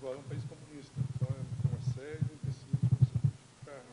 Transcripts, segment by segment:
Agora é um país comunista, então é uma série de empecilhos para você modificar.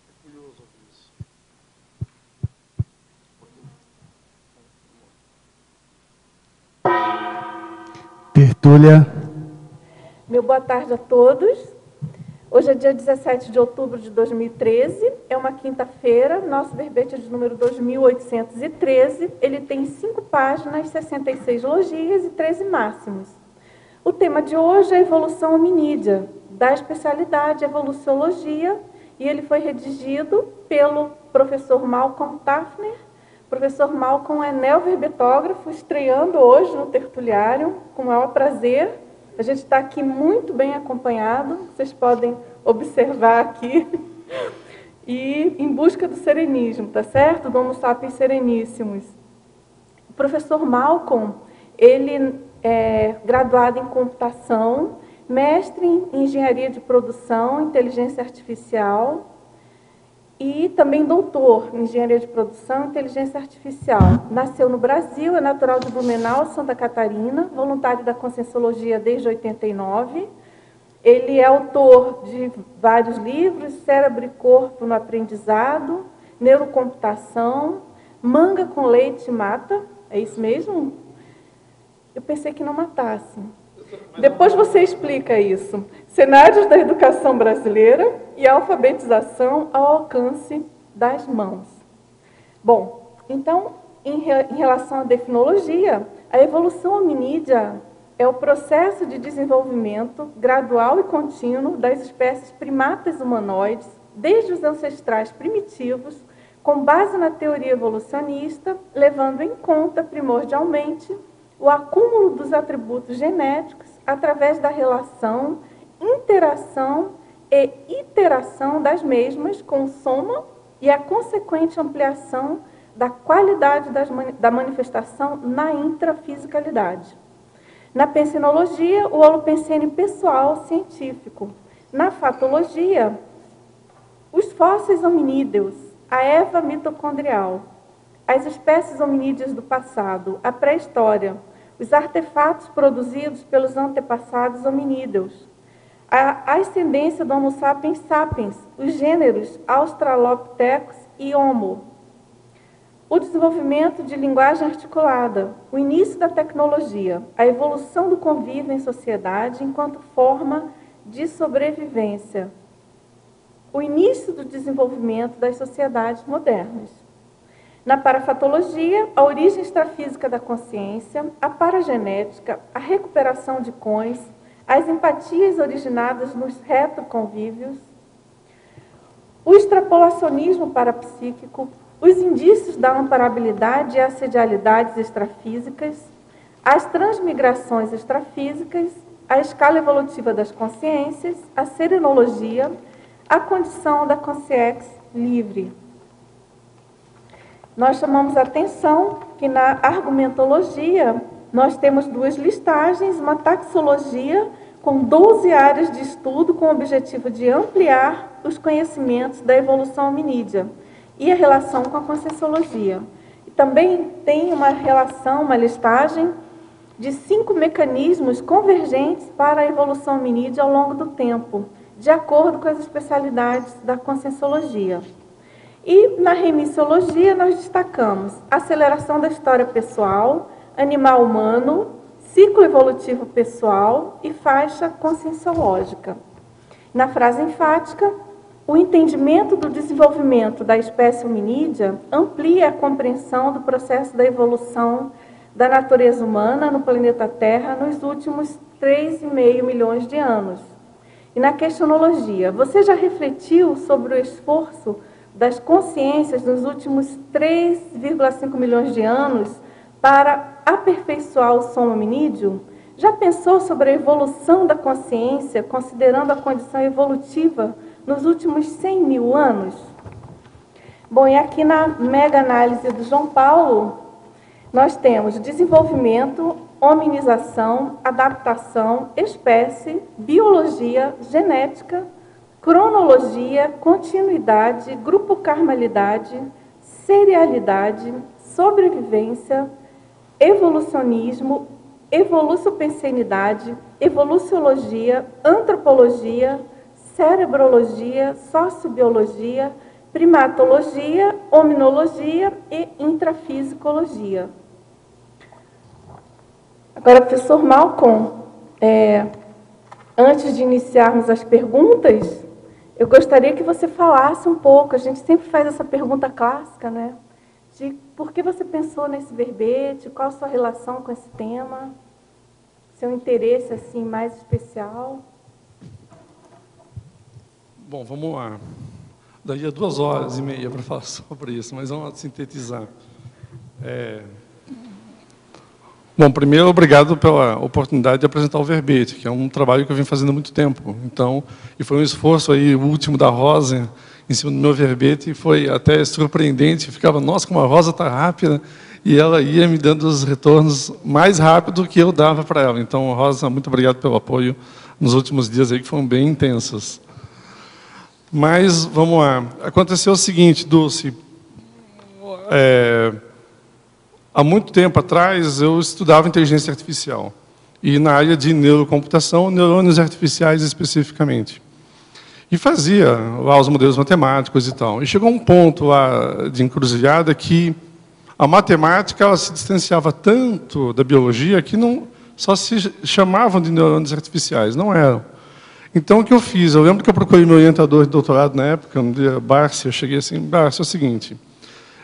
É curioso ouvir isso. Tertúlia. Meu boa tarde a todos. Hoje é dia 17 de outubro de 2013, é uma quinta-feira, nosso verbete é de número 2813, ele tem 5 páginas, 66 logias e 13 máximos. O tema de hoje é a evolução hominídea, da especialidade Evoluciologia, e ele foi redigido pelo professor Malcolm Tafner. O professor Malcolm é neoverbetógrafo, estreando hoje no Tertuliário, com o maior prazer. A gente está aqui muito bem acompanhado, vocês podem observar aqui, e em busca do serenismo, tá certo? Do Homo sapiens sereníssimos. O professor Malcolm, ele é graduado em computação, mestre em engenharia de produção, inteligência artificial, e também doutor em engenharia de produção e inteligência artificial. Nasceu no Brasil, é natural de Blumenau, Santa Catarina, voluntário da Conscienciologia desde 89. Ele é autor de vários livros, Cérebro e Corpo no Aprendizado, Neurocomputação, Manga com Leite Mata, é isso mesmo? Eu pensei que não matasse. Depois você explica isso. Cenários da educação brasileira e alfabetização ao alcance das mãos. Bom, então, em relação à definologia, a evolução hominídea é o processo de desenvolvimento gradual e contínuo das espécies primatas humanoides, desde os ancestrais primitivos, com base na teoria evolucionista, levando em conta, primordialmente, o acúmulo dos atributos genéticos através da relação, interação e iteração das mesmas com soma e a consequente ampliação da qualidade da manifestação na intrafisicalidade. Na pensinologia, o holopensene pessoal científico. Na fatologia, os fósseis hominídeos, a Eva mitocondrial, as espécies hominídeas do passado, a pré-história, os artefatos produzidos pelos antepassados hominídeos, a ascendência do Homo sapiens sapiens, os gêneros Australopithecus e Homo, o desenvolvimento de linguagem articulada, o início da tecnologia, a evolução do convívio em sociedade enquanto forma de sobrevivência, o início do desenvolvimento das sociedades modernas. Na parafatologia, a origem extrafísica da consciência, a paragenética, a recuperação de cões, as empatias originadas nos retroconvívios, o extrapolacionismo parapsíquico, os indícios da amparabilidade e assedialidades extrafísicas, as transmigrações extrafísicas, a escala evolutiva das consciências, a serenologia, a condição da consciência livre. Nós chamamos a atenção que na argumentologia nós temos 2 listagens, uma taxologia com 12 áreas de estudo com o objetivo de ampliar os conhecimentos da evolução hominídea e a relação com a conscienciologia. E também tem uma relação, uma listagem de 5 mecanismos convergentes para a evolução hominídea ao longo do tempo, de acordo com as especialidades da conscienciologia. E na remissiologia nós destacamos aceleração da história pessoal, animal humano, ciclo evolutivo pessoal e faixa conscienciológica. Na frase enfática, o entendimento do desenvolvimento da espécie hominídea amplia a compreensão do processo da evolução da natureza humana no planeta Terra nos últimos 3,5 milhões de anos. E na questionologia, você já refletiu sobre o esforço das consciências nos últimos 3,5 milhões de anos para aperfeiçoar o som hominídeo? Já pensou sobre a evolução da consciência, considerando a condição evolutiva nos últimos 100 mil anos? Bom, e aqui na mega análise do João Paulo, nós temos desenvolvimento, hominização, adaptação, espécie, biologia, genética, cronologia, continuidade, grupo carmalidade, serialidade, sobrevivência, evolucionismo, evoluciopensenidade, evoluciologia, antropologia, cerebrologia, sociobiologia, primatologia, hominologia e intrafisicologia. Agora, professor Malcolm, antes de iniciarmos as perguntas, eu gostaria que você falasse um pouco, a gente sempre faz essa pergunta clássica, né? De por que você pensou nesse verbete, qual a sua relação com esse tema, seu interesse assim mais especial. Bom, vamos lá. Daria 2h30 para falar sobre isso, mas vamos sintetizar. Bom, primeiro, obrigado pela oportunidade de apresentar o verbete, que é um trabalho que eu venho fazendo há muito tempo. Então, e foi um esforço aí, o último da Rosa, em cima do meu verbete, e foi até surpreendente. Ficava, nossa, como a Rosa está rápida, e ela ia me dando os retornos mais rápido do que eu dava para ela. Então, Rosa, muito obrigado pelo apoio nos últimos dias aí, que foram bem intensos. Mas, vamos lá. Aconteceu o seguinte, Dulce. Há muito tempo atrás, eu estudava inteligência artificial. E na área de neurocomputação, neurônios artificiais especificamente. E fazia lá os modelos matemáticos e tal. E chegou um ponto lá de encruzilhada que a matemática ela se distanciava tanto da biologia que não só se chamavam de neurônios artificiais, não eram. Então, o que eu fiz? Eu lembro que eu procurei meu orientador de doutorado na época, no dia Bárcia, eu cheguei assim, Bárcia, é o seguinte,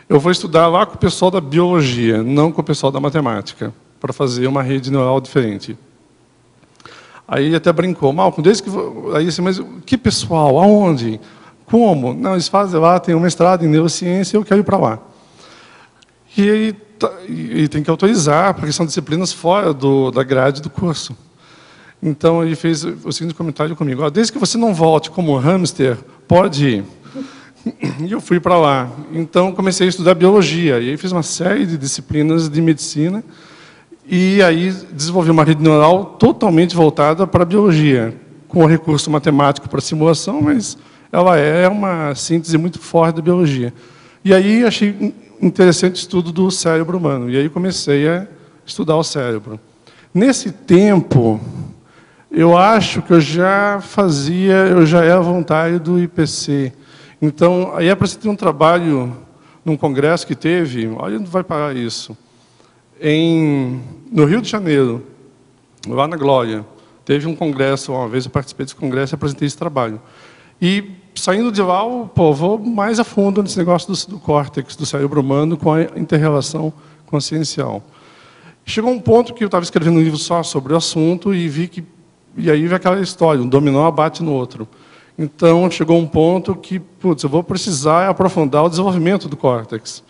eu vou estudar lá com o pessoal da biologia, não com o pessoal da matemática, para fazer uma rede neural diferente. Aí ele até brincou, Malcolm, desde que... Aí assim, mas que pessoal? Aonde? Como? Não, eles fazem lá, tem um mestrado em neurociência, eu quero ir para lá. E ele tem que autorizar, porque são disciplinas fora da grade do curso. Então, ele fez o seguinte comentário comigo, desde que você não volte como hamster, pode ir. E eu fui para lá. Então, comecei a estudar biologia. E aí fiz uma série de disciplinas de medicina. E aí desenvolvi uma rede neural totalmente voltada para a biologia, com o recurso matemático para simulação, mas ela é uma síntese muito forte da biologia. E aí achei interessante o estudo do cérebro humano. E aí comecei a estudar o cérebro. Nesse tempo, eu acho que eu já era voluntário do IPC. Então, aí apresentei um trabalho num congresso que teve, olha onde vai parar isso, no Rio de Janeiro, lá na Glória. Teve um congresso, uma vez eu participei desse congresso e apresentei esse trabalho. E, saindo de lá, vou mais a fundo nesse negócio do córtex, do cérebro humano, com a inter-relação consciencial. Chegou um ponto que eu estava escrevendo um livro só sobre o assunto e vi que... E aí veio aquela história, um dominó bate no outro. Então, chegou um ponto que, putz, eu vou precisar aprofundar o desenvolvimento do córtex.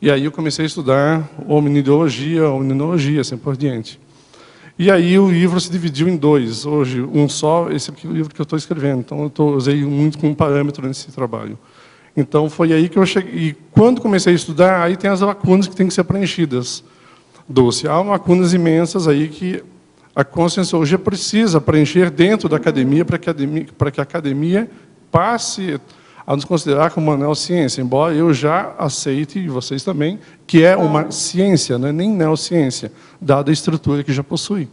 E aí eu comecei a estudar hominidiologia, hominologia, assim por diante. E aí o livro se dividiu em dois. Hoje, um só, esse aqui é o livro que eu estou escrevendo. Então, eu usei muito como parâmetro nesse trabalho. Então, foi aí que eu cheguei. E quando comecei a estudar, aí tem as lacunas que têm que ser preenchidas. Dulce, há lacunas imensas aí que a conscienciologia precisa preencher dentro da academia para que a academia passe a nos considerar como uma neociência, embora eu já aceite, e vocês também, que é uma ciência, não é nem neociência, dada a estrutura que já possui.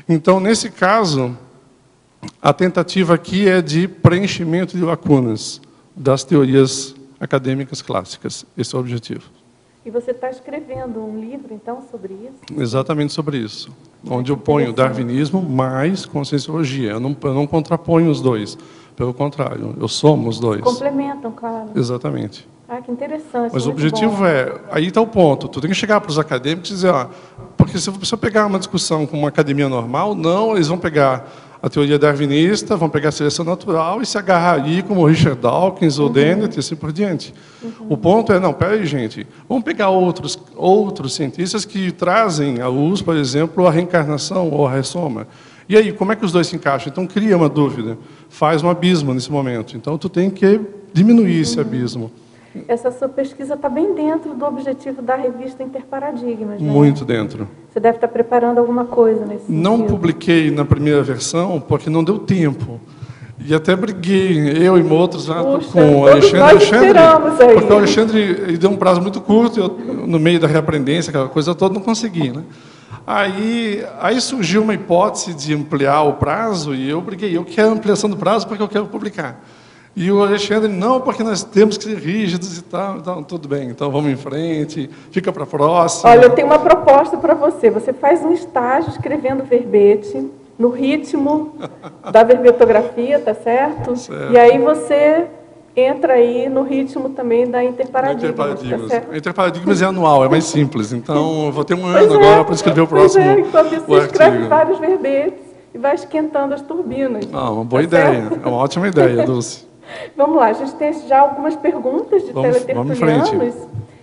Então, nesse caso, a tentativa aqui é de preenchimento de lacunas das teorias acadêmicas clássicas. Esse é o objetivo. E você está escrevendo um livro, então, sobre isso? Exatamente sobre isso. Onde eu ponho darwinismo mais conscienciologia. Eu não contraponho os dois. Pelo contrário, eu somo os dois. Complementam, claro. Exatamente. Ah, que interessante. Mas o objetivo aí está o ponto. Tu tem que chegar para os acadêmicos e dizer, porque se você pegar uma discussão com uma academia normal, não, eles vão pegar a teoria darwinista, vão pegar a seleção natural e se agarrar ali como Richard Dawkins ou Dennett e assim por diante. O ponto é, não, peraí, gente, vamos pegar outros cientistas que trazem à luz, por exemplo, a reencarnação ou a ressoma. E aí, como é que os dois se encaixam? Então, cria uma dúvida, faz um abismo nesse momento. Então, tu tem que diminuir esse abismo. Essa sua pesquisa está bem dentro do objetivo da revista Interparadigmas, né? Muito dentro. Você deve estar preparando alguma coisa nesse sentido. Não publiquei na primeira versão, porque não deu tempo. E até briguei, eu e outros lá com o Alexandre. Porque o Alexandre ele deu um prazo muito curto, eu, no meio da reaprendência, aquela coisa toda, não consegui, né? Aí surgiu uma hipótese de ampliar o prazo, e eu briguei, eu quero ampliação do prazo porque eu quero publicar. E o Alexandre, não, porque nós temos que ser rígidos e tal. Então, tudo bem, então vamos em frente, fica para a próxima. Olha, eu tenho uma proposta para você. Você faz um estágio escrevendo verbete, no ritmo da verbetografia, tá certo? Certo. E aí você entra aí no ritmo também da Interparadigmas, tá certo? Interparadigmas é anual, é mais simples. Então, eu vou ter um ano agora para escrever o próximo enquanto isso, você escreve vários verbetes e vai esquentando as turbinas. Uma boa ideia, é uma ótima ideia, Dulce. Vamos lá, a gente tem já algumas perguntas de teletertulianos.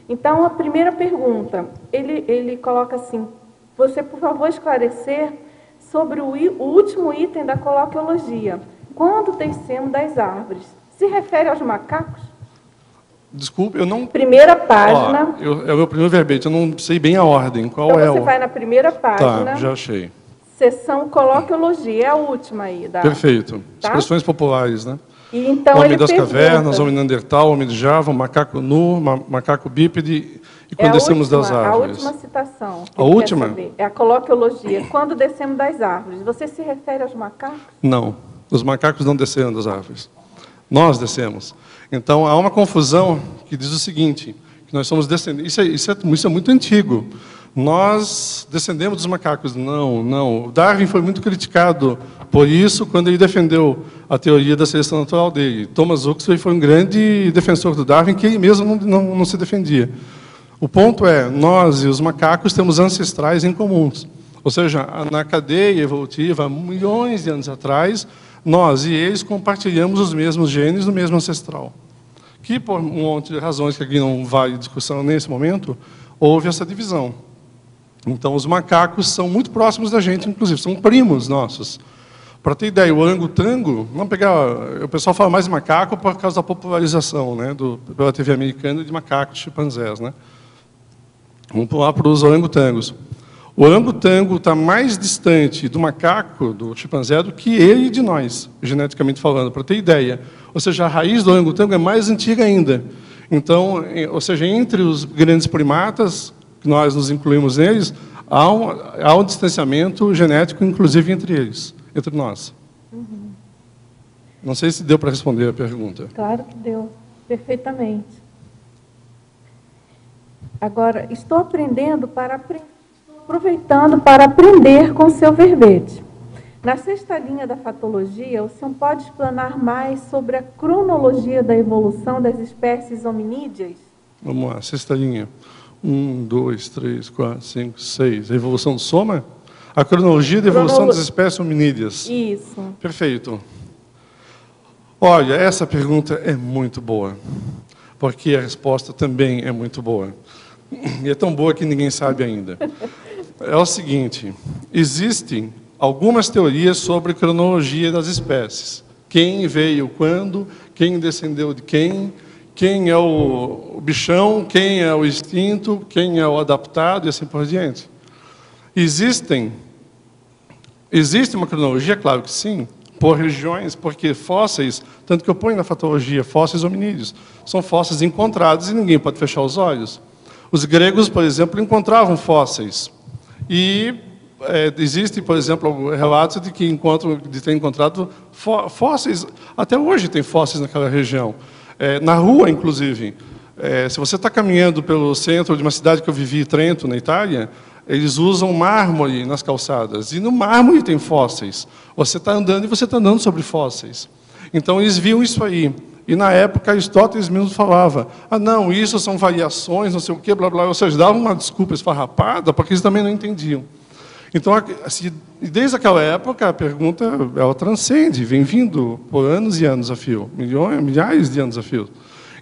Então, a primeira pergunta, ele coloca assim, você, por favor, esclarecer sobre o último item da coloquiologia. Quando descemos das árvores? Se refere aos macacos? Desculpe, eu não... Primeira página. É o meu primeiro verbete, eu não sei bem a ordem. Qual então é você vai na primeira página. Tá, já achei. Seção coloquiologia, é a última aí. Perfeito. Tá? Expressões populares, né? E então homem das cavernas, homem neandertal, homem de Java, macaco nu, macaco bípede, e quando descemos das árvores. A última citação. A última? É a coloquiologia. Quando descemos das árvores, você se refere aos macacos? Não, os macacos não desceram das árvores. Nós descemos. Então, há uma confusão que diz o seguinte, que nós somos descendentes. Isso é muito antigo. Nós descendemos dos macacos. Não. O Darwin foi muito criticado por isso quando ele defendeu a teoria da seleção natural dele. Thomas Huxley foi um grande defensor do Darwin, que ele mesmo não se defendia. O ponto é, nós e os macacos temos ancestrais em comuns. Ou seja, na cadeia evolutiva, há milhões de anos atrás, nós e eles compartilhamos os mesmos genes do mesmo ancestral. Que, por um monte de razões que aqui não vale discussão nesse momento, houve essa divisão. Então, os macacos são muito próximos da gente, inclusive, são primos nossos. Para ter ideia, o orangotango, vamos pegar, o pessoal fala mais de macaco por causa da popularização, né, pela TV americana, de macacos, chimpanzés, né? Vamos pular para os orangotangos. O orangotango está mais distante do macaco, do chimpanzé, do que ele de nós, geneticamente falando, para ter ideia. Ou seja, a raiz do orangotango é mais antiga ainda. Então, ou seja, entre os grandes primatas, que nós nos incluímos neles, há um distanciamento genético, inclusive entre eles, entre nós. Não sei se deu para responder a pergunta. Claro que deu, perfeitamente. Agora, estou aproveitando para aprender com o seu verbete. Na sexta linha da fatologia, o senhor pode explanar mais sobre a cronologia da evolução das espécies hominídeas? Vamos lá, sexta linha. 1, 2, 3, 4, 5, 6. A evolução do soma? A cronologia da evolução das espécies hominídeas. Isso. Perfeito. Olha, essa pergunta é muito boa, porque a resposta também é muito boa. E é tão boa que ninguém sabe ainda. É o seguinte, existem algumas teorias sobre cronologia das espécies. Quem veio quando, quem descendeu de quem é o bichão, quem é o extinto, quem é o adaptado e assim por diante. Existe uma cronologia? Claro que sim, por regiões, porque fósseis, tanto que eu ponho na fatologia, fósseis hominídeos, são fósseis encontrados e ninguém pode fechar os olhos. Os gregos, por exemplo, encontravam fósseis. E existe, por exemplo, relatos de ter encontrado fósseis, até hoje tem fósseis naquela região. Na rua, inclusive. Se você está caminhando pelo centro de uma cidade que eu vivi, Trento, na Itália, eles usam mármore nas calçadas. E no mármore tem fósseis. Você está andando e você está andando sobre fósseis. Então, eles viam isso aí. E, na época, Aristóteles mesmo falava, não, isso são variações, não sei o quê, blá, blá. Ou seja, davam uma desculpa esfarrapada, porque eles também não entendiam. Então, assim, desde aquela época, a pergunta ela transcende, vem vindo por anos e anos a fio, milhares de anos a fio.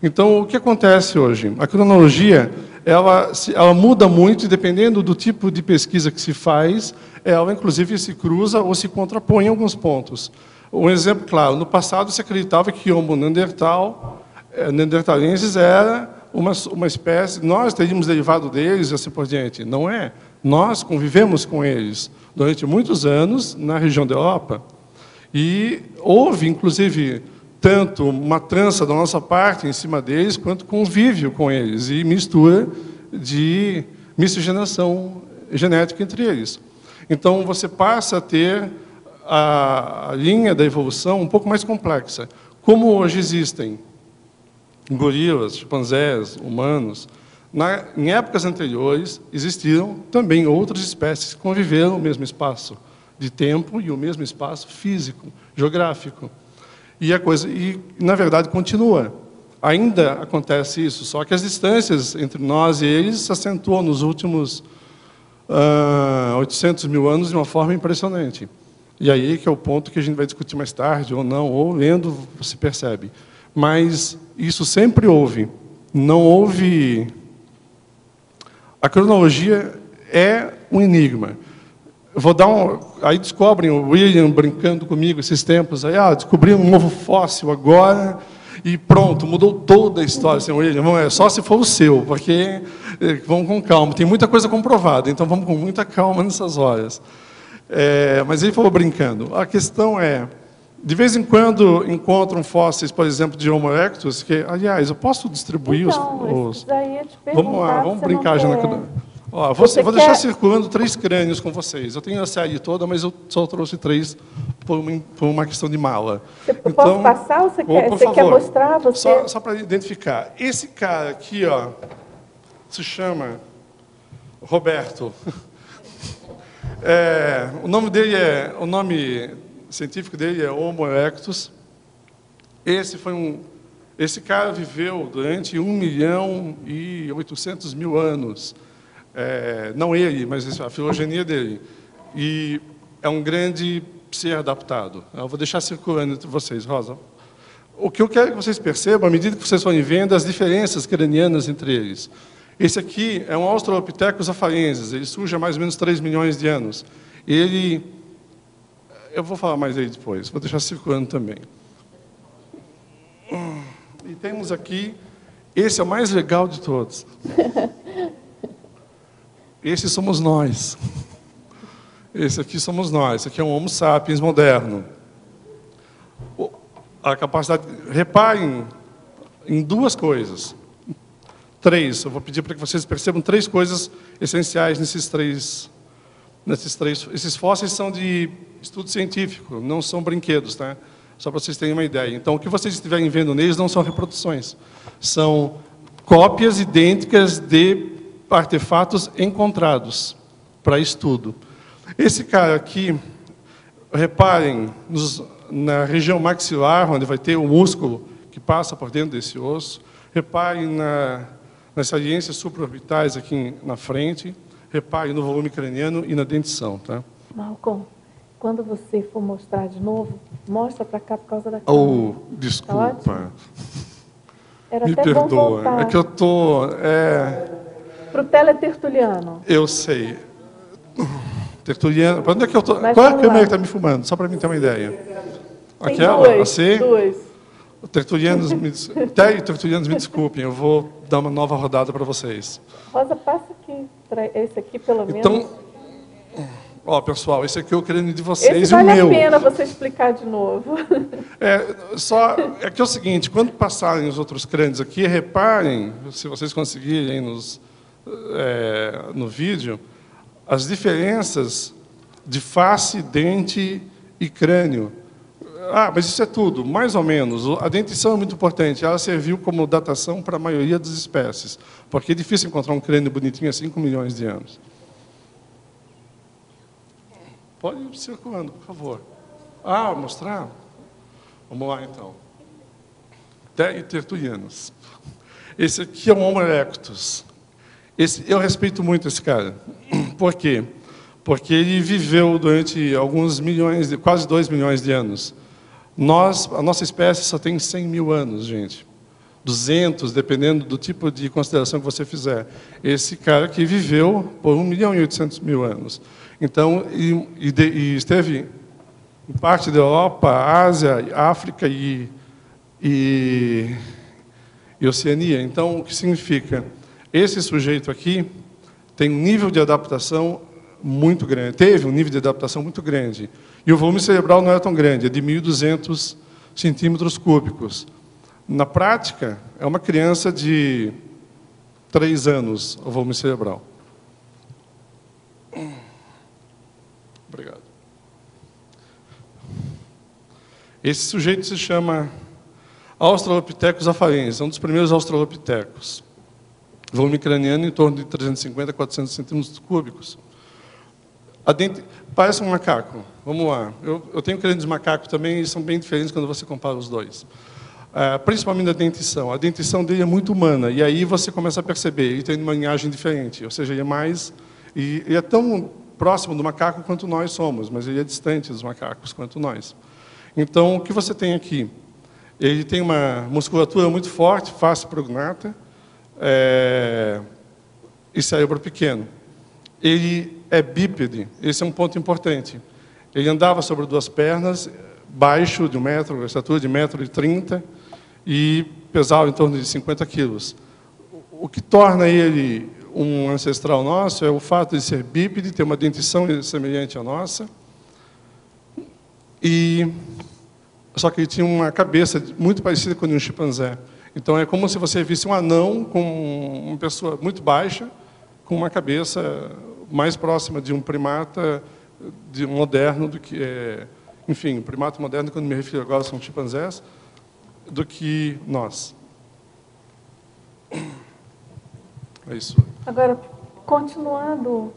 Então, o que acontece hoje? A cronologia ela muda muito, e dependendo do tipo de pesquisa que se faz, ela, inclusive, se cruza ou se contrapõe em alguns pontos. Um exemplo claro, no passado se acreditava que Homo neandertalenses era uma espécie, nós teríamos derivado deles e assim por diante. Não é. Nós convivemos com eles durante muitos anos na região da Europa. E houve, inclusive, tanto uma trança da nossa parte em cima deles, quanto convívio com eles e mistura de miscigenação genética entre eles. Então, você passa a ter a linha da evolução um pouco mais complexa. Como hoje existem gorilas, chimpanzés, humanos, em épocas anteriores existiram também outras espécies que conviveram no mesmo espaço de tempo e o mesmo espaço físico, geográfico. E na verdade, continua. Ainda acontece isso, só que as distâncias entre nós e eles se acentuam nos últimos 800 mil anos de uma forma impressionante. E aí que é o ponto que a gente vai discutir mais tarde, ou não, ou lendo, se percebe. Mas isso sempre houve. Não houve... A cronologia é um enigma. Eu vou dar aí descobrem, o William brincando comigo esses tempos, aí, descobri um novo fóssil agora, e pronto, mudou toda a história. Assim, William, é só se for o seu, porque vamos com calma. Tem muita coisa comprovada, então vamos com muita calma nessas horas. Mas ele falou brincando. A questão é, de vez em quando encontram fósseis, por exemplo, de Homo erectus, que, aliás, eu posso distribuir os... Vamos lá, vamos brincar já na... Vou deixar circulando 3 crânios com vocês. Eu tenho a série toda, mas eu só trouxe 3 por uma questão de mala. Então, posso passar ou você quer mostrar? Só para identificar. Esse cara aqui, se chama Roberto. O nome científico dele é Homo erectus. Esse cara viveu durante 1.800.000 anos. Não ele, mas a filogenia dele. E é um grande ser adaptado. Eu vou deixar circulando entre vocês, Rosa. O que eu quero que vocês percebam, à medida que vocês forem vendo, as diferenças cranianas entre eles. Esse aqui é um Australopithecus afarensis. Ele surge há mais ou menos 3 milhões de anos. Eu vou falar mais dele depois. Vou deixar circulando também. E temos aqui... Esse é o mais legal de todos. Esse somos nós. Esse aqui somos nós. Esse aqui é um Homo sapiens moderno. A capacidade... Reparem em 2 coisas. 3. Eu vou pedir para que vocês percebam 3 coisas essenciais nesses três. Esses fósseis são de estudo científico, não são brinquedos, tá? Só para vocês terem uma ideia. Então, o que vocês estiverem vendo neles não são reproduções. São cópias idênticas de artefatos encontrados para estudo. Esse cara aqui, reparem, na região maxilar, onde vai ter o músculo que passa por dentro desse osso. Reparem nas saliências supraorbitais aqui na frente. Reparem no volume craniano e na dentição. Tá? Malcolm, quando você for mostrar de novo, mostra para cá por causa da câmera. Oh, desculpa. Tá? Era Me até perdoa. bom voltar. É que eu estou... Para o teletertuliano. Eu sei. Tertuliano. Para onde é que eu estou? Mas Qual é a vamos câmera lá. que está me filmando? Só para mim ter uma ideia. Tem Aquela? 2. Você? 2. Tertulianos, tertulianos, me desculpem. Eu vou dar uma nova rodada para vocês. Rosa, passa aqui. Esse aqui, pelo menos. Então, pessoal, esse aqui é o crânio de vocês Esse e o vale meu. a pena você explicar de novo. É que é o seguinte, quando passarem os outros crânios aqui, reparem, se vocês conseguirem no vídeo, as diferenças de face, dente e crânio. Mas isso é tudo, mais ou menos. A dentição é muito importante. Ela serviu como datação para a maioria das espécies, porque é difícil encontrar um crânio bonitinho há 5 milhões de anos. Pode ir circulando, por favor. Mostrar? Vamos lá, então. Tertulianos. Esse aqui é um Homo erectus. Eu respeito muito esse cara. Por quê? porque ele viveu durante alguns milhões, quase 2 milhões de anos. A nossa espécie só tem 100 mil anos, gente. 200, dependendo do tipo de consideração que você fizer. Esse cara que viveu por 1.800.000 anos. Então, e esteve em parte da Europa, Ásia, África e Oceania. Então, o que significa? Esse sujeito aqui tem um nível de adaptação muito grande, teve um nível de adaptação muito grande. E o volume cerebral não é tão grande, é de 1.200 centímetros cúbicos. Na prática, é uma criança de 3 anos, o volume cerebral. Obrigado. Esse sujeito se chama Australopithecus afarensis, é um dos primeiros australopitecos. Volume craniano em torno de 350 a 400 centímetros cúbicos. Parece um macaco. Vamos lá. Eu tenho crânio de macaco também, e são bem diferentes quando você compara os dois. Principalmente a dentição. A dentição dele é muito humana, e aí você começa a perceber, ele tem uma linhagem diferente, ou seja, ele é mais... Ele é tão próximo do macaco quanto nós somos, mas ele é distante dos macacos quanto nós. Então, o que você tem aqui? Ele tem uma musculatura muito forte, face prognata, e cérebro pequeno. Ele é bípede, esse é um ponto importante. Ele andava sobre 2 pernas, baixo de 1 metro, estatura de 1,30 m, e pesava em torno de 50 quilos. O que torna ele um ancestral nosso é o fato de ser bípede, ter uma dentição semelhante à nossa, só que ele tinha uma cabeça muito parecida com a de um chimpanzé. Então, é como se você visse um anão com uma pessoa muito baixa, com uma cabeça mais próxima de um primata moderno do que... enfim, um primata moderno, quando me refiro agora, são chimpanzés, do que nós. É isso. Agora, continuando...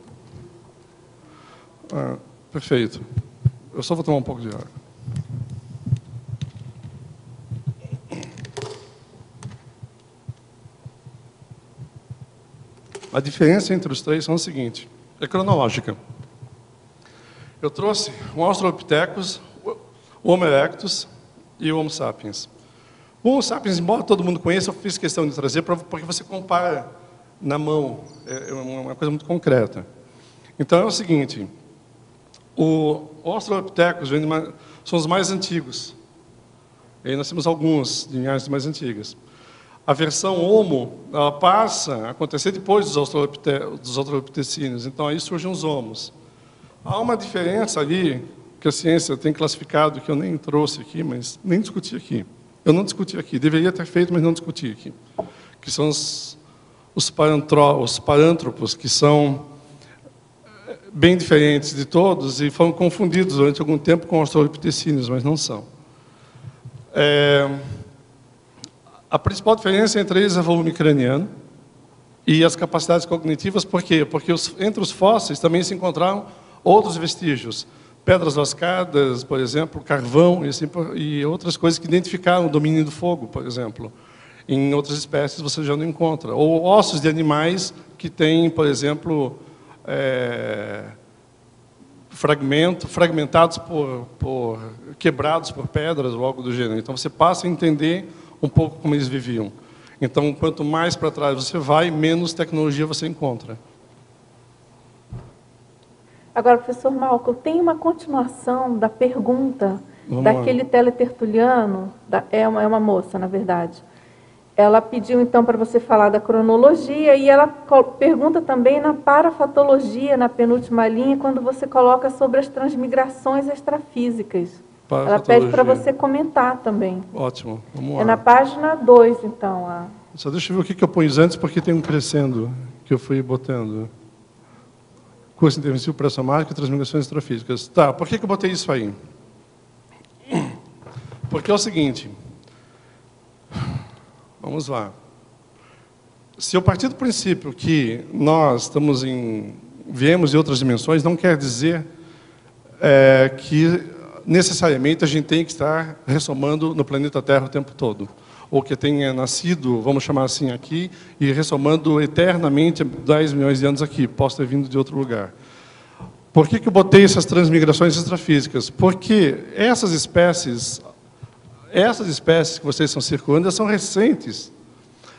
Perfeito. Eu só vou tomar um pouco de água. A diferença entre os três é o seguinte, é cronológica. Eu trouxe o Australopithecus, o Homo erectus e o Homo sapiens. O Homo sapiens, embora todo mundo conheça, eu fiz questão de trazer porque você compara na mão, é uma coisa muito concreta. Então é o seguinte, o Australopithecus são os mais antigos. E aí nós temos alguns linhagens mais antigas. A versão Homo, ela passa a acontecer depois dos australopithecíneos, então aí surgem os Homos. Há uma diferença ali, que a ciência tem classificado, que eu nem trouxe aqui, mas nem discuti aqui. Eu não discuti aqui, deveria ter feito, mas não discuti aqui. Que são os parântropos, que são bem diferentes de todos e foram confundidos durante algum tempo com os australopithecíneos, mas não são. A principal diferença entre eles é o volume craniano e as capacidades cognitivas. Por quê? Porque entre os fósseis também se encontraram outros vestígios. Pedras lascadas, por exemplo, carvão e outras coisas que identificaram o domínio do fogo, por exemplo. Em outras espécies você já não encontra. Ou ossos de animais que têm, por exemplo, fragmentados quebrados por pedras ou algo do gênero. Então você passa a entender um pouco como eles viviam. Então, quanto mais para trás você vai, menos tecnologia você encontra. Agora, professor Malcolm, tem uma continuação da pergunta daquele teletertuliano, é uma moça, na verdade. Ela pediu, então, para você falar da cronologia e ela pergunta também na parafatologia, na penúltima linha, quando você coloca sobre as transmigrações extrafísicas. Ela pede para você comentar também. Ótimo, vamos lá. É na página 2, então. Só deixa eu ver o que eu pus antes, porque tem um crescendo que eu fui botando. Curso intermissivo pré-somático e transmigrações extrafísicas. Tá, por que eu botei isso aí? Porque é o seguinte... Vamos lá. Se eu partir do princípio que nós viemos de outras dimensões, não quer dizer que necessariamente a gente tem que estar ressomando no planeta Terra o tempo todo. Ou que tenha nascido, vamos chamar assim, aqui, e ressomando eternamente 10 milhões de anos aqui. Posso ter vindo de outro lugar. Por que eu botei essas transmigrações extrafísicas? Porque essas espécies que vocês estão circulando, elas são recentes.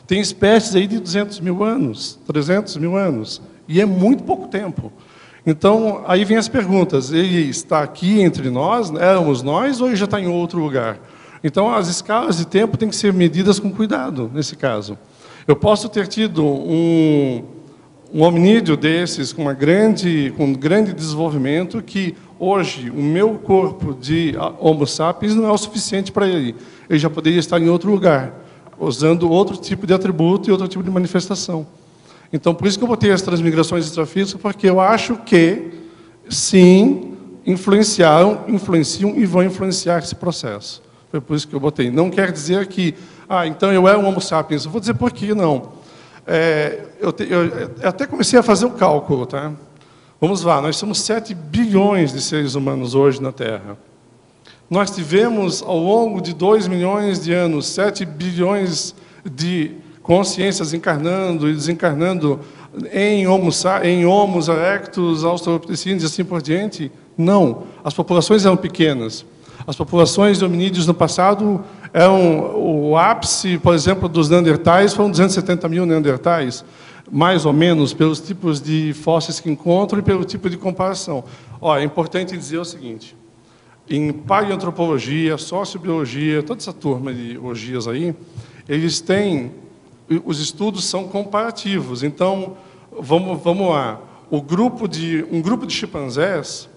Tem espécies aí de 200 mil anos, 300 mil anos, e é muito pouco tempo. Então, aí vem as perguntas, ele está aqui entre nós, éramos nós, ou ele já está em outro lugar? Então, as escalas de tempo têm que ser medidas com cuidado, nesse caso. Eu posso ter tido um hominídeo desses com um grande desenvolvimento que, hoje, o meu corpo de Homo sapiens não é o suficiente para ele. Ele já poderia estar em outro lugar, usando outro tipo de atributo e outro tipo de manifestação. Então, por isso que eu botei as transmigrações extrafísicas, porque eu acho que, sim, influenciam e vão influenciar esse processo. Foi por isso que eu botei. Não quer dizer que, então eu era um Homo sapiens. Eu vou dizer por que não. Eu até comecei a fazer o cálculo, tá? Vamos lá, nós somos 7 bilhões de seres humanos hoje na Terra. Nós tivemos, ao longo de 2 milhões de anos, 7 bilhões de consciências encarnando e desencarnando em Homos erectus, australopithecines e assim por diante. Não, as populações eram pequenas. As populações de hominídeos no passado o ápice, por exemplo, dos neandertais foram 270 mil neandertais, mais ou menos, pelos tipos de fósseis que encontram e pelo tipo de comparação. É importante dizer o seguinte, em paleoantropologia, sociobiologia, toda essa turma de biologias aí, os estudos são comparativos. Então, vamos lá, um grupo de chimpanzés,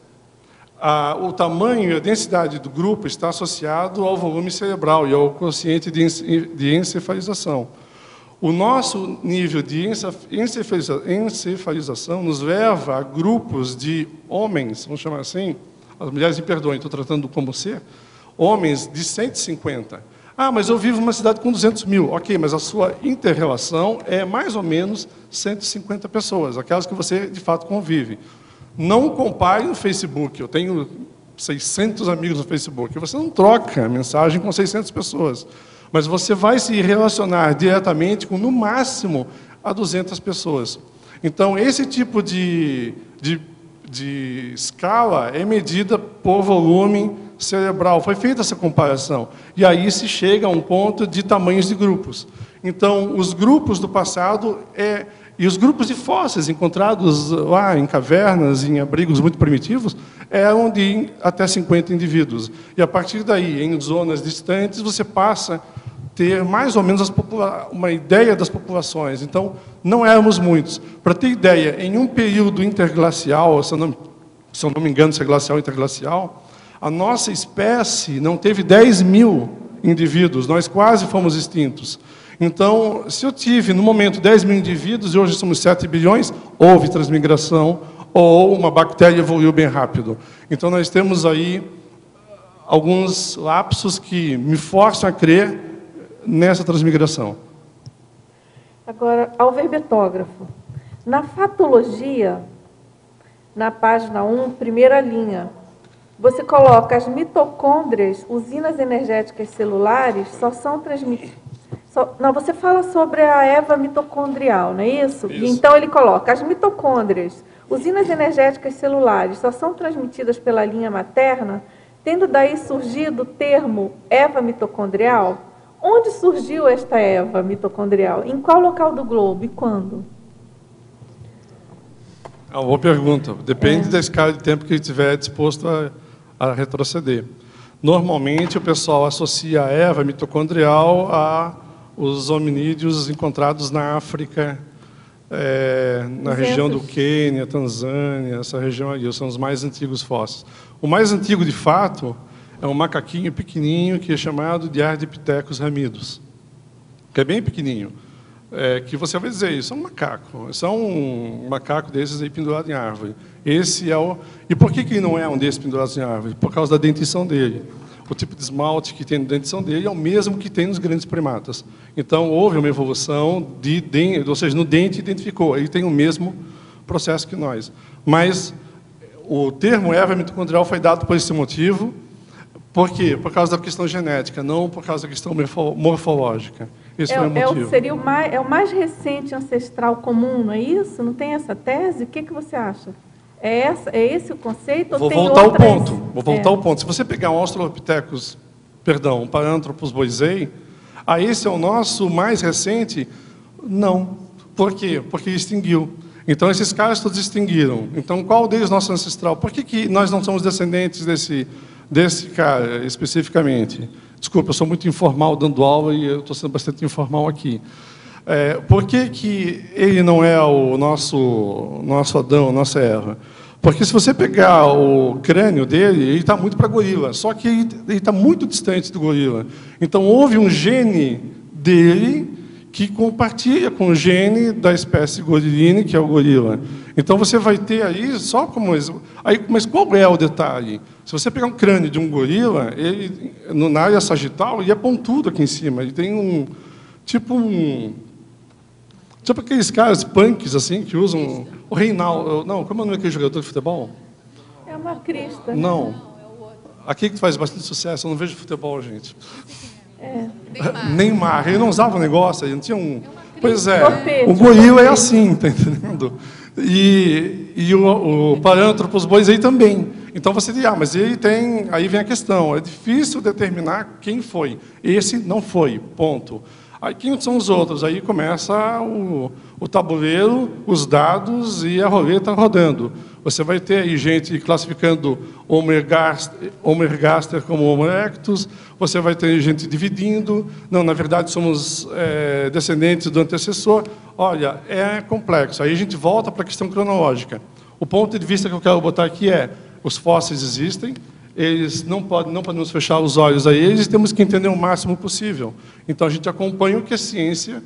o tamanho e a densidade do grupo está associado ao volume cerebral e ao quociente de encefalização. O nosso nível de encefalização nos leva a grupos de homens, vamos chamar assim, as mulheres me perdoem, estou tratando como ser, homens de 150. Mas eu vivo numa cidade com 200 mil. Ok, mas a sua inter-relação é mais ou menos 150 pessoas, aquelas que você, de fato, convive. Não compare no Facebook. Eu tenho 600 amigos no Facebook. Você não troca mensagem com 600 pessoas. Mas você vai se relacionar diretamente com, no máximo, a 200 pessoas. Então, esse tipo de escala é medida por volume cerebral. Foi feita essa comparação. E aí se chega a um ponto de tamanhos de grupos. Então, os grupos do passado e os grupos de fósseis encontrados lá em cavernas, em abrigos muito primitivos, eram de até 50 indivíduos. E, a partir daí, em zonas distantes, você passa a ter mais ou menos uma ideia das populações. Então, não éramos muitos. Para ter ideia, em um período interglacial, se eu não me engano, se é glacial ou interglacial, a nossa espécie não teve 10 mil indivíduos, nós quase fomos extintos. Então, se eu tive, no momento, 10 mil indivíduos, e hoje somos 7 bilhões, houve transmigração, ou uma bactéria evoluiu bem rápido. Então, nós temos aí alguns lapsos que me forçam a crer nessa transmigração. Agora, ao verbetógrafo. Na fatologia, na página 1, primeira linha, você coloca as mitocôndrias, usinas energéticas celulares, só são transmitidas. Não, você fala sobre a Eva mitocondrial, não é isso? Isso. Então, ele coloca as mitocôndrias, usinas energéticas celulares, só são transmitidas pela linha materna, tendo daí surgido o termo Eva mitocondrial. Onde surgiu esta Eva mitocondrial? Em qual local do globo e quando? É uma boa pergunta. Depende da escala de tempo que ele estiver disposto a retroceder. Normalmente, o pessoal associa a Eva mitocondrial aos hominídeos encontrados na África, na região do Quênia, Tanzânia, essa região ali, são os mais antigos fósseis. O mais antigo, de fato, é um macaquinho pequenininho que é chamado de Ardipithecus ramidus, que é bem pequenininho. Que você vai dizer, isso é um macaco. Isso é um macaco desses aí pendurado em árvore. Esse é o... E por que ele não é um desses pendurados em árvore? Por causa da dentição dele. O tipo de esmalte que tem na dentição dele é o mesmo que tem nos grandes primatas. Então, houve uma evolução ou seja, no dente identificou. Ele tem o mesmo processo que nós. Mas o termo Eva mitocondrial foi dado por esse motivo. Por quê? Por causa da questão genética, não por causa da questão morfológica. Esse foi o motivo. Seria o mais recente ancestral comum, não é isso? Não tem essa tese? O que você acha? É esse o conceito? Vou ou tem voltar ao outras... ponto. Vou voltar ao ponto. Se você pegar um Australopithecus, perdão, um Paranthropus boisei, esse é o nosso mais recente? Não. Por quê? Porque extinguiu. Então, esses caras todos extinguiram. Então, qual deles nosso ancestral? Por que nós não somos descendentes desse cara, especificamente? Desculpa, eu sou muito informal dando aula e eu estou sendo bastante informal aqui. Por que ele não é o nosso Adão, nossa Eva? Porque se você pegar o crânio dele, ele está muito para gorila, só que ele está muito distante do gorila. Então, houve um gene dele que compartilha com o gene da espécie goriline, que é o gorila. Então, você vai ter aí, só como... mas qual é o detalhe? Se você pegar um crânio de um gorila, ele, na área sagital, ele é pontudo aqui em cima. Ele tem tipo aqueles caras punks, assim, que usam... O Reinaldo... Não, como é o nome daquele jogador de futebol? É uma crista. Não. Aquele que faz bastante sucesso. Eu não vejo futebol, gente. Neymar. Ele não usava o negócio, ele não tinha um... Pois é, o gorila é assim, tá entendendo? E o Paranthropus boisei também. Então você diz, mas ele tem... Aí vem a questão, é difícil determinar quem foi. Esse não foi, ponto. Aí quem são os outros? Aí começa o tabuleiro, os dados e a roleta rodando. Você vai ter aí gente classificando Homo ergaster como Homo erectus, você vai ter gente dividindo, não, na verdade somos descendentes do antecessor. Olha, é complexo. Aí a gente volta para a questão cronológica. O ponto de vista que eu quero botar aqui é, os fósseis existem, eles não podemos fechar os olhos a eles, temos que entender o máximo possível. Então, a gente acompanha o que a ciência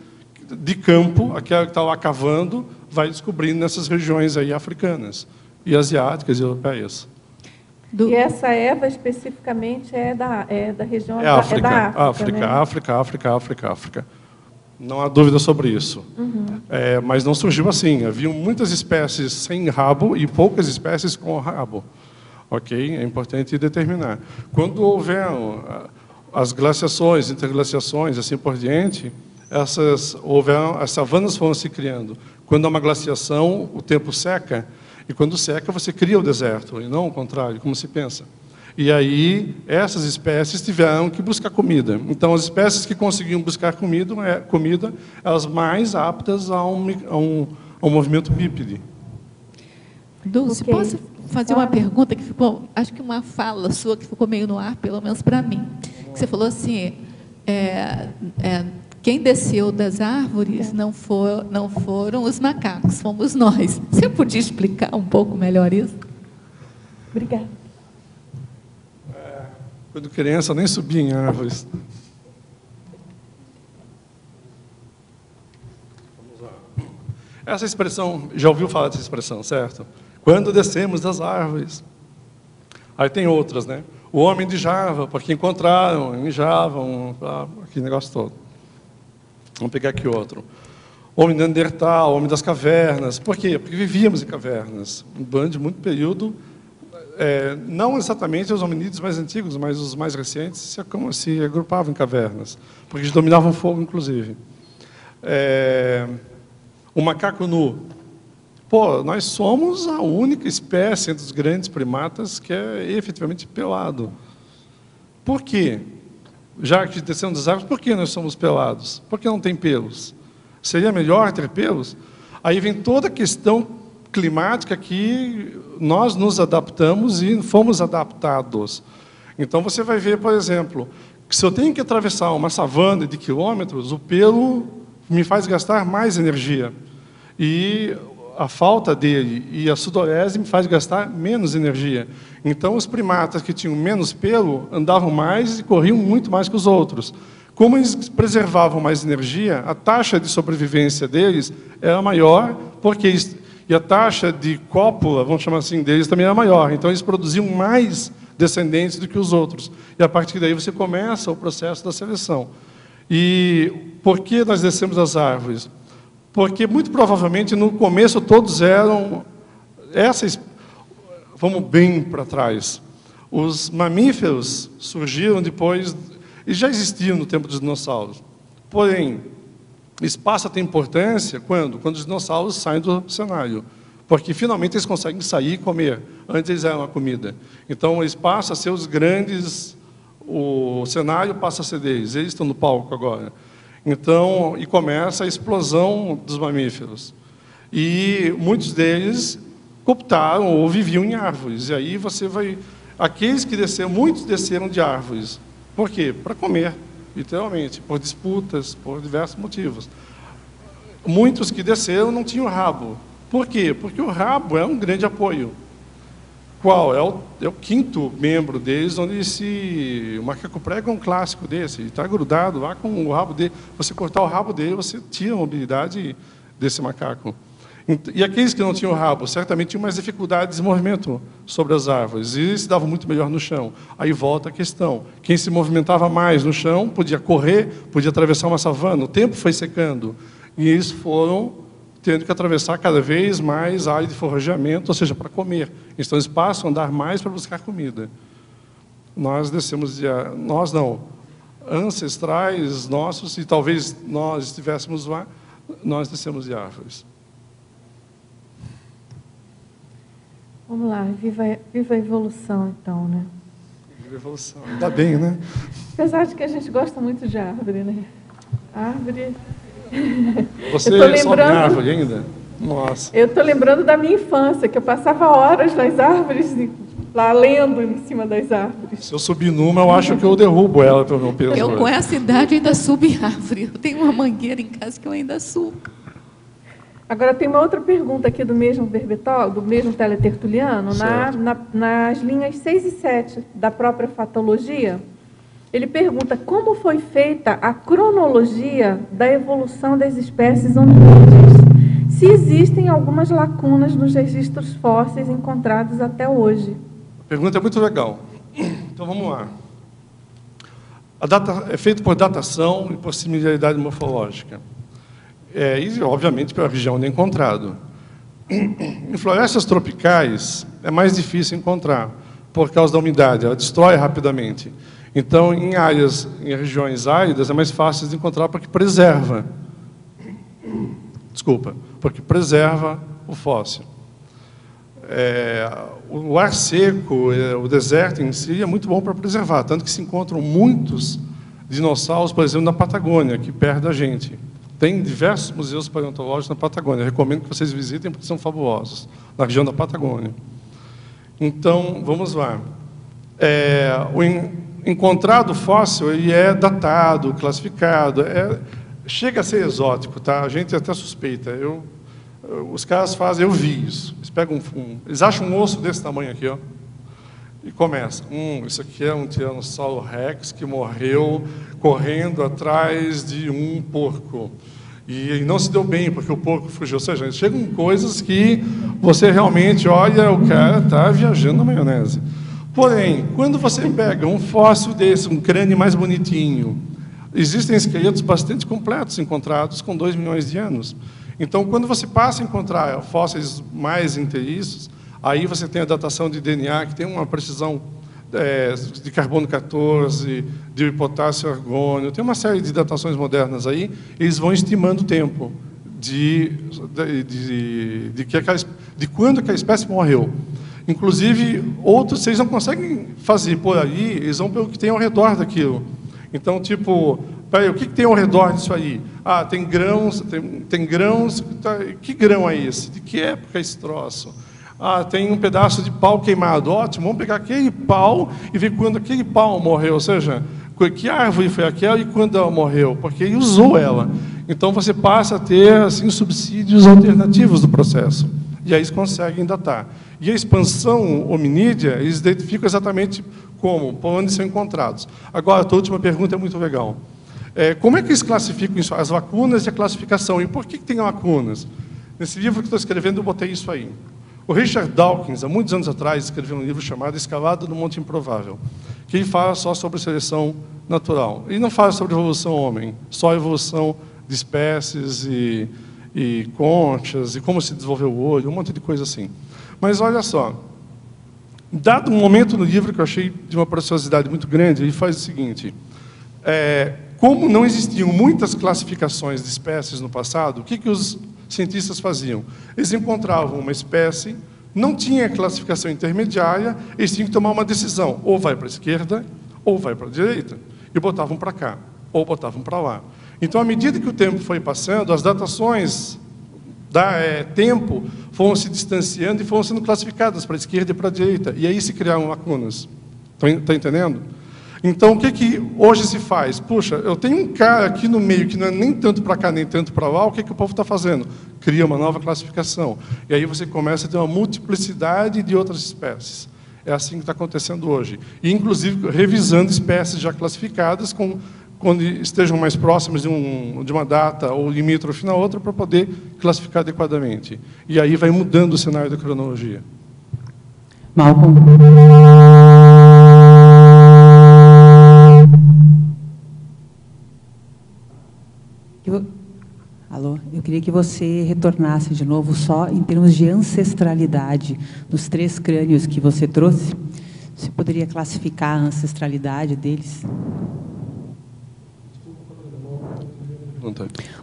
de campo, aquela que está lá cavando, vai descobrindo nessas regiões aí africanas, e asiáticas e europeias. E essa Eva, especificamente, é da região... África, né? África. Não há dúvida sobre isso. Mas não surgiu assim. Havia muitas espécies sem rabo e poucas espécies com rabo. Ok? É importante determinar. Quando houver as glaciações, interglaciações, assim por diante, as savanas foram se criando. Quando há uma glaciação, o tempo seca, e quando seca, você cria o deserto, e não o contrário, como se pensa. E aí, essas espécies tiveram que buscar comida. Então, as espécies que conseguiam buscar comida, elas mais aptas a um movimento bípede. Dulce, posso fazer uma pergunta que ficou, acho que uma fala sua que ficou meio no ar, pelo menos para mim. Que você falou assim, quem desceu das árvores não foram os macacos, fomos nós. Você podia explicar um pouco melhor isso? Obrigada. Quando criança, eu nem subia em árvores. Vamos lá. Essa expressão, já ouviu falar dessa expressão, certo? Quando descemos das árvores. Aí tem outras, né? O homem de Java, porque encontraram em Java, aquele negócio todo. Vamos pegar aqui outro. Homem de Neandertal, homem das cavernas. Por quê? Porque vivíamos em cavernas. Durante muito período, não exatamente os hominídeos mais antigos, mas os mais recentes se agrupavam em cavernas, porque eles dominavam fogo, inclusive. O macaco nu. Nós somos a única espécie entre os grandes primatas que é efetivamente pelado. Por quê? Já que descemos das árvores, por que nós somos pelados? Por que não tem pelos? Seria melhor ter pelos? Aí vem toda a questão climática que nós nos adaptamos e fomos adaptados. Então, você vai ver, por exemplo, que se eu tenho que atravessar uma savana de quilômetros, o pelo me faz gastar mais energia. E a falta dele e a sudorese me faz gastar menos energia. Então, os primatas que tinham menos pelo andavam mais e corriam muito mais que os outros. Como eles preservavam mais energia, a taxa de sobrevivência deles era maior, e a taxa de cópula, vamos chamar assim, deles também era maior. Então, eles produziam mais descendentes do que os outros. E, a partir daí, você começa o processo da seleção. E por que nós descemos das árvores? Porque, muito provavelmente, no começo, todos eram... Vamos bem para trás. Os mamíferos surgiram depois... E já existiam no tempo dos dinossauros. Porém, espaço tem importância quando os dinossauros saem do cenário. porque finalmente eles conseguem sair e comer. Antes eles eram a comida. Então eles passam a ser os grandes, o cenário passa a ser deles, eles estão no palco agora. Então, e começa a explosão dos mamíferos. E muitos deles cooptaram ou viviam em árvores. E aí você vai... Aqueles que desceram, muitos desceram de árvores. Por quê? Para comer, literalmente, por disputas, por diversos motivos. Muitos que desceram não tinham rabo. Por quê? Porque o rabo é um grande apoio. Qual? É o quinto membro deles, onde o macaco prego é um clássico desse. Ele está grudado lá com o rabo dele. Você cortar o rabo dele, você tira a mobilidade desse macaco. E aqueles que não tinham rabo, certamente tinham mais dificuldades de movimento sobre as árvores. E eles se davam muito melhor no chão. Aí volta a questão. Quem se movimentava mais no chão, podia correr, podia atravessar uma savana. O tempo foi secando. E eles foram tendo que atravessar cada vez mais área de forrageamento, ou seja, para comer. Então, eles passam a andar mais para buscar comida. Nós descemos de... Nós não. Ancestrais nossos, e talvez nós estivéssemos lá, nós descemos de árvores. Vamos lá, viva a evolução, então, né? Viva a evolução. Ainda bem, né? Apesar de que a gente gosta muito de árvore, né? Árvore... Você sobe árvore ainda? Nossa. Eu estou lembrando da minha infância, que eu passava horas nas árvores, lá lendo em cima das árvores. Se eu subir numa, eu acho que eu derrubo ela pelo meu peso. Eu, com essa idade, ainda subo em árvore. Eu tenho uma mangueira em casa que eu ainda subo. Agora, tem uma outra pergunta aqui do mesmo verbetol, do mesmo teletertuliano, nas linhas 6 e 7 da própria fatologia. Ele pergunta como foi feita a cronologia da evolução das espécies hominídeas, se existem algumas lacunas nos registros fósseis encontrados até hoje. A pergunta é muito legal. Então, vamos lá. A data é feita por datação e por similaridade morfológica. E, obviamente, pela região onde é encontrado. Em florestas tropicais, é mais difícil encontrar, por causa da umidade, ela destrói rapidamente. Então, em regiões áridas, é mais fácil de encontrar porque preserva. Porque preserva o fóssil. O ar seco, o deserto em si, é muito bom para preservar, tanto que se encontram muitos dinossauros, por exemplo, na Patagônia, aqui perto da gente. Tem diversos museus paleontológicos na Patagônia. Eu recomendo que vocês visitem, porque são fabulosos, na região da Patagônia. Então, vamos lá. O encontrado fóssil ele é datado, classificado. Chega a ser exótico, tá? A gente até suspeita. Os caras fazem, eu vi isso. Eles pegam eles acham um osso desse tamanho aqui, ó, e começam. Isso aqui é um Tiranossauro Rex que morreu correndo atrás de um porco. E não se deu bem, porque o porco fugiu. Ou seja, chegam coisas que você realmente olha, o cara está viajando na maionese. Porém, quando você pega um fóssil desse, um crânio mais bonitinho, existem esqueletos bastante completos encontrados com 2 milhões de anos. Então, quando você passa a encontrar fósseis mais inteiriços, aí você tem a datação de DNA, que tem uma precisão de carbono 14, de potássio argônio, tem uma série de datações modernas aí, eles vão estimando o tempo de quando que a espécie morreu. Inclusive, outros vocês não conseguem fazer por aí, eles vão pelo que tem ao redor daquilo. Então, tipo, peraí, o que tem ao redor disso aí? Tem grãos, tem grãos, que grão é esse? De que época é esse troço? Tem um pedaço de pau queimado. Ótimo, vamos pegar aquele pau e ver quando aquele pau morreu. Ou seja, que árvore foi aquela e quando ela morreu. Porque ele usou ela. Então, você passa a ter assim, subsídios alternativos do processo. E aí eles conseguem datar. E a expansão hominídea, eles identificam exatamente como, por onde são encontrados. Agora, a tua última pergunta é muito legal. Como é que eles classificam isso? As lacunas e a classificação. E por que tem lacunas? Nesse livro que estou escrevendo, eu botei isso aí. O Richard Dawkins, há muitos anos atrás, escreveu um livro chamado Escalada do Monte Improvável, que ele fala só sobre seleção natural. Ele não fala sobre evolução homem, só evolução de espécies e conchas, e como se desenvolveu o olho, um monte de coisa assim. Mas olha só, dado um momento no livro que eu achei de uma preciosidade muito grande, ele faz o seguinte: como não existiam muitas classificações de espécies no passado, o que os cientistas faziam? Eles encontravam uma espécie, não tinha classificação intermediária, eles tinham que tomar uma decisão, ou vai para a esquerda, ou vai para a direita, e botavam para cá, ou botavam para lá. Então, à medida que o tempo foi passando, as datações tempo foram se distanciando e foram sendo classificadas para a esquerda e para a direita, e aí se criaram lacunas. Está entendendo? Então, o que hoje se faz? Puxa, eu tenho um cara aqui no meio que não é nem tanto para cá, nem tanto para lá, o que o povo está fazendo? Cria uma nova classificação. E aí você começa a ter uma multiplicidade de outras espécies. É assim que está acontecendo hoje. E, inclusive, revisando espécies já classificadas, quando estejam mais próximas de uma data ou limítrofe na outra, para poder classificar adequadamente. E aí vai mudando o cenário da cronologia. Malcolm. Alô, eu queria que você retornasse de novo só em termos de ancestralidade dos 3 crânios que você trouxe. Você poderia classificar a ancestralidade deles?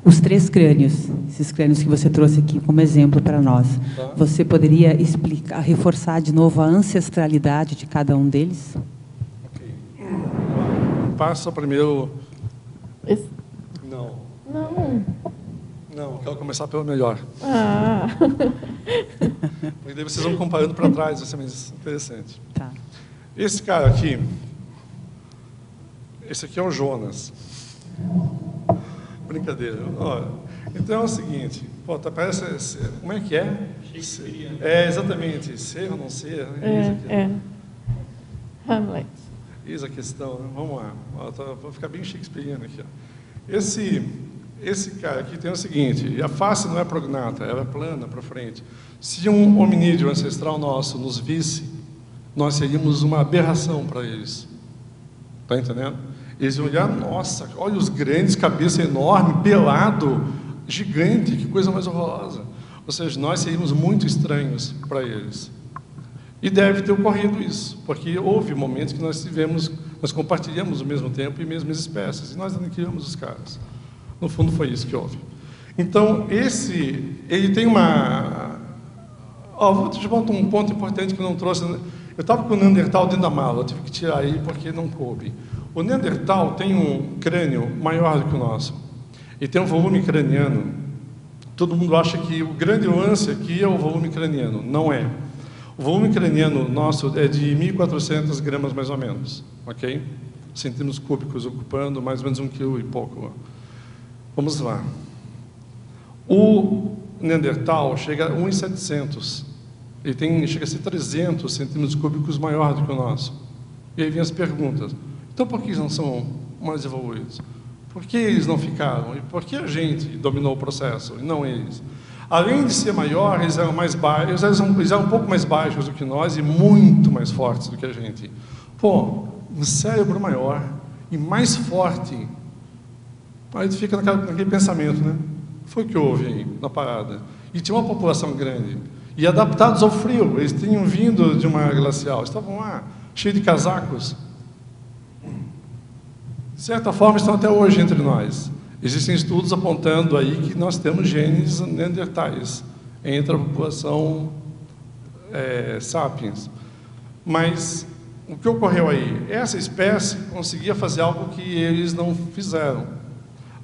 Os 3 crânios, esses crânios que você trouxe aqui como exemplo para nós, você poderia explicar, reforçar de novo a ancestralidade de cada um deles? Ok. Passa primeiro... Não, quero começar pelo melhor. Porque daí vocês vão comparando para trás, vai ser mais interessante. Tá. Esse cara aqui, esse aqui é o Jonas. Brincadeira. Olha, então é o seguinte, parece, como é que é? É, exatamente, ser ou não ser. Hamlet. Eis a questão, né? Vamos lá. Vou ficar bem shakespeariano aqui. Esse cara aqui tem o seguinte, a face não é prognata, ela é plana para frente. Se um hominídeo ancestral nosso nos visse, nós seríamos uma aberração para eles. Está entendendo? Eles iam olhar, nossa, olha os grandes, cabeça enorme, pelado, gigante, que coisa mais horrorosa. Ou seja, nós seríamos muito estranhos para eles. E deve ter ocorrido isso, porque houve momentos que nós compartilhamos o mesmo tempo e mesmas espécies, e nós aniquilamos os caras. No fundo, foi isso que houve. Então, ele tem uma... vou te botar um ponto importante que eu não trouxe. Eu estava com o Neandertal dentro da mala, eu tive que tirar aí porque não coube. O Neandertal tem um crânio maior do que o nosso. E tem um volume craniano. Todo mundo acha que o grande lance aqui é o volume craniano. Não é. O volume craniano nosso é de 1.400 gramas, mais ou menos. Ok? Centímetros cúbicos, ocupando mais ou menos 1 quilo e pouco. Vamos lá. O Neandertal chega a 1.700. Ele chega a ser 300 centímetros cúbicos maior do que o nosso. E aí vem as perguntas. Então, por que eles não são mais evoluídos? Por que eles não ficaram? E por que a gente dominou o processo e não eles? Além de ser maior, eles eram mais baixos, eles eram um pouco mais baixos do que nós e muito mais fortes do que a gente. Pô, um cérebro maior e mais forte. Aí tu fica naquele pensamento, né? Foi o que houve aí na parada. E tinha uma população grande. E adaptados ao frio. Eles tinham vindo de uma glacial. Estavam lá, cheios de casacos. De certa forma, estão até hoje entre nós. Existem estudos apontando aí que nós temos genes neandertais entre a população sapiens. Mas o que ocorreu aí? Essa espécie conseguia fazer algo que eles não fizeram.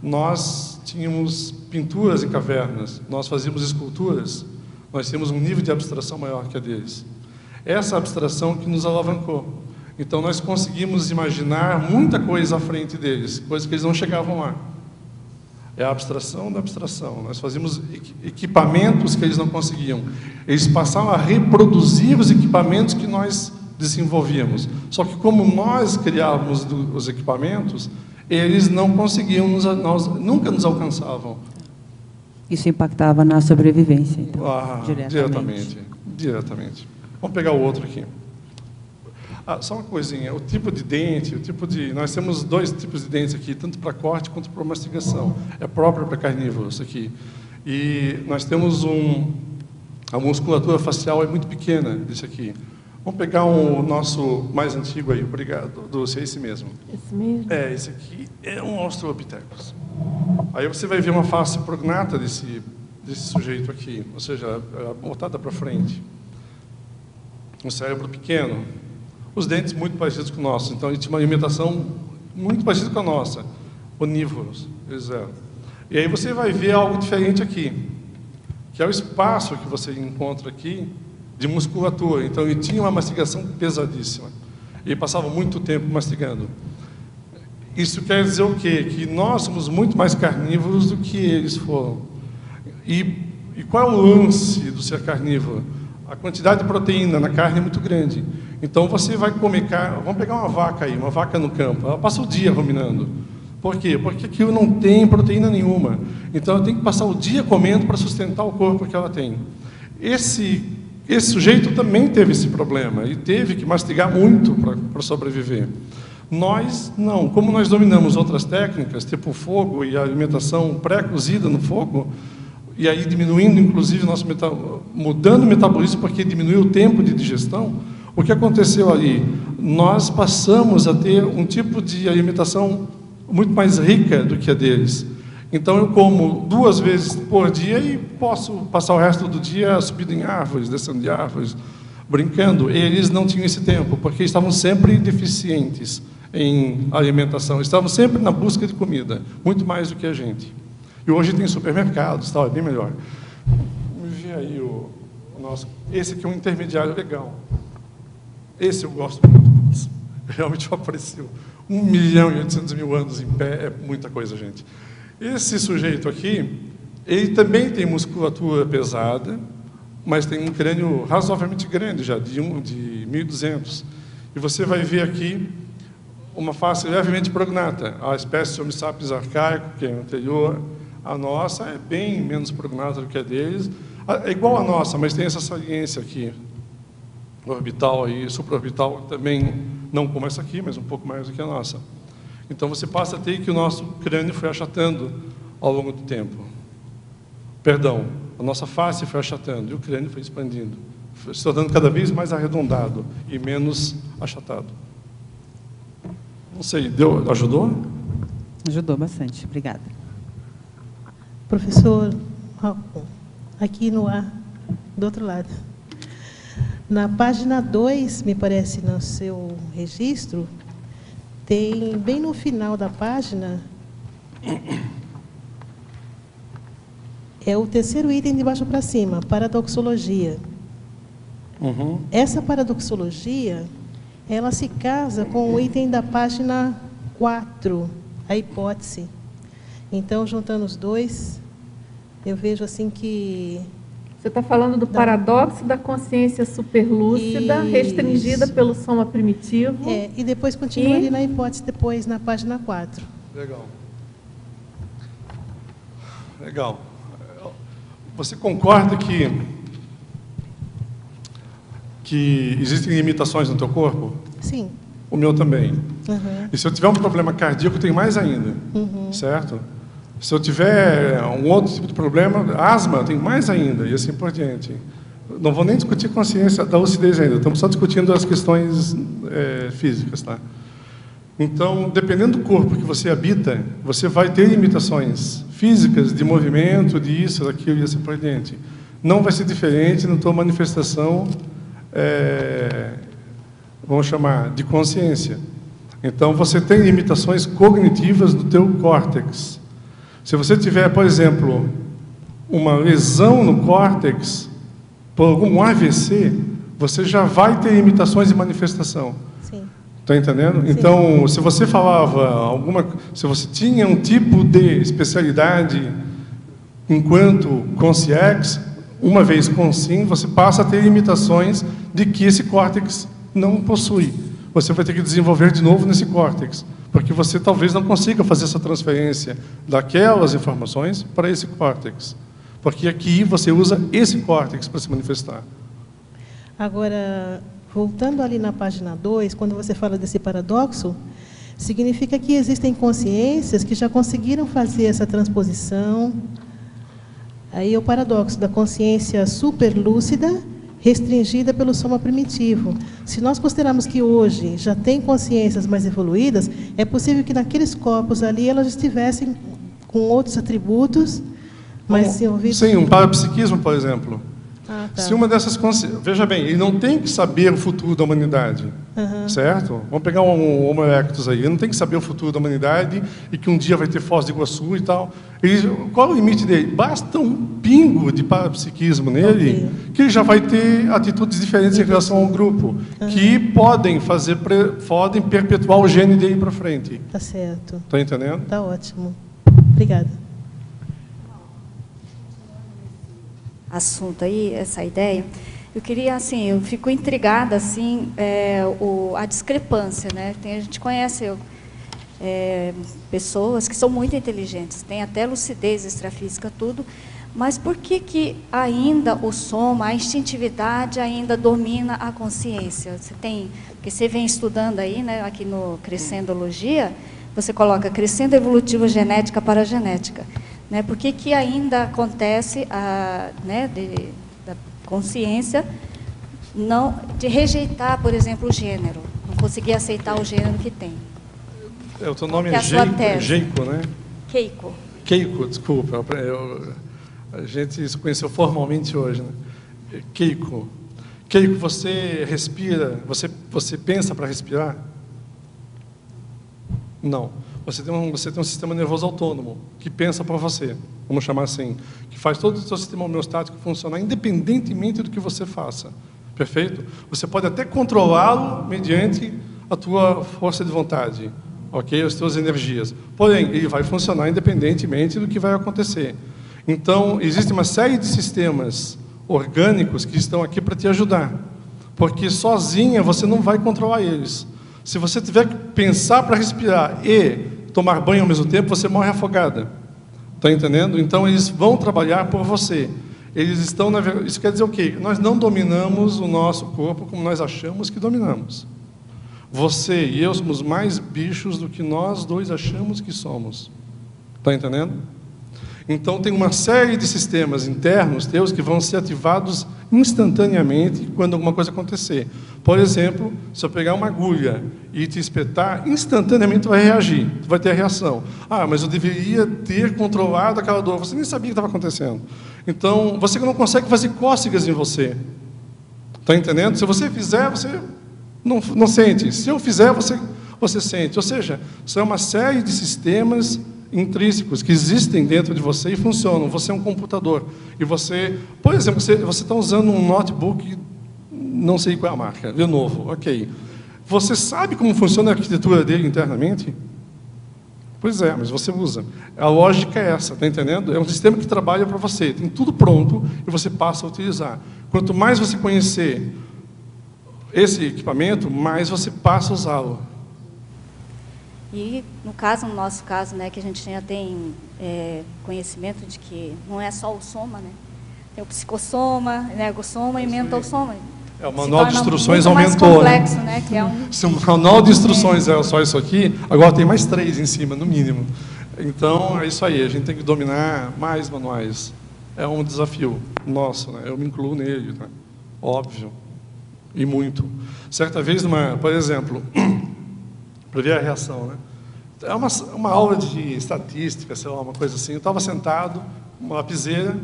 Nós tínhamos pinturas em cavernas, nós fazíamos esculturas, nós tínhamos um nível de abstração maior que a deles. Essa abstração que nos alavancou. Então, nós conseguimos imaginar muita coisa à frente deles, coisas que eles não chegavam lá. É a abstração da abstração. Nós fazíamos equipamentos que eles não conseguiam. Eles passavam a reproduzir os equipamentos que nós desenvolvíamos. Só que, como nós criávamos os equipamentos, eles não conseguiam, nunca nos alcançavam. Isso impactava na sobrevivência, então, diretamente. Vamos pegar o outro aqui. Só uma coisinha, o tipo de dente, nós temos 2 tipos de dentes aqui, tanto para corte quanto para mastigação. É próprio para carnívoros aqui. E nós temos a musculatura facial é muito pequena desse aqui. Vamos pegar o nosso mais antigo aí, obrigado, Dulce, é esse mesmo. Esse mesmo? É, esse aqui é um Australopithecus. Aí você vai ver uma face prognata desse sujeito aqui, ou seja, botada para frente. Um cérebro pequeno, os dentes muito parecidos com o nosso, então ele tinha uma alimentação muito parecida com a nossa, onívoros, eles eram. E aí você vai ver algo diferente aqui, que é o espaço que você encontra aqui de musculatura. Então ele tinha uma mastigação pesadíssima, ele passava muito tempo mastigando. Isso quer dizer o quê? Que nós somos muito mais carnívoros do que eles foram. E qual é o lance do ser carnívoro? A quantidade de proteína na carne é muito grande. Então você vai comer carne. Vamos pegar uma vaca aí, uma vaca no campo. Ela passa o dia ruminando. Por quê? Porque aquilo não tem proteína nenhuma. Então ela tem que passar o dia comendo para sustentar o corpo que ela tem. Esse sujeito também teve esse problema. E teve que mastigar muito para sobreviver. Nós não. Como nós dominamos outras técnicas, tipo o fogo e a alimentação pré-cozida no fogo, e aí diminuindo, inclusive, mudando o metabolismo, porque diminuiu o tempo de digestão, o que aconteceu ali? Nós passamos a ter um tipo de alimentação muito mais rica do que a deles. Então, eu como 2 vezes por dia e posso passar o resto do dia subindo em árvores, descendo de árvores, brincando. Eles não tinham esse tempo, porque estavam sempre deficientes em alimentação, estavam sempre na busca de comida, muito mais do que a gente. E hoje tem supermercados, tal, é bem melhor. Vamos ver aí o nosso. Esse aqui é um intermediário legal. Esse eu gosto muito. Realmente apareceu 1.800.000 anos em pé, é muita coisa, gente. Esse sujeito aqui, ele também tem musculatura pesada, mas tem um crânio razoavelmente grande já, de 1.200. E você vai ver aqui uma face levemente prognata. A espécie Homo sapiens arcaico, que é anterior, a nossa é bem menos prognata do que a deles. É igual a nossa, mas tem essa saliência aqui, orbital e supraorbital, também não como essa aqui, mas um pouco mais do que a nossa. Então você passa a ter que o nosso crânio foi achatando ao longo do tempo. Perdão, a nossa face foi achatando e o crânio foi expandindo, foi se tornando cada vez mais arredondado e menos achatado. Não sei, ajudou? Ajudou bastante, obrigada. Professor, aqui no ar, do outro lado. Na página 2, me parece, no seu registro, tem, bem no final da página, é o 3º item de baixo para cima, paradoxologia. Uhum. Essa paradoxologia, ela se casa com o item da página 4, a hipótese. Então, juntando os dois, eu vejo assim que... Você está falando do paradoxo da consciência superlúcida, restringida pelo soma primitivo. E depois continua ali na hipótese, depois na página 4. Legal. Legal. Você concorda que existem limitações no teu corpo? Sim. O meu também. Uhum. E se eu tiver um problema cardíaco, tem mais ainda. Uhum. Certo? Se eu tiver um outro tipo de problema, asma, tem mais ainda, e assim por diante. Não vou nem discutir consciência da lucidez ainda, estamos só discutindo as questões físicas. Tá? Então, dependendo do corpo que você habita, você vai ter limitações físicas, de movimento, disso, daquilo e assim por diante. Não vai ser diferente na tua manifestação, vamos chamar, de consciência. Então, você tem limitações cognitivas do teu córtex. Se você tiver, por exemplo, uma lesão no córtex, por algum AVC, você já vai ter limitações de manifestação. Sim. Está entendendo? Sim. Então, se você falava se você tinha um tipo de especialidade enquanto consciex, uma vez consciente, você passa a ter limitações de que esse córtex não possui. Você vai ter que desenvolver de novo nesse córtex, porque você talvez não consiga fazer essa transferência daquelas informações para esse córtex, porque aqui você usa esse córtex para se manifestar. Agora, voltando ali na página 2, quando você fala desse paradoxo, significa que existem consciências que já conseguiram fazer essa transposição. Aí é o paradoxo da consciência superlúcida, restringida pelo soma primitivo. Se nós considerarmos que hoje já tem consciências mais evoluídas, é possível que naqueles corpos ali elas estivessem com outros atributos, Mas se ouvir... Sim, um parapsiquismo, por exemplo. Ah, tá. Se uma dessas consciências... Veja bem, ele não tem que saber o futuro da humanidade, certo? Vamos pegar um Homo erectus aí. Ele não tem que saber o futuro da humanidade e que um dia vai ter Foz do Iguaçu e tal. Qual é o limite dele? Basta um pingo de parapsiquismo nele, que ele já vai ter atitudes diferentes em relação ao grupo, que podem perpetuar o gene dele para frente. Tá certo. Está entendendo? Tá ótimo. Obrigada. Assunto aí, essa ideia, eu queria, assim, eu fico intrigada, assim, a discrepância, né? A gente conhece pessoas que são muito inteligentes, têm até lucidez extrafísica, tudo, mas por que ainda o soma, a instintividade ainda domina a consciência? Porque você vem estudando aí, né, aqui no Crescendologia, você coloca crescendo evolutivo genética para genética. Né? Por que ainda acontece da consciência de rejeitar, por exemplo, o gênero, não conseguir aceitar o gênero que tem? O teu nome é Keiko, né? Keiko, desculpa. A gente se conheceu formalmente hoje, né? Keiko, você respira, você pensa para respirar? Não. Você tem um sistema nervoso autônomo, que pensa para você, vamos chamar assim, que faz todo o seu sistema homeostático funcionar independentemente do que você faça. Perfeito? Você pode até controlá-lo mediante a tua força de vontade, ok? As tuas energias. Porém, ele vai funcionar independentemente do que vai acontecer. Então, existe uma série de sistemas orgânicos que estão aqui para te ajudar, porque sozinha você não vai controlar eles. Se você tiver que pensar para respirar e tomar banho ao mesmo tempo, você morre afogada. Está entendendo? Então, eles vão trabalhar por você. Eles estão, isso quer dizer o quê? Nós não dominamos o nosso corpo como nós achamos que dominamos. Você e eu somos mais bichos do que nós dois achamos que somos. Está entendendo? Então, tem uma série de sistemas internos teus que vão ser ativados instantaneamente quando alguma coisa acontecer. Por exemplo, se eu pegar uma agulha e te espetar, instantaneamente tu vai reagir, tu vai ter a reação. Ah, mas eu deveria ter controlado aquela dor. Você nem sabia o que estava acontecendo. Então, você não consegue fazer cócegas em você. Está entendendo? Se você fizer, você não sente. Se eu fizer, você sente. Ou seja, são uma série de sistemas intrínsecos que existem dentro de você e funcionam. Você é um computador. E você, por exemplo, você está usando um notebook, não sei qual é a marca, Lenovo, ok. Você sabe como funciona a arquitetura dele internamente? Pois é, mas você usa. A lógica é essa, está entendendo? É um sistema que trabalha para você, tem tudo pronto e você passa a utilizar. Quanto mais você conhecer esse equipamento, mais você passa a usá-lo. E, no nosso caso, né, que a gente já tem conhecimento de que não é só o soma, né? Tem o psicossoma, energossoma e mental-soma. O manual de instruções aumentou. Mais complexo, né? Que Se o manual de instruções era só isso aqui, agora tem mais 3 em cima, no mínimo. Então, é isso aí, a gente tem que dominar mais manuais. É um desafio nosso, né? Eu me incluo nele, né? Óbvio. E muito. Certa vez, por exemplo, para ver a reação, né? É uma aula de estatística, sei lá, uma coisa assim. Eu estava sentado, uma lapiseira,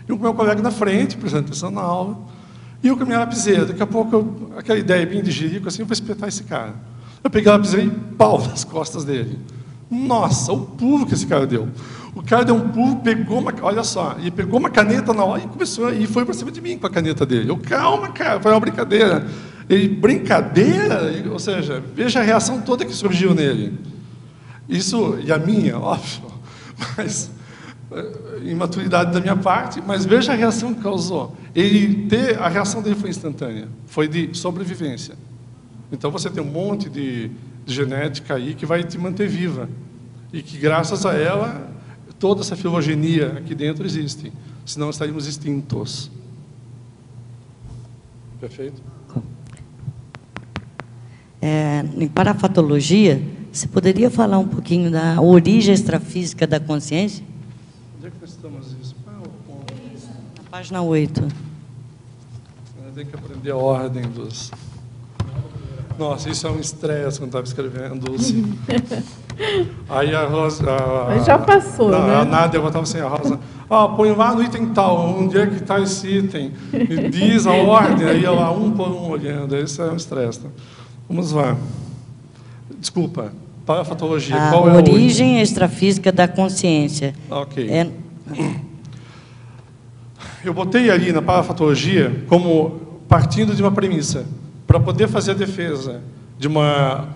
e o meu colega na frente, prestando atenção na aula, e eu com a minha lapiseira. Daqui a pouco, aquela ideia bem de jirico, assim, eu vou espetar esse cara. Eu peguei a lapiseira e pau nas costas dele. Nossa, o pulo que esse cara deu. O cara deu um pulo, pegou olha só, e pegou uma caneta na hora e foi para cima de mim com a caneta dele. Eu, calma, cara, foi uma brincadeira. Brincadeira? Ou seja, veja a reação toda que surgiu nele. Isso, e a minha, óbvio, mas imaturidade da minha parte, mas veja a reação que causou. A reação dele foi instantânea, foi de sobrevivência. Então você tem um monte de genética aí que vai te manter viva. E que graças a ela, toda essa filogenia aqui dentro existe. Senão estaríamos extintos. Perfeito? Em parafatologia, você poderia falar um pouquinho da origem extrafísica da consciência? Onde é que nós estamos isso? Na página 8. Tem que aprender a ordem dos... Nossa, isso é um estresse quando estava escrevendo. Aí a Rosa... Já passou, não, né? A Nádia botava assim, a Rosa... põe lá no item tal, onde é que está esse item? E diz a ordem, aí ela um por um olhando. Isso é um estresse. Tá? Vamos lá. Desculpa, parafatologia. Qual é a origem extrafísica da consciência. Ok. Eu botei ali na parafatologia como partindo de uma premissa. Para poder fazer a defesa de uma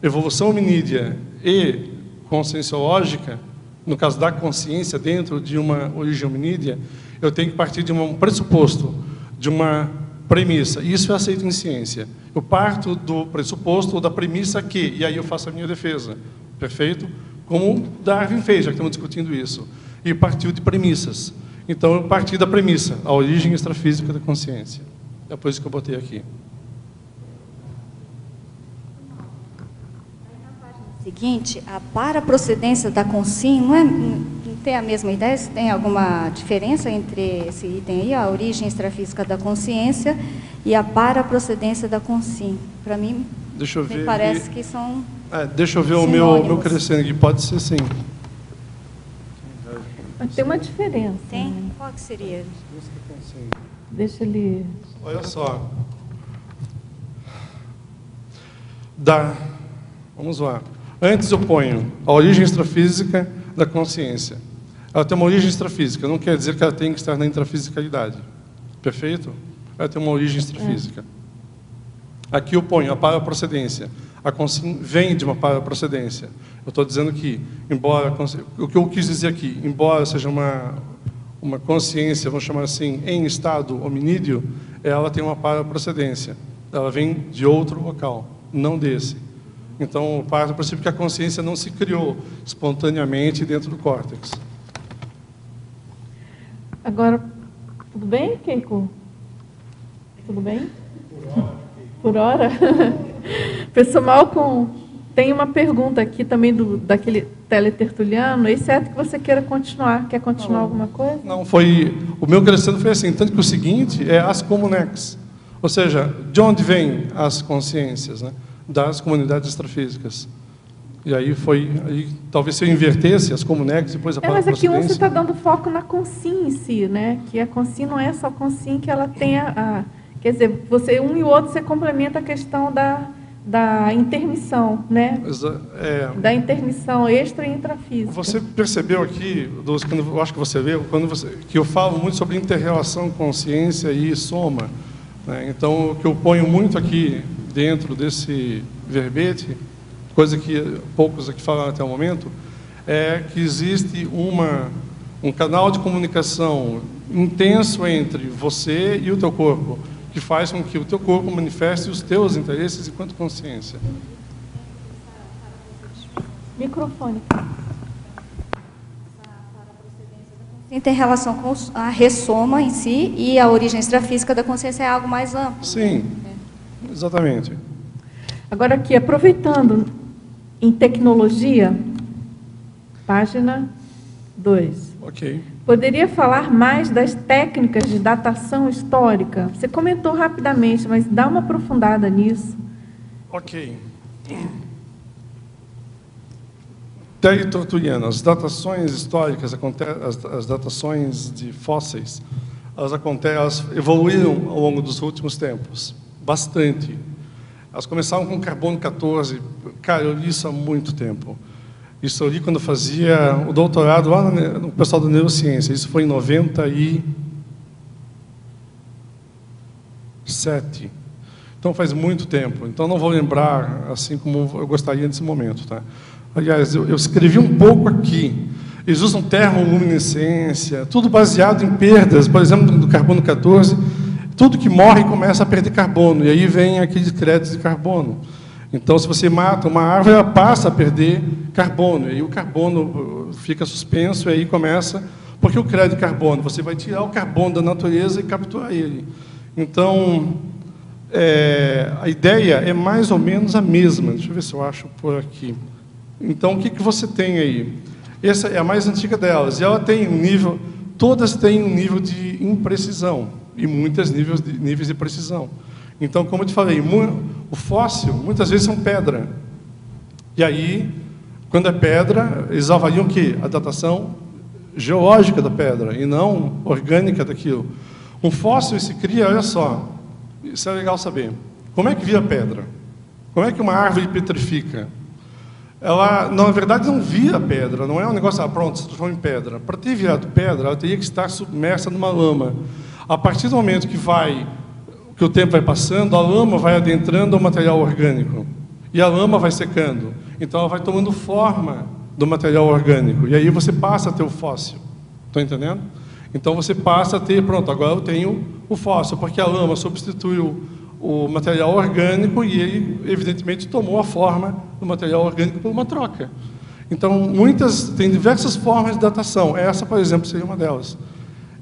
evolução hominídea e conscienciológica, no caso da consciência dentro de uma origem hominídea, eu tenho que partir de um pressuposto, de uma premissa. Isso eu aceito em ciência. Eu parto do pressuposto ou da premissa que, e aí eu faço a minha defesa. Perfeito? Como Darwin fez, já que estamos discutindo isso. E partiu de premissas. Então, eu parti da premissa, a origem extrafísica da consciência. É por isso que eu botei aqui. Seguinte, a paraprocedência da consciência não tem a mesma ideia? Tem alguma diferença entre esse item aí, a origem extrafísica da consciência e a paraprocedência da consciência? Para mim, deixa eu ver, me parece que são deixa eu ver sinônimos. o meu crescendo aqui. Pode ser sim. Mas tem uma diferença. Tem? Né? Qual que seria? Deixa ele... Olha só. Vamos lá. Antes eu ponho a origem extrafísica da consciência. Ela tem uma origem extrafísica, não quer dizer que ela tem que estar na intrafisicalidade. Perfeito? Ela tem uma origem extrafísica. Aqui eu ponho a paraprocedência. A consciência vem de uma paraprocedência. Eu estou dizendo que, embora... O que eu quis dizer aqui, embora seja uma consciência, vamos chamar assim, em estado hominídeo, ela tem uma paraprocedência. Ela vem de outro local, não desse. Então, parte do princípio que a consciência não se criou espontaneamente dentro do córtex. Agora, tudo bem, Keiko? Tudo bem? Por hora? Professor Malcolm, tem uma pergunta aqui também daquele teletertuliano. É certo que você queira continuar? Quer continuar alguma coisa? Não, foi... O meu crescendo foi assim, tanto que o seguinte é as comunex. Ou seja, de onde vêm as consciências, né? Das comunidades extrafísicas. E aí talvez se eu invertesse as comunex, depois a mas aqui você está dando foco na consciência em si, né? Que a consciência não é só consciência, que ela tem quer dizer, um e o outro, você complementa a questão da intermissão, né? Da intermissão extra e intrafísica. Você percebeu aqui, eu acho que você viu, que eu falo muito sobre inter-relação consciência e soma, né? Então, o que eu ponho muito aqui dentro desse verbete, coisa que poucos aqui falaram até o momento, é que existe um canal de comunicação intenso entre você e o teu corpo, que faz com que o teu corpo manifeste os teus interesses enquanto consciência. Microfone. Tem relação com a ressoma em si, e a origem extrafísica da consciência é algo mais amplo. Sim, exatamente. Agora aqui, aproveitando em tecnologia, página 2. Ok. Poderia falar mais das técnicas de datação histórica? Você comentou rapidamente, mas dá uma aprofundada nisso. Ok. Teletertuliano, as datações históricas, as datações de fósseis, elas evoluíram ao longo dos últimos tempos, bastante. Elas começaram com carbono 14, cara, eu li isso há muito tempo. Isso eu li quando eu fazia o doutorado lá no pessoal da neurociência, isso foi em 97. Então faz muito tempo, então não vou lembrar assim como eu gostaria nesse momento, tá? Aliás, eu escrevi um pouco aqui. Eles usam termoluminescência, tudo baseado em perdas, por exemplo, do carbono 14. Tudo que morre começa a perder carbono, e aí vem aqueles créditos de carbono. Então, se você mata uma árvore, ela passa a perder carbono, e aí o carbono fica suspenso, e aí começa... Porque o crédito de carbono, você vai tirar o carbono da natureza e capturar ele. Então, a ideia é mais ou menos a mesma. Deixa eu ver se eu acho por aqui. Então, o que você tem aí? Essa é a mais antiga delas. E ela tem um nível... Todas têm um nível de imprecisão. E muitos níveis de precisão. Então, como eu te falei, o fóssil, muitas vezes, são pedra. E aí, Quando é pedra, eles avaliam o quê? A datação geológica da pedra, e não orgânica daquilo. Um fóssil se cria, olha só, isso é legal saber. Como é que vira pedra? Como é que uma árvore petrifica? Ela, na verdade, não vira pedra, não é um negócio, pronto, se transforma em pedra. Para ter virado pedra, ela teria que estar submersa numa lama. A partir do momento que o tempo vai passando, a lama vai adentrando ao material orgânico. E a lama vai secando. Então, ela vai tomando forma do material orgânico. E aí você passa a ter o fóssil. Estão entendendo? Então, você passa a ter, pronto, agora eu tenho o fóssil, porque a lama substituiu o material orgânico e ele, evidentemente, tomou a forma do material orgânico por uma troca. Então, tem diversas formas de datação. Essa, por exemplo, seria uma delas.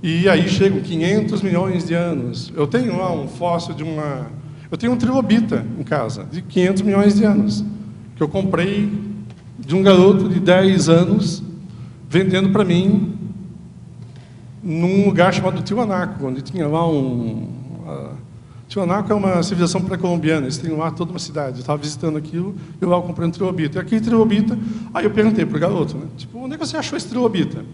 E aí chegam 500 milhões de anos. Eu tenho lá um fóssil eu tenho um trilobita em casa, de 500 milhões de anos, que eu comprei de um garoto de 10 anos, vendendo para mim num lugar chamado Tiwanaku, onde tinha lá Tiwanaku é uma civilização pré-colombiana, eles têm lá toda uma cidade. Eu estava visitando aquilo, eu lá comprei um trilobita. E aquele trilobita, aí eu perguntei para o garoto, né? Tipo, onde é que você achou esse trilobita?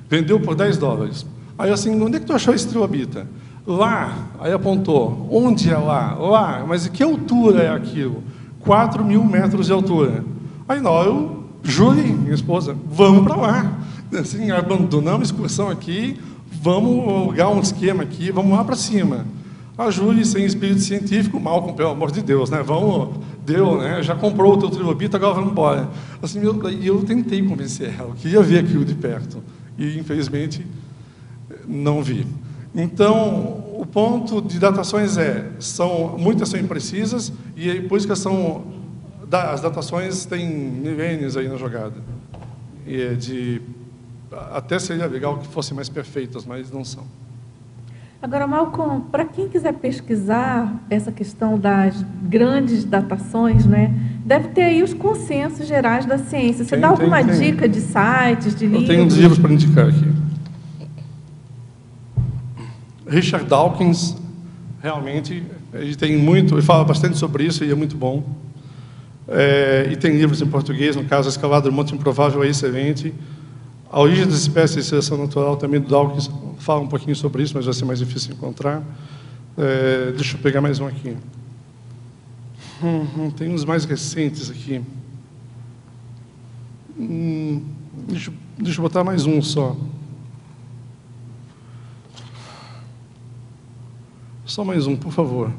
Vendeu por $10. Aí eu assim, onde é que tu achou esse trilobita? Lá, aí apontou, onde é lá? Lá, mas que altura é aquilo? 4.000 metros de altura. Aí não, eu jurei, minha esposa, vamos para lá. Assim, abandonamos a excursão aqui, vamos alugar um esquema aqui, vamos lá para cima. A Júlia, sem espírito científico, Malcolm, pelo amor de Deus, né? Deu, né? Já comprou o teu trilobita, agora vamos embora. Assim, eu tentei convencer ela, eu queria ver aquilo de perto. E, infelizmente, não vi. Então, o ponto de datações muitas são imprecisas, e por isso que as datações têm milênios aí na jogada. E até seria legal que fossem mais perfeitas, mas não são. Agora, Malcolm, para quem quiser pesquisar essa questão das grandes datações, né, deve ter aí os consensos gerais da ciência. Você dá alguma dica de sites, de livros? Eu tenho uns livros para indicar aqui. Richard Dawkins, realmente, ele fala bastante sobre isso e é muito bom. E tem livros em português, no caso, A Escalada do Monte Improvável é excelente. A Origem das Espécies e Seleção Natural, também do Dawkins, fala um pouquinho sobre isso, mas vai ser mais difícil encontrar. Deixa eu pegar mais um aqui. Tem uns mais recentes aqui. Deixa eu botar mais um só. Só mais um, por favor.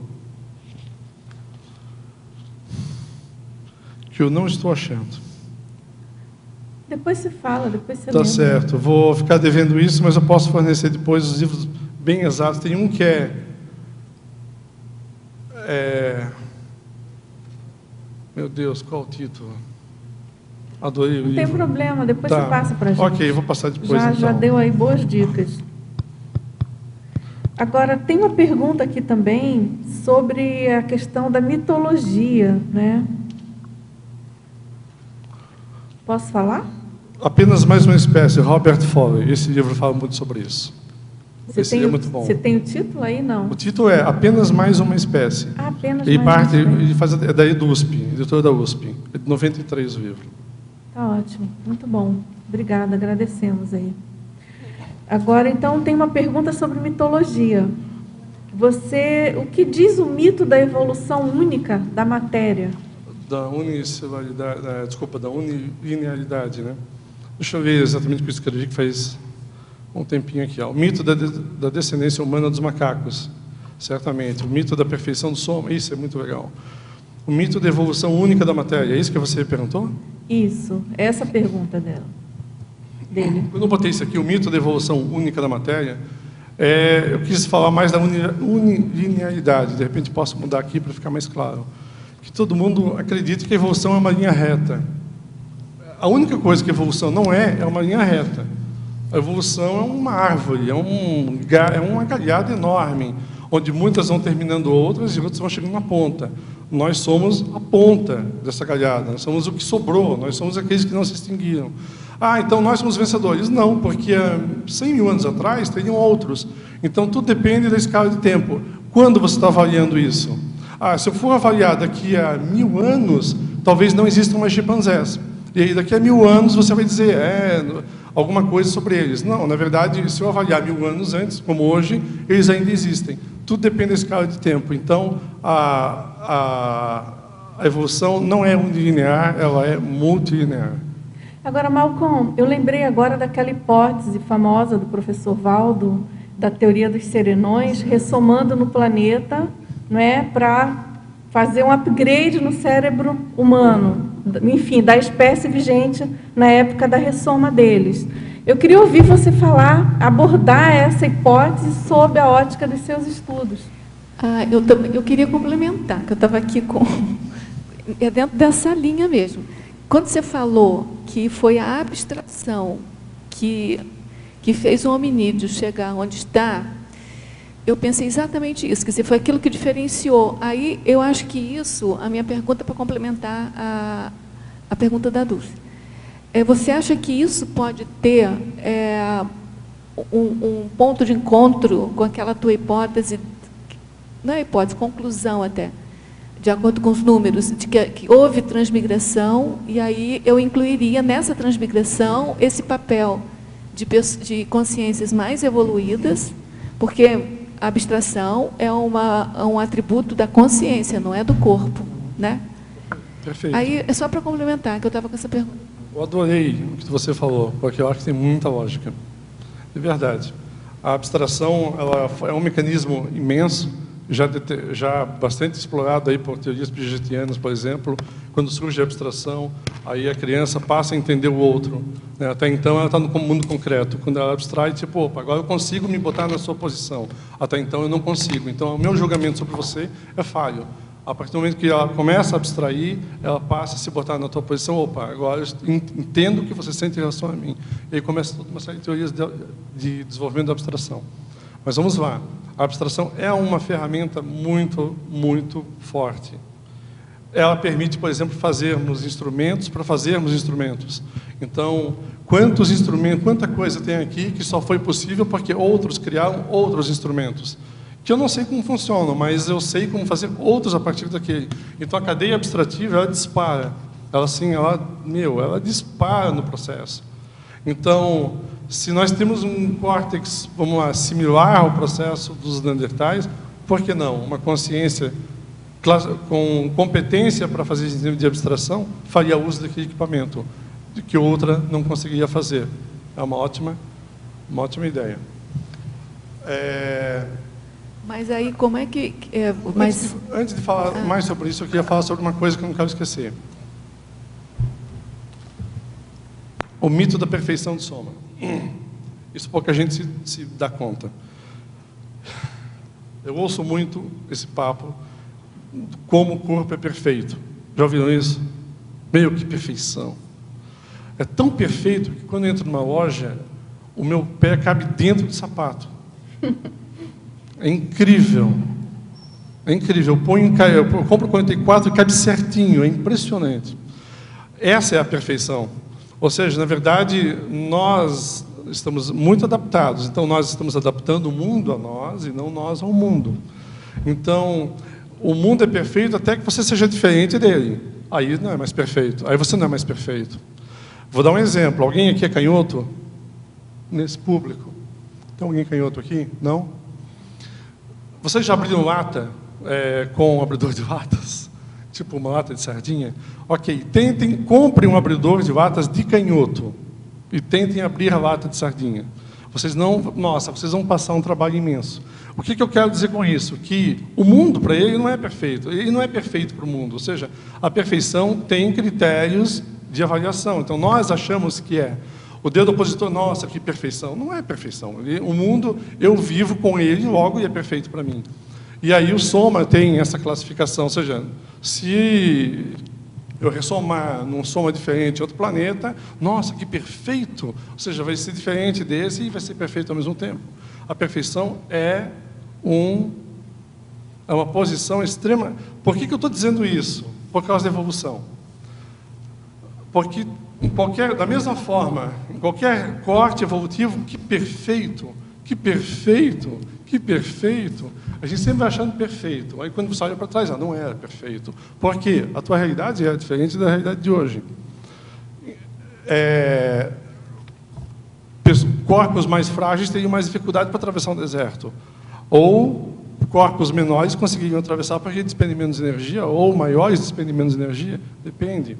Que eu não estou achando. Depois você fala, depois você lembra. Tá certo. Vou ficar devendo isso, mas eu posso fornecer depois os livros bem exatos. Tem um que Meu Deus, qual o título? Adorei o livro. Não tem problema, depois você passa para a gente. Ok, vou passar depois, então. Já deu aí boas dicas. Agora, tem uma pergunta aqui também sobre a questão da mitologia, né? Posso falar? Apenas Mais uma Espécie, Robert Foley. Esse livro fala muito sobre isso. Esse é muito bom. Você tem o título aí, não? O título é Apenas Mais uma Espécie. Apenas ele mais uma espécie. Ele faz da USP, editora da USP. É de 93 o livro. Tá ótimo, muito bom. Obrigada, agradecemos aí. Agora, então, tem uma pergunta sobre mitologia. O que diz o mito da evolução única da matéria? Da unicelularidade, da unilinearidade, né? Deixa eu ver exatamente o que eu escrevi, que faz um tempinho aqui. O mito da descendência humana dos macacos, certamente. O mito da perfeição do soma, isso é muito legal. O mito da evolução única da matéria, é isso que você perguntou? Isso, essa pergunta dele. Quando eu botei isso aqui, o mito da evolução única da matéria, eu quis falar mais da unilinearidade. De repente posso mudar aqui para ficar mais claro. Que todo mundo acredita que a evolução é uma linha reta. A única coisa que a evolução não é uma linha reta. A evolução é uma árvore, é uma galhada enorme, onde muitas vão terminando outras e outras vão chegando na ponta. Nós somos a ponta dessa galhada, nós somos o que sobrou, nós somos aqueles que não se extinguiram. Então nós somos vencedores. Não, porque há 100 mil anos atrás teriam outros. Então tudo depende da escala de tempo. Quando você está avaliando isso? Se eu for avaliar daqui a 1000 anos, talvez não existam mais chimpanzés. E aí, daqui a 1000 anos, você vai dizer alguma coisa sobre eles. Não, na verdade, se eu avaliar 1000 anos antes, como hoje, eles ainda existem. Tudo depende da escala de tempo. Então, a evolução não é unilinear, ela é multilinear. Agora, Malcolm, eu lembrei agora daquela hipótese famosa do professor Valdo, da teoria dos serenões, ressomando no planeta, não é, para fazer um upgrade no cérebro humano, enfim, da espécie vigente na época da ressoma deles. Eu queria ouvir você falar, abordar essa hipótese sob a ótica dos seus estudos. Eu queria complementar, que eu estava aqui com... É dentro dessa linha mesmo. Quando você falou que foi a abstração que fez o hominídeo chegar onde está, eu pensei exatamente isso, quer dizer, foi aquilo que diferenciou. Aí, eu acho que isso, a minha pergunta para complementar a pergunta da Dulce. Você acha que isso pode ter um ponto de encontro com aquela tua hipótese, não é hipótese, conclusão até, de acordo com os números, de que houve transmigração, e aí eu incluiria nessa transmigração esse papel de consciências mais evoluídas, porque a abstração é um atributo da consciência, não é do corpo, né? Perfeito. Aí, é só para complementar, que eu estava com essa pergunta. Eu adorei o que você falou, porque eu acho que tem muita lógica. De verdade. A abstração ela é um mecanismo imenso, já bastante explorado aí por teorias pigetianas, por exemplo. Quando surge a abstração, aí a criança passa a entender o outro, né? Até então ela está no mundo concreto. Quando ela abstrai, tipo, opa, agora eu consigo me botar na sua posição. Até então eu não consigo. Então o meu julgamento sobre você é falho. A partir do momento que ela começa a abstrair, ela passa a se botar na tua posição. Opa, agora eu entendo o que você sente em relação a mim. E aí começa toda uma série de teorias de desenvolvimento da abstração. Mas vamos lá. A abstração é uma ferramenta muito, muito forte. Ela permite, por exemplo, fazermos instrumentos para fazermos instrumentos. Então, quantos instrumentos, quanta coisa tem aqui que só foi possível porque outros criaram outros instrumentos. Que eu não sei como funcionam, mas eu sei como fazer outros a partir daquele. Então, a cadeia abstrativa, ela dispara. Ela dispara no processo. Então, se nós temos um córtex, vamos lá, similar ao processo dos neandertais, por que não? Uma consciência com competência para fazer esse nível de abstração faria uso daquele equipamento, que outra não conseguiria fazer. É uma ótima ideia. Mas aí, como é que... Antes de falar mais sobre isso, eu queria falar sobre uma coisa que eu não quero esquecer. O mito da perfeição de soma. Isso pouca gente se dá conta. Eu ouço muito esse papo, como o corpo é perfeito. Já ouviram isso? Meu, que perfeição. É tão perfeito que quando eu entro numa loja, o meu pé cabe dentro do sapato. É incrível. É incrível. Eu compro 44 e cabe certinho. É impressionante. Essa é a perfeição. Ou seja, na verdade, nós estamos muito adaptados. Então, nós estamos adaptando o mundo a nós e não nós ao mundo. Então, o mundo é perfeito até que você seja diferente dele. Aí não é mais perfeito. Aí você não é mais perfeito. Vou dar um exemplo. Alguém aqui é canhoto? Nesse público. Tem alguém canhoto aqui? Não? Vocês já abriram lata com um abridor de latas? Tipo uma lata de sardinha? Ok, comprem um abridor de latas de canhoto e tentem abrir a lata de sardinha. Vocês vão passar um trabalho imenso. O que eu quero dizer com isso? Que o mundo, para ele, não é perfeito. Ele não é perfeito para o mundo. Ou seja, a perfeição tem critérios de avaliação. Então, nós achamos que é. O dedo opositor, nossa, que perfeição. Não é perfeição. O mundo, eu vivo com ele, logo ele é perfeito para mim. E aí o soma tem essa classificação. Ou seja, se eu ressomar num soma diferente em outro planeta, nossa, que perfeito! Ou seja, vai ser diferente desse e vai ser perfeito ao mesmo tempo. A perfeição é uma posição extrema. Por que eu estou dizendo isso? Por causa da evolução. Porque da mesma forma, em qualquer corte evolutivo, que perfeito, a gente sempre vai achando perfeito. Aí quando você olha para trás, não era perfeito. Por quê? A tua realidade é diferente da realidade de hoje. corpos mais frágeis teriam mais dificuldade para atravessar um deserto. Ou corpos menores conseguiriam atravessar porque despendem menos energia, ou maiores despendem menos energia, depende.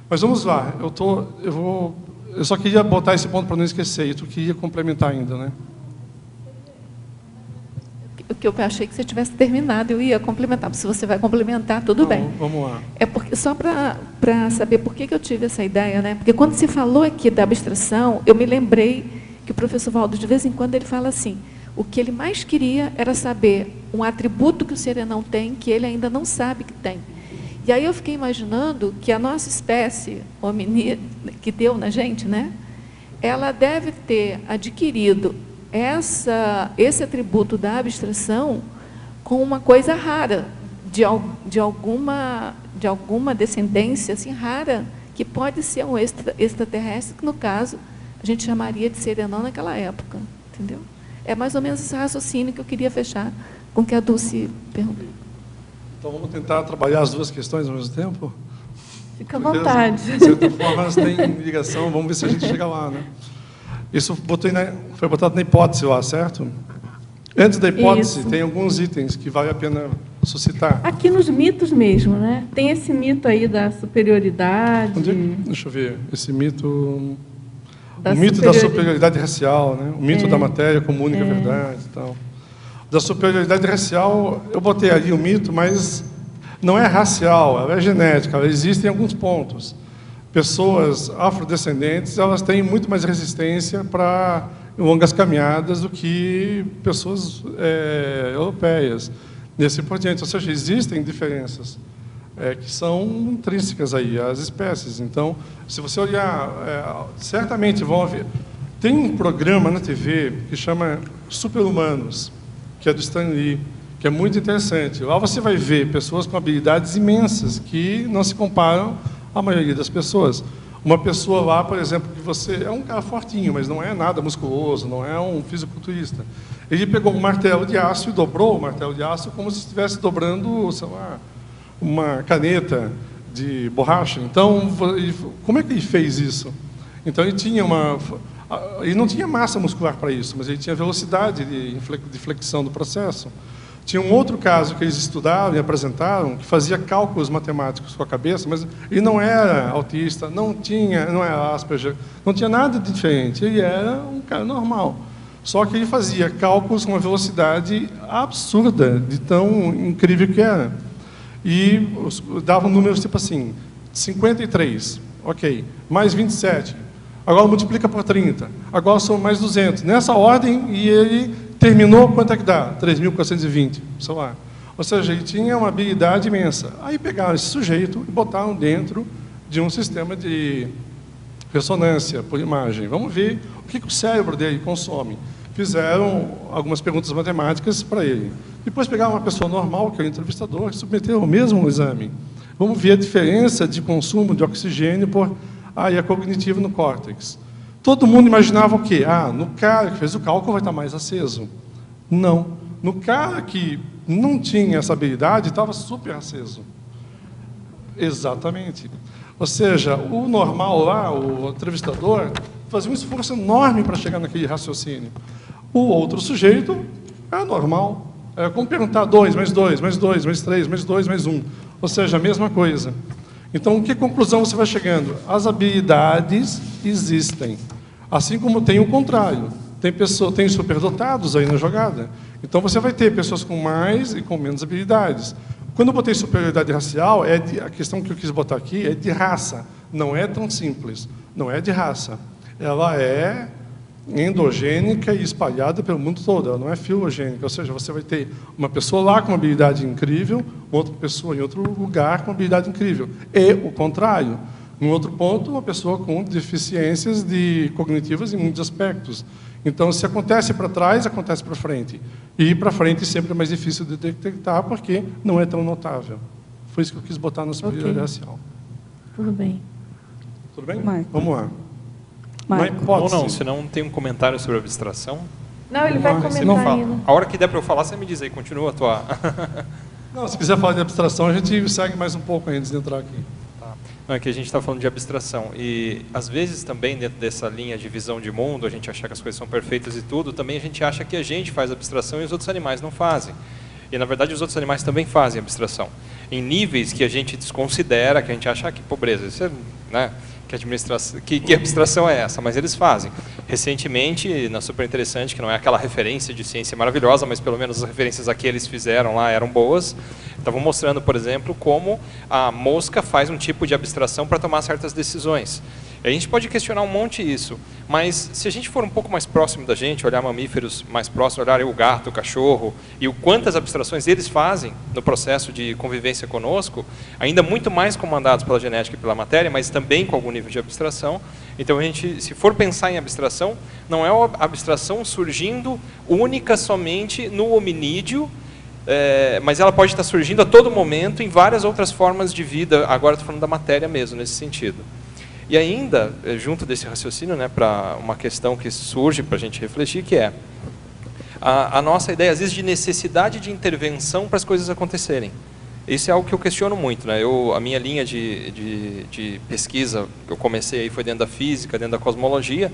Mas vamos lá, eu só queria botar esse ponto para não esquecer, e tu queria complementar ainda, né? O que eu achei que você tivesse terminado, eu ia complementar. Se você vai complementar, tudo bem. Vamos lá. É porque, só para saber por que eu tive essa ideia, né? Porque quando se falou aqui da abstração, eu me lembrei que o professor Valdo, de vez em quando, ele fala assim, o que ele mais queria era saber um atributo que o serenão tem, que ele ainda não sabe que tem. E aí eu fiquei imaginando que a nossa espécie hominídea, que deu na gente, né? Ela deve ter adquirido esse atributo da abstração com uma coisa rara, de alguma descendência assim, rara, que pode ser um extraterrestre, que no caso a gente chamaria de serenão naquela época, entendeu? É mais ou menos esse raciocínio que eu queria fechar com o que a Dulce perguntou. Então vamos tentar trabalhar as duas questões ao mesmo tempo? Fica à vontade. De certa forma elas têm ligação, vamos ver se a gente chega lá, né? Isso foi botado na hipótese lá, certo? Antes da hipótese, tem alguns itens que vale a pena suscitar. Aqui nos mitos mesmo, né? Tem esse mito aí da superioridade. Deixa eu ver. Esse mito... O mito da superioridade racial, né? O mito da matéria como única verdade e tal. Da superioridade racial, eu botei ali o mito, mas não é racial, ela é genética, ela existe em alguns pontos. Pessoas afrodescendentes, elas têm muito mais resistência para longas caminhadas do que pessoas europeias. E assim por diante. Ou seja, existem diferenças que são intrínsecas aí às espécies. Então, se você olhar, certamente vão haver... Tem um programa na TV que chama Super-Humanos, que é do Stan Lee, que é muito interessante. Lá você vai ver pessoas com habilidades imensas que não se comparam à maioria das pessoas. Uma pessoa lá, por exemplo, que você é um cara fortinho, mas não é nada musculoso, não é um fisiculturista. Ele pegou um martelo de aço e dobrou o martelo de aço como se estivesse dobrando, sei lá, uma caneta de borracha. Então, como é que ele fez isso? Então, ele não tinha massa muscular para isso, mas ele tinha velocidade de flexão do processo. Tinha um outro caso que eles estudaram e apresentaram, que fazia cálculos matemáticos com a cabeça, mas ele não era autista, não era Asperger, não tinha nada de diferente. Ele era um cara normal. Só que ele fazia cálculos com uma velocidade absurda, de tão incrível que era. E davam números tipo assim, 53, ok, mais 27, agora multiplica por 30, agora são mais 200. Nessa ordem, e ele terminou, quanto é que dá? 3.420, sei lá. Ou seja, ele tinha uma habilidade imensa. Aí pegaram esse sujeito e botaram dentro de um sistema de ressonância por imagem. Vamos ver o que o cérebro dele consome. Fizeram algumas perguntas matemáticas para ele. Depois pegaram uma pessoa normal, que é o entrevistador, e submeteram o mesmo exame. Vamos ver a diferença de consumo de oxigênio por área cognitiva no córtex. Todo mundo imaginava o quê? No cara que fez o cálculo vai estar mais aceso. Não. No cara que não tinha essa habilidade, estava super aceso. Exatamente. Ou seja, o normal lá, o entrevistador, fazia um esforço enorme para chegar naquele raciocínio. O outro sujeito é normal. É como perguntar 2, mais 2, mais 2, mais 3, mais 2, mais 1. Ou seja, a mesma coisa. Então, que conclusão você vai chegando? As habilidades existem. Assim como tem o contrário. Tem superdotados aí na jogada. Então, você vai ter pessoas com mais e com menos habilidades. Quando eu botei superioridade racial, a questão que eu quis botar aqui é de raça. Não é tão simples. Não é de raça. Ela é endogênica e espalhada pelo mundo todo. Ela não é filogênica. Ou seja, você vai ter uma pessoa lá com uma habilidade incrível, outra pessoa em outro lugar com uma habilidade incrível. E o contrário. Num outro ponto, uma pessoa com deficiências cognitivas em muitos aspectos. Então, se acontece para trás, acontece para frente. E ir para frente sempre é mais difícil de detectar, porque não é tão notável. Foi isso que eu quis botar na superioridade racial. Tudo bem. Tudo bem? Marco. Vamos lá. Ou não, senão tem um comentário sobre abstração. Não, ele vai comentar ainda. A hora que der para eu falar, você me diz aí, continua a tua... Não, se quiser falar de abstração, a gente segue mais um pouco antes de entrar aqui. Tá. Não, é que a gente está falando de abstração. E, às vezes, também, dentro dessa linha de visão de mundo, a gente acha que as coisas são perfeitas e tudo, também a gente acha que a gente faz abstração e os outros animais não fazem. E, na verdade, os outros animais também fazem abstração. Em níveis que a gente desconsidera, que a gente acha, que pobreza, isso é, né, que abstração é essa? Mas eles fazem. Recentemente, na Super Interessante, que não é aquela referência de ciência maravilhosa, mas pelo menos as referências a que eles fizeram lá eram boas, estavam mostrando, por exemplo, como a mosca faz um tipo de abstração para tomar certas decisões. A gente pode questionar um monte isso, mas se a gente for um pouco mais próximo da gente, olhar mamíferos mais próximos, olhar o gato, o cachorro, e o quantas abstrações eles fazem no processo de convivência conosco, ainda muito mais comandados pela genética e pela matéria, mas também com algum nível de abstração. Então, a gente, se for pensar em abstração, não é a abstração surgindo única somente no hominídeo, mas ela pode estar surgindo a todo momento em várias outras formas de vida. Agora estou falando da matéria mesmo, nesse sentido. E ainda, junto desse raciocínio, né, para uma questão que surge para a gente refletir, que é a nossa ideia, às vezes, de necessidade de intervenção para as coisas acontecerem. Isso é algo que eu questiono muito, né? A minha linha de pesquisa que eu comecei aí foi dentro da física, dentro da cosmologia,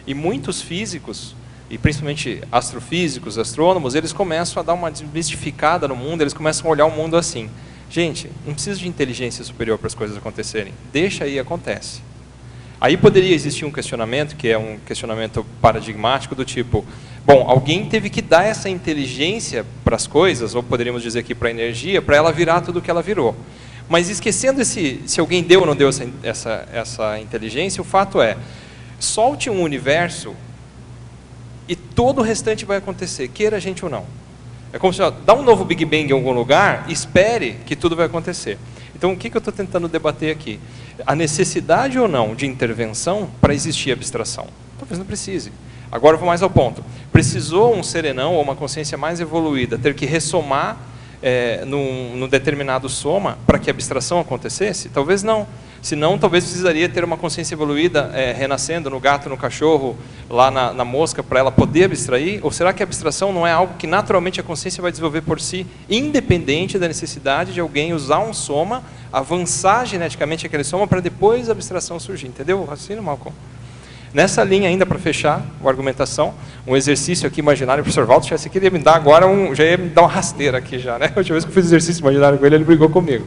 e muitos físicos, e principalmente astrofísicos, astrônomos, eles começam a dar uma desmistificada no mundo, eles começam a olhar o mundo assim. Gente, não precisa de inteligência superior para as coisas acontecerem. Deixa aí, acontece. Aí poderia existir um questionamento, que é um questionamento paradigmático do tipo, bom, alguém teve que dar essa inteligência para as coisas, ou poderíamos dizer aqui para a energia, para ela virar tudo o que ela virou. Mas esquecendo se alguém deu ou não deu essa inteligência, o fato é, solte um universo e todo o restante vai acontecer, queira a gente ou não. É como se, dá um novo Big Bang em algum lugar, espere que tudo vai acontecer. Então, o que eu estou tentando debater aqui? A necessidade ou não de intervenção para existir abstração? Talvez não precise. Agora, eu vou mais ao ponto. Precisou um serenão ou uma consciência mais evoluída ter que ressomar num determinado soma para que a abstração acontecesse? Talvez não. Senão, talvez precisaria ter uma consciência evoluída renascendo no gato, no cachorro, lá na mosca, para ela poder abstrair? Ou será que a abstração não é algo que naturalmente a consciência vai desenvolver por si, independente da necessidade de alguém usar um soma, avançar geneticamente aquele soma, para depois a abstração surgir? Entendeu o raciocínio, Malcolm? Nessa linha ainda, para fechar a argumentação, um exercício aqui imaginário, o professor Walter, se queria me dar agora, já ia me dar uma rasteira aqui já, né? A última vez que eu fiz exercício imaginário com ele, ele brigou comigo.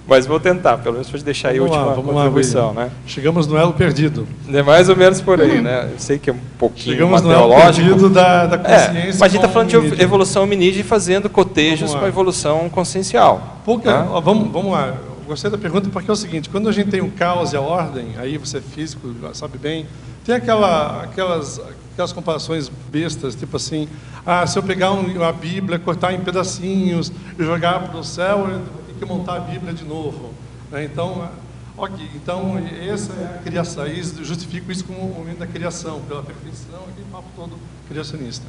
Mas vou tentar, pelo menos para deixar aí a última contribuição, né? Chegamos no elo perdido. É mais ou menos por aí, né? Eu sei que é um pouquinho chegamos no elo perdido da consciência. Mas a gente está falando de evolução hominídea e fazendo cotejos com a evolução consciencial. Vamos lá. Eu gostei da pergunta porque é o seguinte, quando a gente tem o caos e a ordem, aí você é físico, sabe bem, tem aquelas comparações bestas, tipo assim, se eu pegar a Bíblia, cortar em pedacinhos e jogar para o céu, eu que montar a Bíblia de novo. Então, então essa é a criação. Aí justifico isso como o momento da criação, pela perfeição, aquele papo todo criacionista.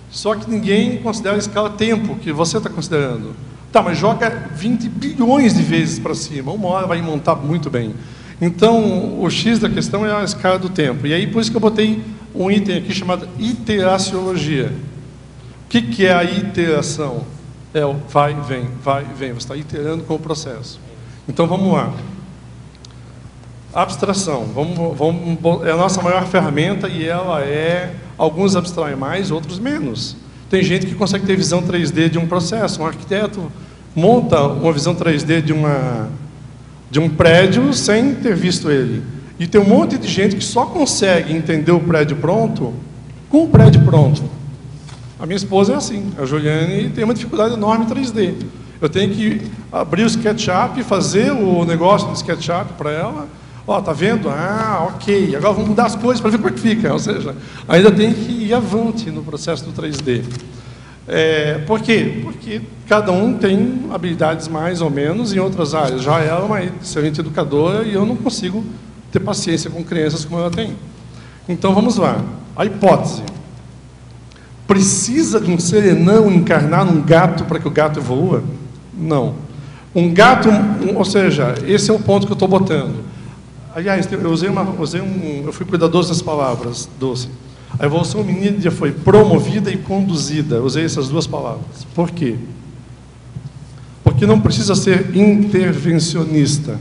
Só que ninguém considera a escala tempo, que você está considerando. Tá, mas joga 20 bilhões de vezes para cima, uma hora vai montar muito bem. Então, o X da questão é a escala do tempo. E aí, por isso que eu botei um item aqui chamado iteraciologia. O que é a iteração? É o vai e vem, você está iterando com o processo. Então, vamos lá. Abstração. É a nossa maior ferramenta e ela alguns abstraem mais, outros menos. Tem gente que consegue ter visão 3D de um processo. Um arquiteto monta uma visão 3D de um prédio sem ter visto ele. E tem um monte de gente que só consegue entender o prédio pronto com o prédio pronto. A minha esposa é assim, a Juliane tem uma dificuldade enorme em 3D. Eu tenho que abrir o SketchUp, fazer o negócio do SketchUp para ela. Tá vendo? Ok. Agora vamos mudar as coisas para ver como é que fica. Ou seja, ainda tem que ir avante no processo do 3D. Por quê? Porque cada um tem habilidades mais ou menos em outras áreas. Já ela é uma excelente educadora e eu não consigo ter paciência com crianças como ela tem. Então, vamos lá. A hipótese. Precisa de um serenão encarnar num gato para que o gato evolua? Não. Um gato, ou seja, esse é o ponto que eu estou botando. Aliás, eu fui cuidadoso das palavras, Doce. A evolução hominídea foi promovida e conduzida. Eu usei essas duas palavras. Por quê? Porque não precisa ser intervencionista.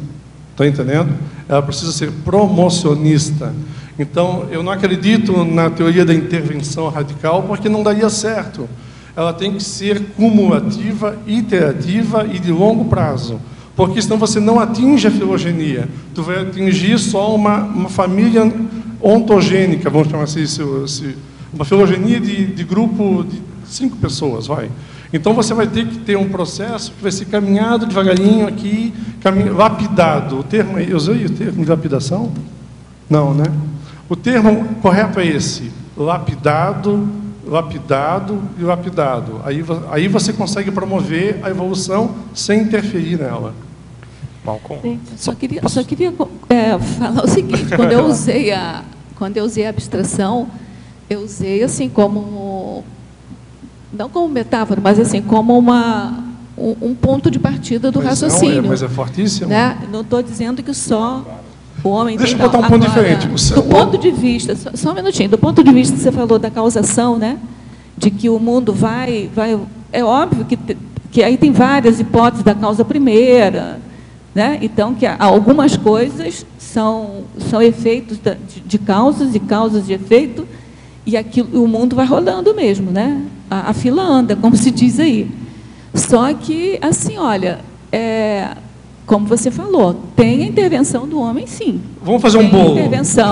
Está entendendo? Ela precisa ser promocionista. Então, eu não acredito na teoria da intervenção radical, porque não daria certo. Ela tem que ser cumulativa, iterativa e de longo prazo. Porque senão você não atinge a filogenia. Tu vai atingir só uma família ontogênica, vamos chamar assim, uma filogenia de grupo de 5 pessoas, vai. Então você vai ter que ter um processo que vai ser caminhado devagarinho aqui, lapidado. O termo, eu usei o termo de lapidação? Não, né? O termo correto é esse: lapidado, lapidado e lapidado. Aí você consegue promover a evolução sem interferir nela. Só queria falar o seguinte: quando eu usei a abstração, eu usei assim como, não como metáfora, mas assim como um ponto de partida do raciocínio. Mas é fortíssimo. Né? Não estou dizendo que só o homem Deixa tem, eu botar um ponto diferente. Do ponto de vista, só um minutinho, do ponto de vista que você falou da causação, né? De que o mundo vai, é óbvio que aí tem várias hipóteses da causa primeira, né? Então, que algumas coisas são efeitos de causas e causas de efeito, e o mundo vai rolando mesmo, né? A fila anda, como se diz aí. Só que, assim, olha, como você falou, tem a intervenção do homem, sim. Vamos fazer um bolo.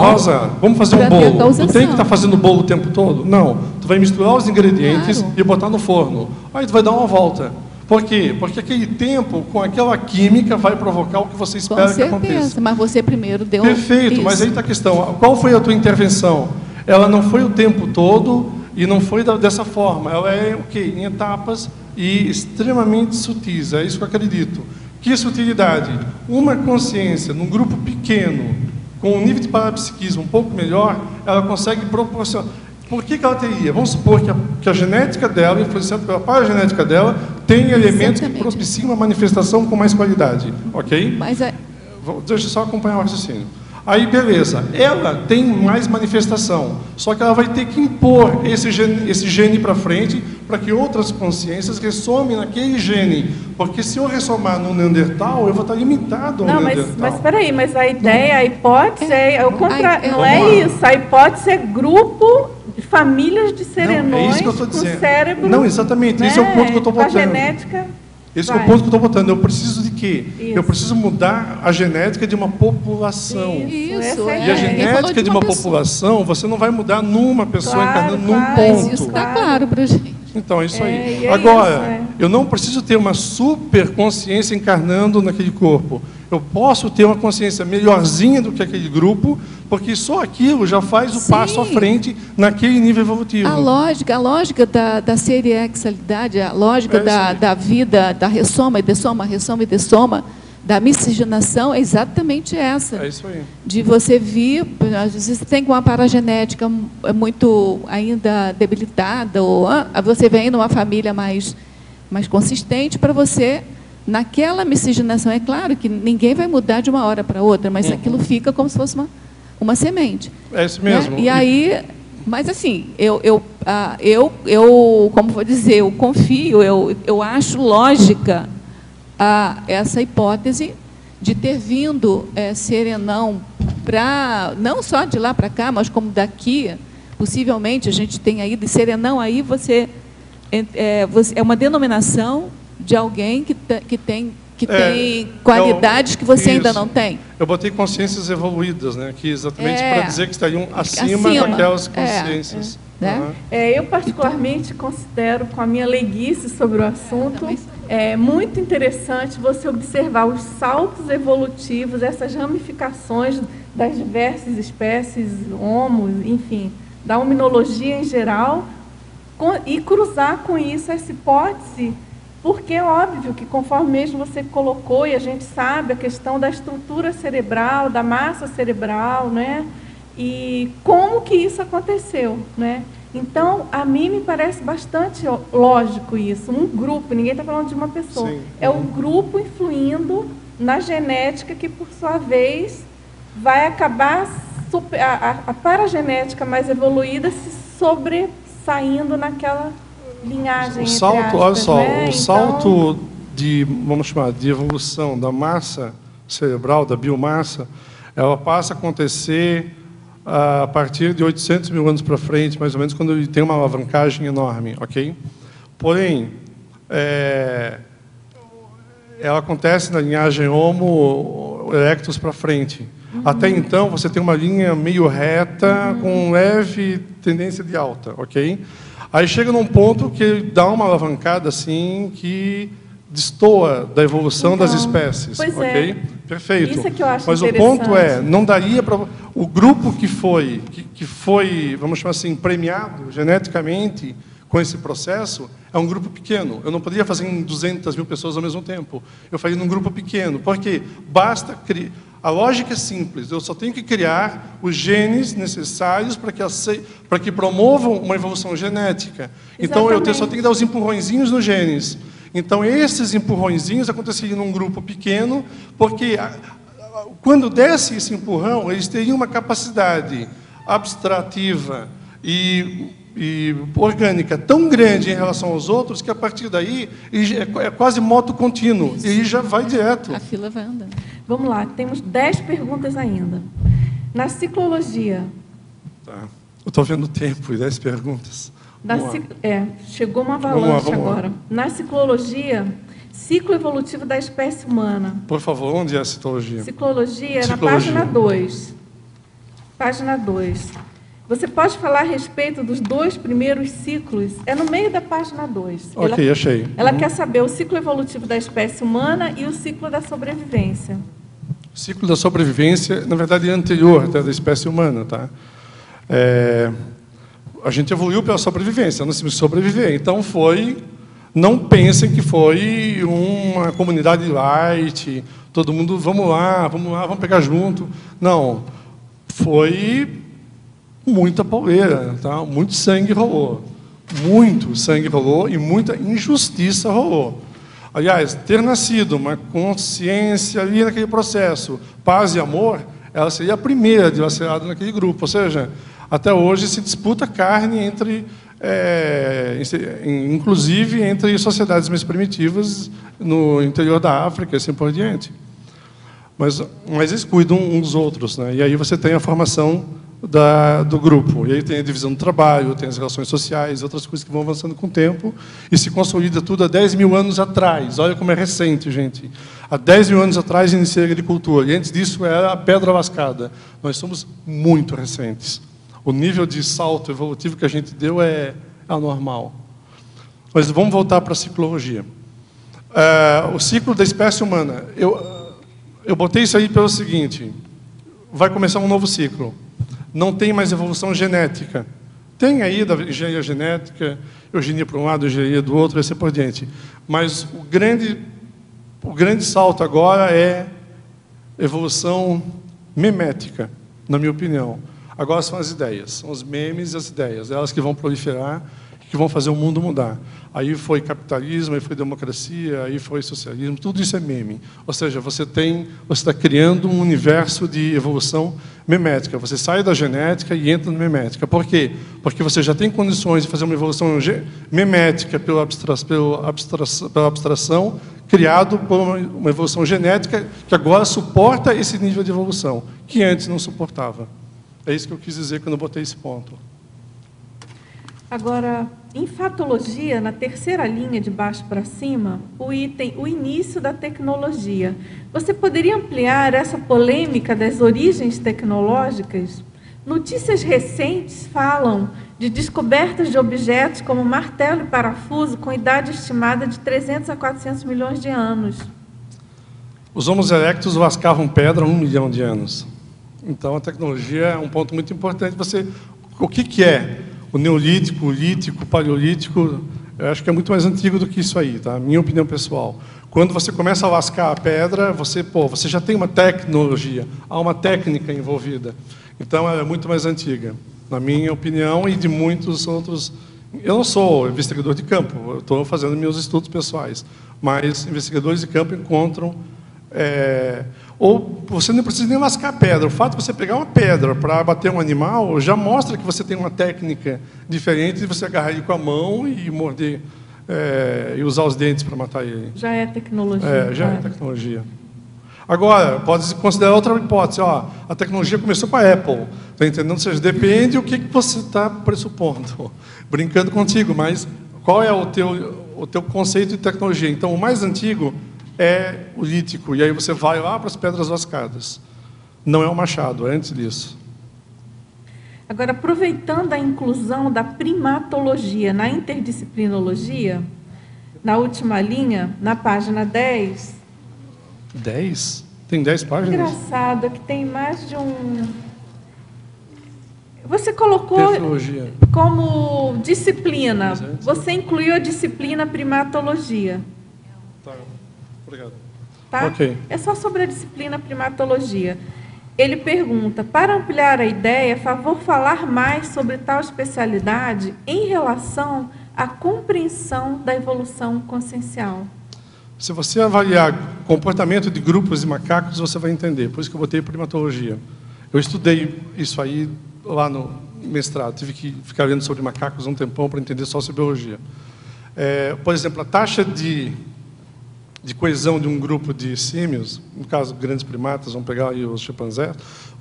Rosa, vamos fazer um bolo. Tu tem que estar fazendo bolo o tempo todo? Não. Tu vai misturar os ingredientes e botar no forno. Aí tu vai dar uma volta. Por quê? Porque aquele tempo, com aquela química, vai provocar o que você espera que aconteça. Com certeza, mas você primeiro deu... Perfeito, mas aí está a questão. Qual foi a tua intervenção? Ela não foi o tempo todo e não foi dessa forma. Ela é o quê? Em etapas e extremamente sutis. É isso que eu acredito. Que sutilidade? Uma consciência num grupo pequeno, com um nível de parapsiquismo um pouco melhor, ela consegue proporcionar. Por que ela teria? Vamos supor que a genética dela, influenciada pela paragenética dela, tem elementos que propiciam uma manifestação com mais qualidade. Ok? Mas deixa eu só acompanhar o raciocínio. Aí, beleza. Ela tem mais manifestação, só que ela vai ter que impor esse gene para frente para que outras consciências ressomem naquele gene. Porque se eu ressomar no Neandertal, eu vou estar limitado ao Neandertal. Mas espera aí, mas a ideia, a hipótese é o contrário. Não é isso. A hipótese é grupo de famílias de serenões com cérebro... Não, exatamente. Esse é o ponto que eu estou botando. A genética... Esse é o ponto que eu estou botando. Eu preciso de quê? Isso. Eu preciso mudar a genética de uma população. Isso. E a genética de uma população, você não vai mudar numa pessoa encarnando num ponto. Isso está claro para a gente. Então, é isso aí. Agora, eu não preciso ter uma super consciência encarnando naquele corpo. Eu posso ter uma consciência melhorzinha do que aquele grupo, porque só aquilo já faz o passo à frente naquele nível evolutivo. A lógica da seriexalidade, a lógica da vida, da ressoma e dessoma, da miscigenação é exatamente essa. É isso aí. De você vir, às vezes você tem uma paragenética muito ainda debilitada, ou você vem numa família mais consistente para você... Naquela miscigenação, é claro que ninguém vai mudar de uma hora para outra, mas aquilo fica como se fosse uma semente. É isso mesmo. Né? E aí, mas assim, eu como vou dizer, eu confio, eu acho lógica essa hipótese de ter vindo serenão não só de lá para cá, mas como daqui, possivelmente a gente tem aí, de serenão aí você é uma denominação de alguém que tem qualidades que você ainda não tem. Eu botei consciências evoluídas, né? Que exatamente para dizer que estariam acima daquelas consciências. Né? Eu particularmente considero, com a minha leiguice sobre o assunto, muito interessante você observar os saltos evolutivos, essas ramificações das diversas espécies, homos, enfim, da hominologia em geral, e cruzar com isso essa hipótese. Porque é óbvio que, conforme mesmo você colocou, e a gente sabe a questão da estrutura cerebral, da massa cerebral, né? E como que isso aconteceu, né? Então, a mim me parece bastante lógico isso. Um grupo, ninguém está falando de uma pessoa. Sim. É um grupo influindo na genética que, por sua vez, vai acabar... A paragenética mais evoluída se sobressaindo naquela... linhagem, o salto, aspas, olha só, né? o salto de, vamos chamar, de evolução da massa cerebral, da biomassa, ela passa a acontecer a partir de 800 mil anos para frente, mais ou menos, quando ele tem uma alavancagem enorme, ok? Porém, ela acontece na linhagem Homo erectus para frente. Até então, você tem uma linha meio reta, com leve tendência de alta, ok? Aí chega num ponto que dá uma alavancada assim, que destoa da evolução das espécies, pois ok? Perfeito. Isso é que eu acho Mas o ponto não daria para o grupo que foi, vamos chamar assim, premiado geneticamente com esse processo, é um grupo pequeno. Eu não poderia fazer em 200 mil pessoas ao mesmo tempo. Eu faria num grupo pequeno, porque basta criar. A lógica é simples. Eu só tenho que criar os genes necessários para que promovam uma evolução genética. Então eu só tenho que dar os empurrõezinhos nos genes. Então, esses empurrõezinhos aconteceriam num grupo pequeno, porque quando desse esse empurrão, eles teriam uma capacidade abstrativa e orgânica tão grande em relação aos outros, que a partir daí é quase moto contínuo, e já vai direto. A fila vai andando. Vamos lá, temos 10 perguntas ainda. Na ciclologia... Tá. Eu estou vendo o tempo, e 10 perguntas. Chegou uma avalanche agora. Na ciclologia, ciclo evolutivo da espécie humana. Por favor, onde é a ciclologia? Ciclologia, na página 2. Página 2. Você pode falar a respeito dos 2 primeiros ciclos? É no meio da página 2. Ok, achei. Ela quer saber o ciclo evolutivo da espécie humana e o ciclo da sobrevivência. O ciclo da sobrevivência, na verdade, é anterior até da espécie humana, tá? A gente evoluiu pela sobrevivência, nós temos que sobreviver. Então não pensem que foi uma comunidade light, todo mundo, vamos lá, vamos pegar junto. Não, foi muita pauleira, tá? Muito sangue rolou e muita injustiça rolou. Aliás, ter nascido uma consciência ali naquele processo, paz e amor, ela seria a primeira dilacerada naquele grupo. Ou seja, até hoje se disputa carne inclusive entre sociedades mais primitivas no interior da África e assim por diante. Mas eles cuidam uns dos outros, né? E aí você tem a formação do grupo. E aí tem a divisão do trabalho, tem as relações sociais, outras coisas que vão avançando com o tempo, e se consolida tudo há 10 mil anos atrás. Olha como é recente, gente. Há 10 mil anos atrás iniciei a agricultura, e antes disso era a pedra lascada. Nós somos muito recentes. O nível de salto evolutivo que a gente deu é anormal. Mas vamos voltar para a ciclologia. O ciclo da espécie humana. Eu botei isso aí pelo seguinte: vai começar um novo ciclo. Não tem mais evolução genética. Tem aí da engenharia genética, eugenia para um lado, engenharia do outro, e assim por diante. Mas o grande salto agora é evolução memética, na minha opinião. Agora são as ideias, são os memes e as ideias, elas que vão proliferar, que vão fazer o mundo mudar. Aí foi capitalismo, aí foi democracia, aí foi socialismo, tudo isso é meme. Ou seja, você está criando um universo de evolução memética. Você sai da genética e entra na memética. Por quê? Porque você já tem condições de fazer uma evolução memética pela abstração, criado por uma evolução genética que agora suporta esse nível de evolução, que antes não suportava. É isso que eu quis dizer quando eu botei esse ponto. Agora, em fatologia, na terceira linha de baixo para cima, o item, o início da tecnologia. Você poderia ampliar essa polêmica das origens tecnológicas? Notícias recentes falam de descobertas de objetos como martelo e parafuso com idade estimada de 300 a 400 milhões de anos. Os Homo erectus lascavam pedra há 1 milhão de anos. Então, a tecnologia é um ponto muito importante. O que é? O neolítico, o lítico, o paleolítico, eu acho que é muito mais antigo do que isso aí, tá? Minha opinião pessoal. Quando você começa a lascar a pedra, você já tem uma tecnologia, há uma técnica envolvida. Então, ela é muito mais antiga, na minha opinião, e de muitos outros. Eu não sou investigador de campo, eu estou fazendo meus estudos pessoais, mas investigadores de campo encontram... Ou você não precisa nem lascar a pedra. O fato de você pegar uma pedra para bater um animal já mostra que você tem uma técnica diferente de você agarrar ele com a mão e morder e usar os dentes para matar ele. Já é tecnologia. Já é tecnologia. Agora, pode considerar outra hipótese. Ó, a tecnologia começou com a Apple. Está entendendo? Ou seja, depende do que você está pressupondo. Brincando contigo, mas qual é o teu conceito de tecnologia? Então, o mais antigo é o lítico. E aí você vai lá para as pedras lascadas. Não é o machado, é antes disso. Agora, aproveitando a inclusão da primatologia na interdisciplinologia, na última linha, na página 10... 10? Tem 10 páginas? Engraçado, que tem mais de um... Você colocou Tecnologia. como disciplina, você incluiu a disciplina primatologia. Tá, obrigado. Tá? Ok. É só sobre a disciplina primatologia. Ele pergunta, para ampliar a ideia, favor falar mais sobre tal especialidade em relação à compreensão da evolução consciencial. Se você avaliar comportamento de grupos de macacos, você vai entender. Por isso que eu botei primatologia. Eu estudei isso aí lá no mestrado. Tive que ficar lendo sobre macacos um tempão para entender sociobiologia. Por exemplo, a taxa de coesão de um grupo de símios, no caso, grandes primatas, vamos pegar aí os chimpanzés.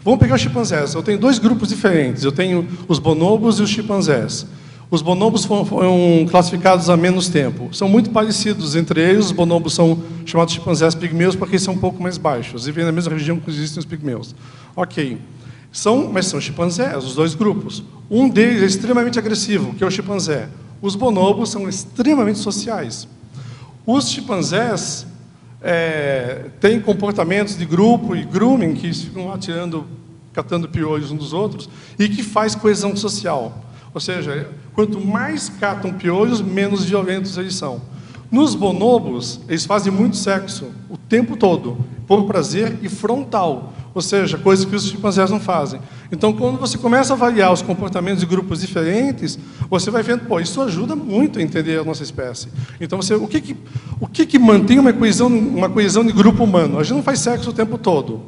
Vamos pegar os chimpanzés. Eu tenho dois grupos diferentes. Eu tenho os bonobos e os chimpanzés. Os bonobos foram classificados há menos tempo. São muito parecidos entre eles. Os bonobos são chamados chimpanzés pigmeus porque eles são um pouco mais baixos e vêm na mesma região que existem os pigmeus. Ok. Mas são chimpanzés, os dois grupos. Um deles é extremamente agressivo, que é o chimpanzé. Os bonobos são extremamente sociais. Os chimpanzés têm comportamentos de grupo e grooming, que ficam lá catando piolhos uns dos outros, e que faz coesão social. Ou seja, quanto mais catam piolhos, menos violentos eles são. Nos bonobos, eles fazem muito sexo o tempo todo, por prazer e frontal. Ou seja, coisas que os chimpanzés não fazem. Então, quando você começa a avaliar os comportamentos de grupos diferentes, você vai vendo, pô, isso ajuda muito a entender a nossa espécie. Então, o que mantém uma coesão de grupo humano? A gente não faz sexo o tempo todo,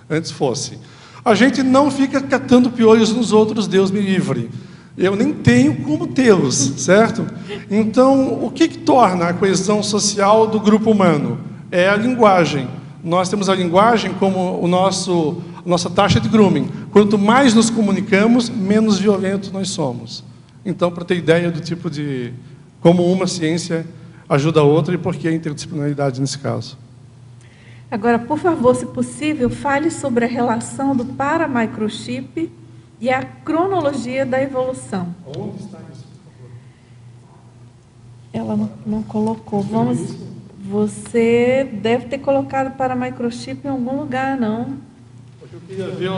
antes fosse. A gente não fica catando piolhos nos outros, Deus me livre. Eu nem tenho como tê-los, certo? Então, o que torna a coesão social do grupo humano? É a linguagem. Nós temos a linguagem como a nossa taxa de grooming. Quanto mais nos comunicamos, menos violentos nós somos. Então, para ter ideia do tipo de... como uma ciência ajuda a outra e por que a interdisciplinaridade nesse caso. Agora, por favor, se possível, fale sobre a relação do paramicrochip e a cronologia da evolução. Onde está isso, por favor? Ela não colocou. Você deve ter colocado paramicrochip em algum lugar, não? Porque eu queria ver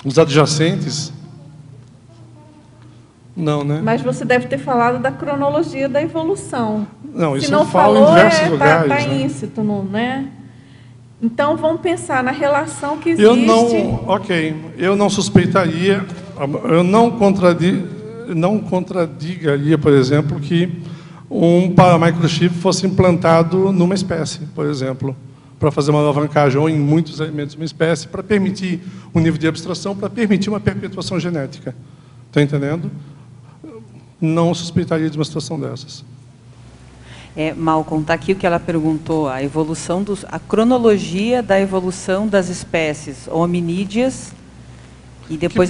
os adjacentes. Não, né? Mas você deve ter falado da cronologia da evolução. Não, isso se não eu falo falou, em diversos lugares. Está íncito, né? Então, vamos pensar na relação que existe... Eu não suspeitaria, eu não contradigaria, por exemplo, que um paramicrochip fosse implantado numa espécie, por exemplo, para fazer uma alavancagem, ou em muitos elementos de uma espécie, para permitir um nível de abstração, para permitir uma perpetuação genética. Está entendendo? Não suspeitaria de uma situação dessas. Malcolm, está aqui o que ela perguntou, a cronologia da evolução das espécies hominídeas, e depois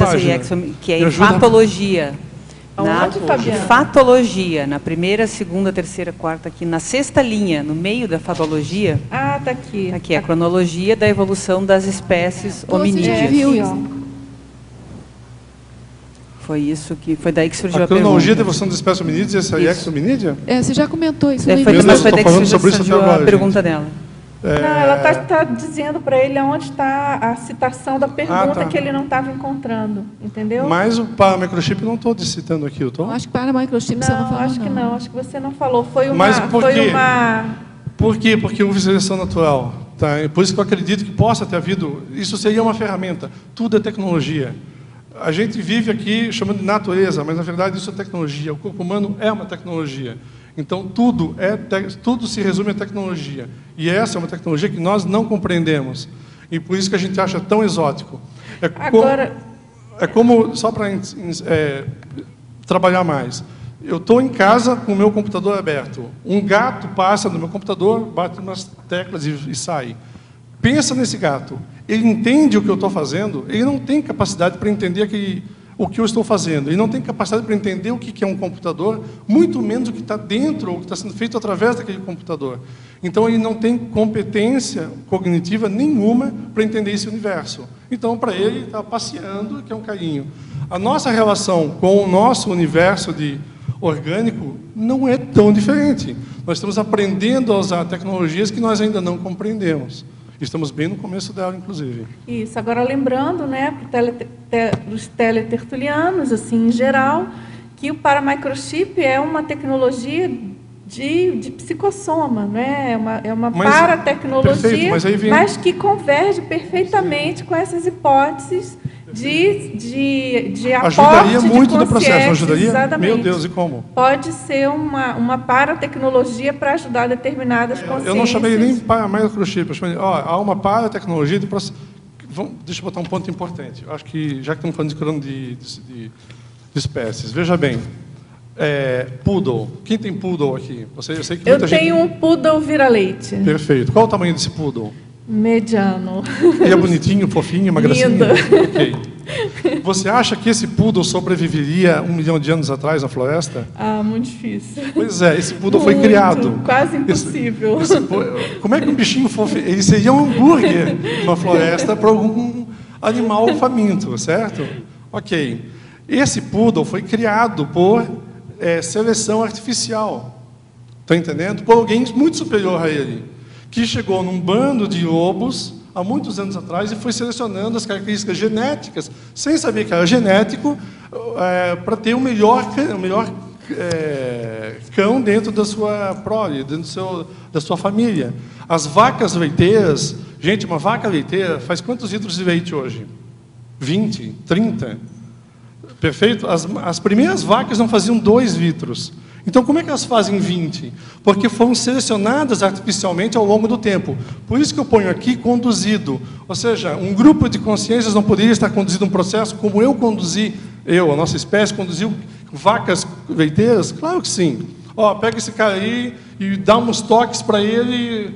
que é em fatologia. Aonde, Fabiana? Fatologia, na primeira, segunda, terceira, quarta, aqui na sexta linha, no meio da fatologia. Ah, está aqui. Aqui, a cronologia da evolução das espécies hominídeas. Foi daí que surgiu a pergunta. A cronologia da evolução das espécies hominídeas, essa aí é exominídea? Você já comentou isso. Mas foi daí que surgiu a pergunta dela. Não, ela está dizendo para ele onde está a citação da pergunta que ele não estava encontrando, entendeu? Mas o paramicrochip não estou citando aqui, eu estou? Eu acho que paramicrochip você não falou, acho que não, acho que você não falou. Mas por quê? Por quê? Porque houve seleção natural. Tá? Por isso que eu acredito que possa ter havido... Isso seria uma ferramenta. Tudo é tecnologia. A gente vive aqui chamando de natureza, mas, na verdade, isso é tecnologia. O corpo humano é uma tecnologia. Então, tudo se resume à tecnologia. E essa é uma tecnologia que nós não compreendemos. E por isso que a gente acha tão exótico. Só para trabalhar mais, Eu estou em casa com o meu computador aberto. Um gato passa no meu computador, bate nas teclas e sai. Pensa nesse gato. Ele entende o que eu estou fazendo, ele não tem capacidade para entender o que eu estou fazendo. Ele não tem capacidade para entender o que é um computador, muito menos o que está dentro, ou o que está sendo feito através daquele computador. Então, ele não tem competência cognitiva nenhuma para entender esse universo. Então, para ele, está passeando, que é um carinho. A nossa relação com o nosso universo orgânico não é tão diferente. Nós estamos aprendendo a usar tecnologias que nós ainda não compreendemos. Estamos bem no começo dela, inclusive. Isso. Agora, lembrando, né, para os teletertulianos, assim, em geral, que o paramicrochip é uma tecnologia de psicossoma, né? É uma paratecnologia, mas que converge perfeitamente com essas hipóteses de aporte ajudaria muito de no processo, ajudaria? Exatamente. Meu Deus, e como? Pode ser uma paratecnologia para ajudar determinadas consciências. Eu não chamei nem paramicrochip, eu chamei, há uma paratecnologia de processo. Deixa eu botar um ponto importante. Eu acho que, já que estamos falando de espécies, veja bem, poodle. Quem tem poodle aqui? Eu sei que eu tenho um poodle vira-leite. Perfeito. Qual o tamanho desse poodle? Mediano. Ele é bonitinho, fofinho, uma gracinha? Lindo. Ok. Você acha que esse poodle sobreviveria 1 milhão de anos atrás na floresta? Ah, muito difícil. Pois é, esse poodle foi criado. Quase impossível. Como é que um bichinho fofinho... Ele seria um hambúrguer numa floresta para algum animal faminto, certo? Ok. Esse poodle foi criado por seleção artificial. Está entendendo? Por alguém muito superior a ele, que chegou num bando de lobos há muitos anos atrás e foi selecionando as características genéticas, sem saber que era genético, para ter o melhor cão dentro da sua prole, dentro da sua família. As vacas leiteiras, gente, uma vaca leiteira faz quantos litros de leite hoje? 20, 30? Perfeito? As primeiras vacas não faziam 2 litros. Então, como é que elas fazem 20? Porque foram selecionadas artificialmente ao longo do tempo. Por isso que eu ponho aqui conduzido. Ou seja, um grupo de consciências não poderia estar conduzindo um processo como eu conduzi, a nossa espécie, conduziu vacas leiteiras? Claro que sim. Pega esse cara aí e dá uns toques para ele,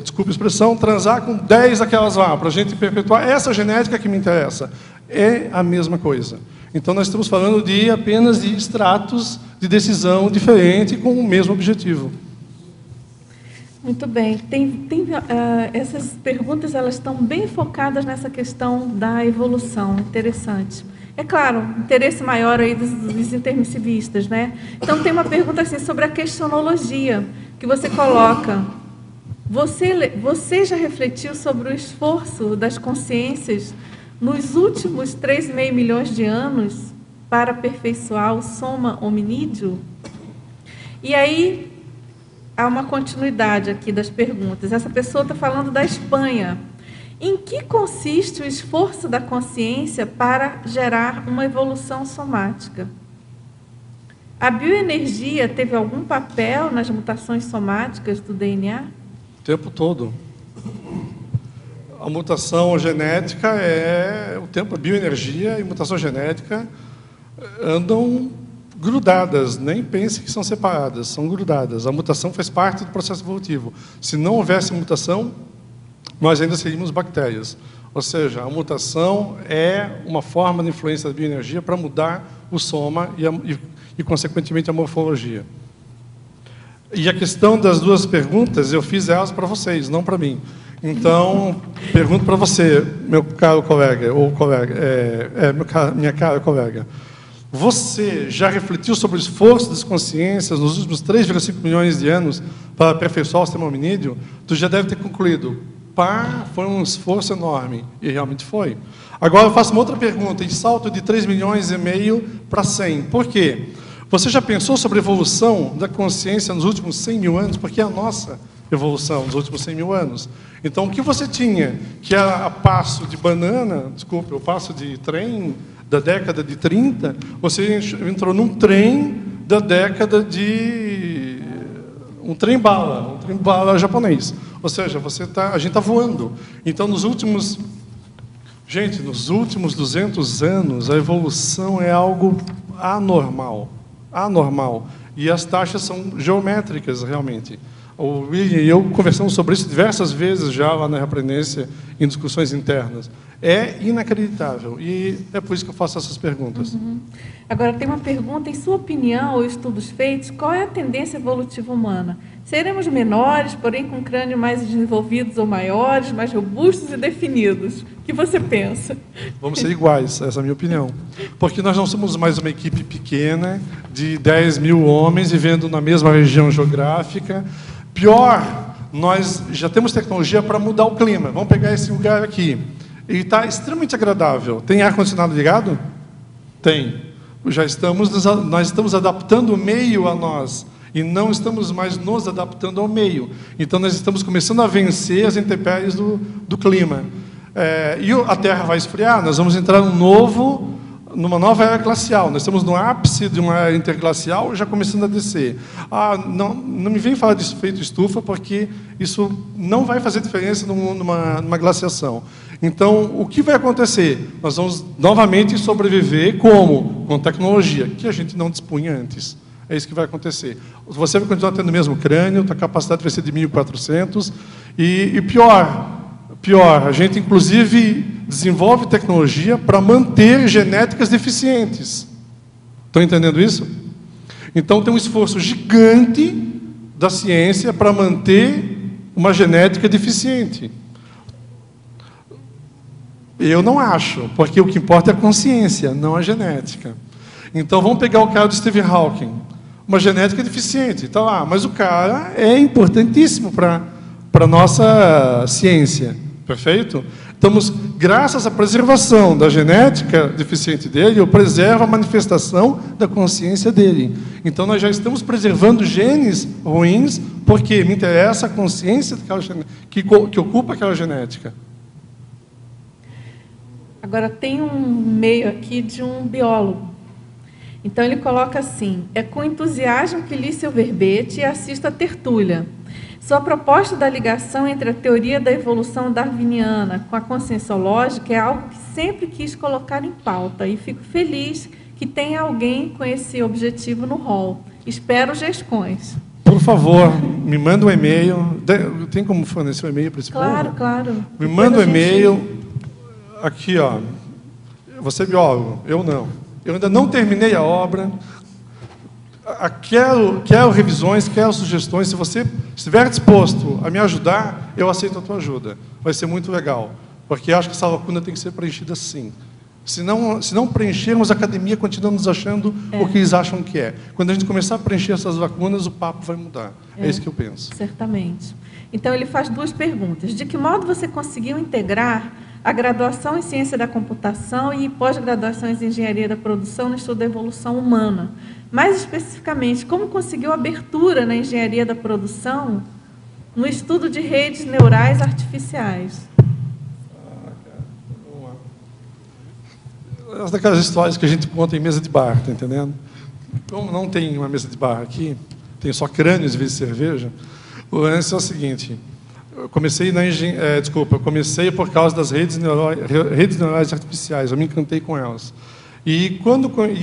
desculpe a expressão, transar com 10 daquelas lá, para a gente perpetuar essa genética que me interessa. É a mesma coisa. Então, nós estamos falando apenas de estratos de decisão diferente com o mesmo objetivo. Muito bem. Essas perguntas elas estão bem focadas nessa questão da evolução. Interessante. É claro, interesse maior aí dos intermissivistas, né? Então, tem uma pergunta assim, sobre a questionologia, que você coloca. Você já refletiu sobre o esforço das consciências nos últimos 3,5 milhões de anos para aperfeiçoar o soma hominídeo? E aí, há uma continuidade aqui das perguntas. Essa pessoa está falando da Espanha. Em que consiste o esforço da consciência para gerar uma evolução somática? A bioenergia teve algum papel nas mutações somáticas do DNA? O tempo todo. A mutação genética a bioenergia e mutação genética andam grudadas, nem pense que são separadas, são grudadas. A mutação faz parte do processo evolutivo. Se não houvesse mutação, nós ainda seríamos bactérias. Ou seja, a mutação é uma forma de influência da bioenergia para mudar o soma e consequentemente, a morfologia. E a questão das 2 perguntas, eu fiz elas para vocês, não para mim. Então, pergunto para você, meu caro colega, ou colega, minha cara colega, você já refletiu sobre o esforço das consciências nos últimos 3,5 milhões de anos para aperfeiçoar o sistema hominídeo? Tu já deve ter concluído, foi um esforço enorme, e realmente foi. Agora eu faço uma outra pergunta, em salto de 3,5 milhões para 100. Por quê? Você já pensou sobre a evolução da consciência nos últimos 100 mil anos? Porque é a nossa evolução nos últimos 100 mil anos. Então, o que você tinha, que era a passo de banana, desculpe, o passo de trem da década de 30, você entrou num trem da década de... um trem-bala japonês. Ou seja, a gente está voando. Então, nos últimos 200 anos, a evolução é algo anormal. anormal. E as taxas são geométricas, realmente. O William e eu conversamos sobre isso diversas vezes já lá na Reaprendência, em discussões internas. É inacreditável. E é por isso que eu faço essas perguntas. Agora, tem uma pergunta. Em sua opinião, ou estudos feitos, qual é a tendência evolutiva humana? Seremos menores, porém com crânio mais desenvolvidos ou maiores, mais robustos e definidos? O que você pensa? Vamos ser iguais, essa é a minha opinião. Porque nós não somos mais uma equipe pequena, de 10 mil homens, vivendo na mesma região geográfica. Pior, nós já temos tecnologia para mudar o clima. Vamos pegar esse lugar aqui. Ele está extremamente agradável. Tem ar-condicionado ligado? Tem. Nós estamos adaptando o meio a nós. E não estamos mais nos adaptando ao meio. Então, nós estamos começando a vencer as intempéries do clima. E a Terra vai esfriar, nós vamos entrar numa nova era glacial. Nós estamos no ápice de uma era interglacial, já começando a descer. Não me vem falar de efeito estufa, porque isso não vai fazer diferença numa glaciação. Então, o que vai acontecer? Nós vamos novamente sobreviver como? Com tecnologia, que a gente não dispunha antes. É isso que vai acontecer. Você vai continuar tendo o mesmo crânio, a capacidade vai ser de 1.400. E pior, a gente, inclusive, desenvolve tecnologia para manter genéticas deficientes. Estão entendendo isso? Então, tem um esforço gigante da ciência para manter uma genética deficiente. Eu não acho, porque o que importa é a consciência, não a genética. Então, vamos pegar o caso de Stephen Hawking. Uma genética deficiente, está lá, mas o cara é importantíssimo para a nossa ciência, perfeito? Estamos, graças à preservação da genética deficiente dele, eu preservo a manifestação da consciência dele. Então, nós já estamos preservando genes ruins, porque me interessa a consciência que ocupa aquela genética. Agora, tem um e-mail aqui de um biólogo. Então, ele coloca assim: é com entusiasmo que li seu verbete e assisto a tertúlia. Sua proposta da ligação entre a teoria da evolução darwiniana com a conscienciológica é algo que sempre quis colocar em pauta e fico feliz que tenha alguém com esse objetivo no rol. Espero gescões. Por favor, me manda um e-mail. Tem como fornecer um e-mail para esse povo? Claro. Me manda um e-mail. Aqui, ó. Você é biólogo, eu não. Eu ainda não terminei a obra. Quero revisões, quero sugestões. Se você estiver disposto a me ajudar, eu aceito a tua ajuda. Vai ser muito legal. Porque acho que essa lacuna tem que ser preenchida sim. Se não preenchermos, a academia continua nos achando o que eles acham que é. Quando a gente começar a preencher essas lacunas, o papo vai mudar. É isso que eu penso. Certamente. Então, ele faz duas perguntas. De que modo você conseguiu integrar a graduação em Ciência da Computação e pós-graduação em Engenharia da Produção no estudo da evolução humana? Mais especificamente, como conseguiu abertura na Engenharia da Produção no estudo de redes neurais artificiais? As daquelas histórias que a gente conta em mesa de bar, está entendendo? Como não tem uma mesa de bar aqui, tem só crânios em vez de cerveja, o lance é o seguinte: eu comecei comecei por causa das redes neurais artificiais, eu me encantei com elas. E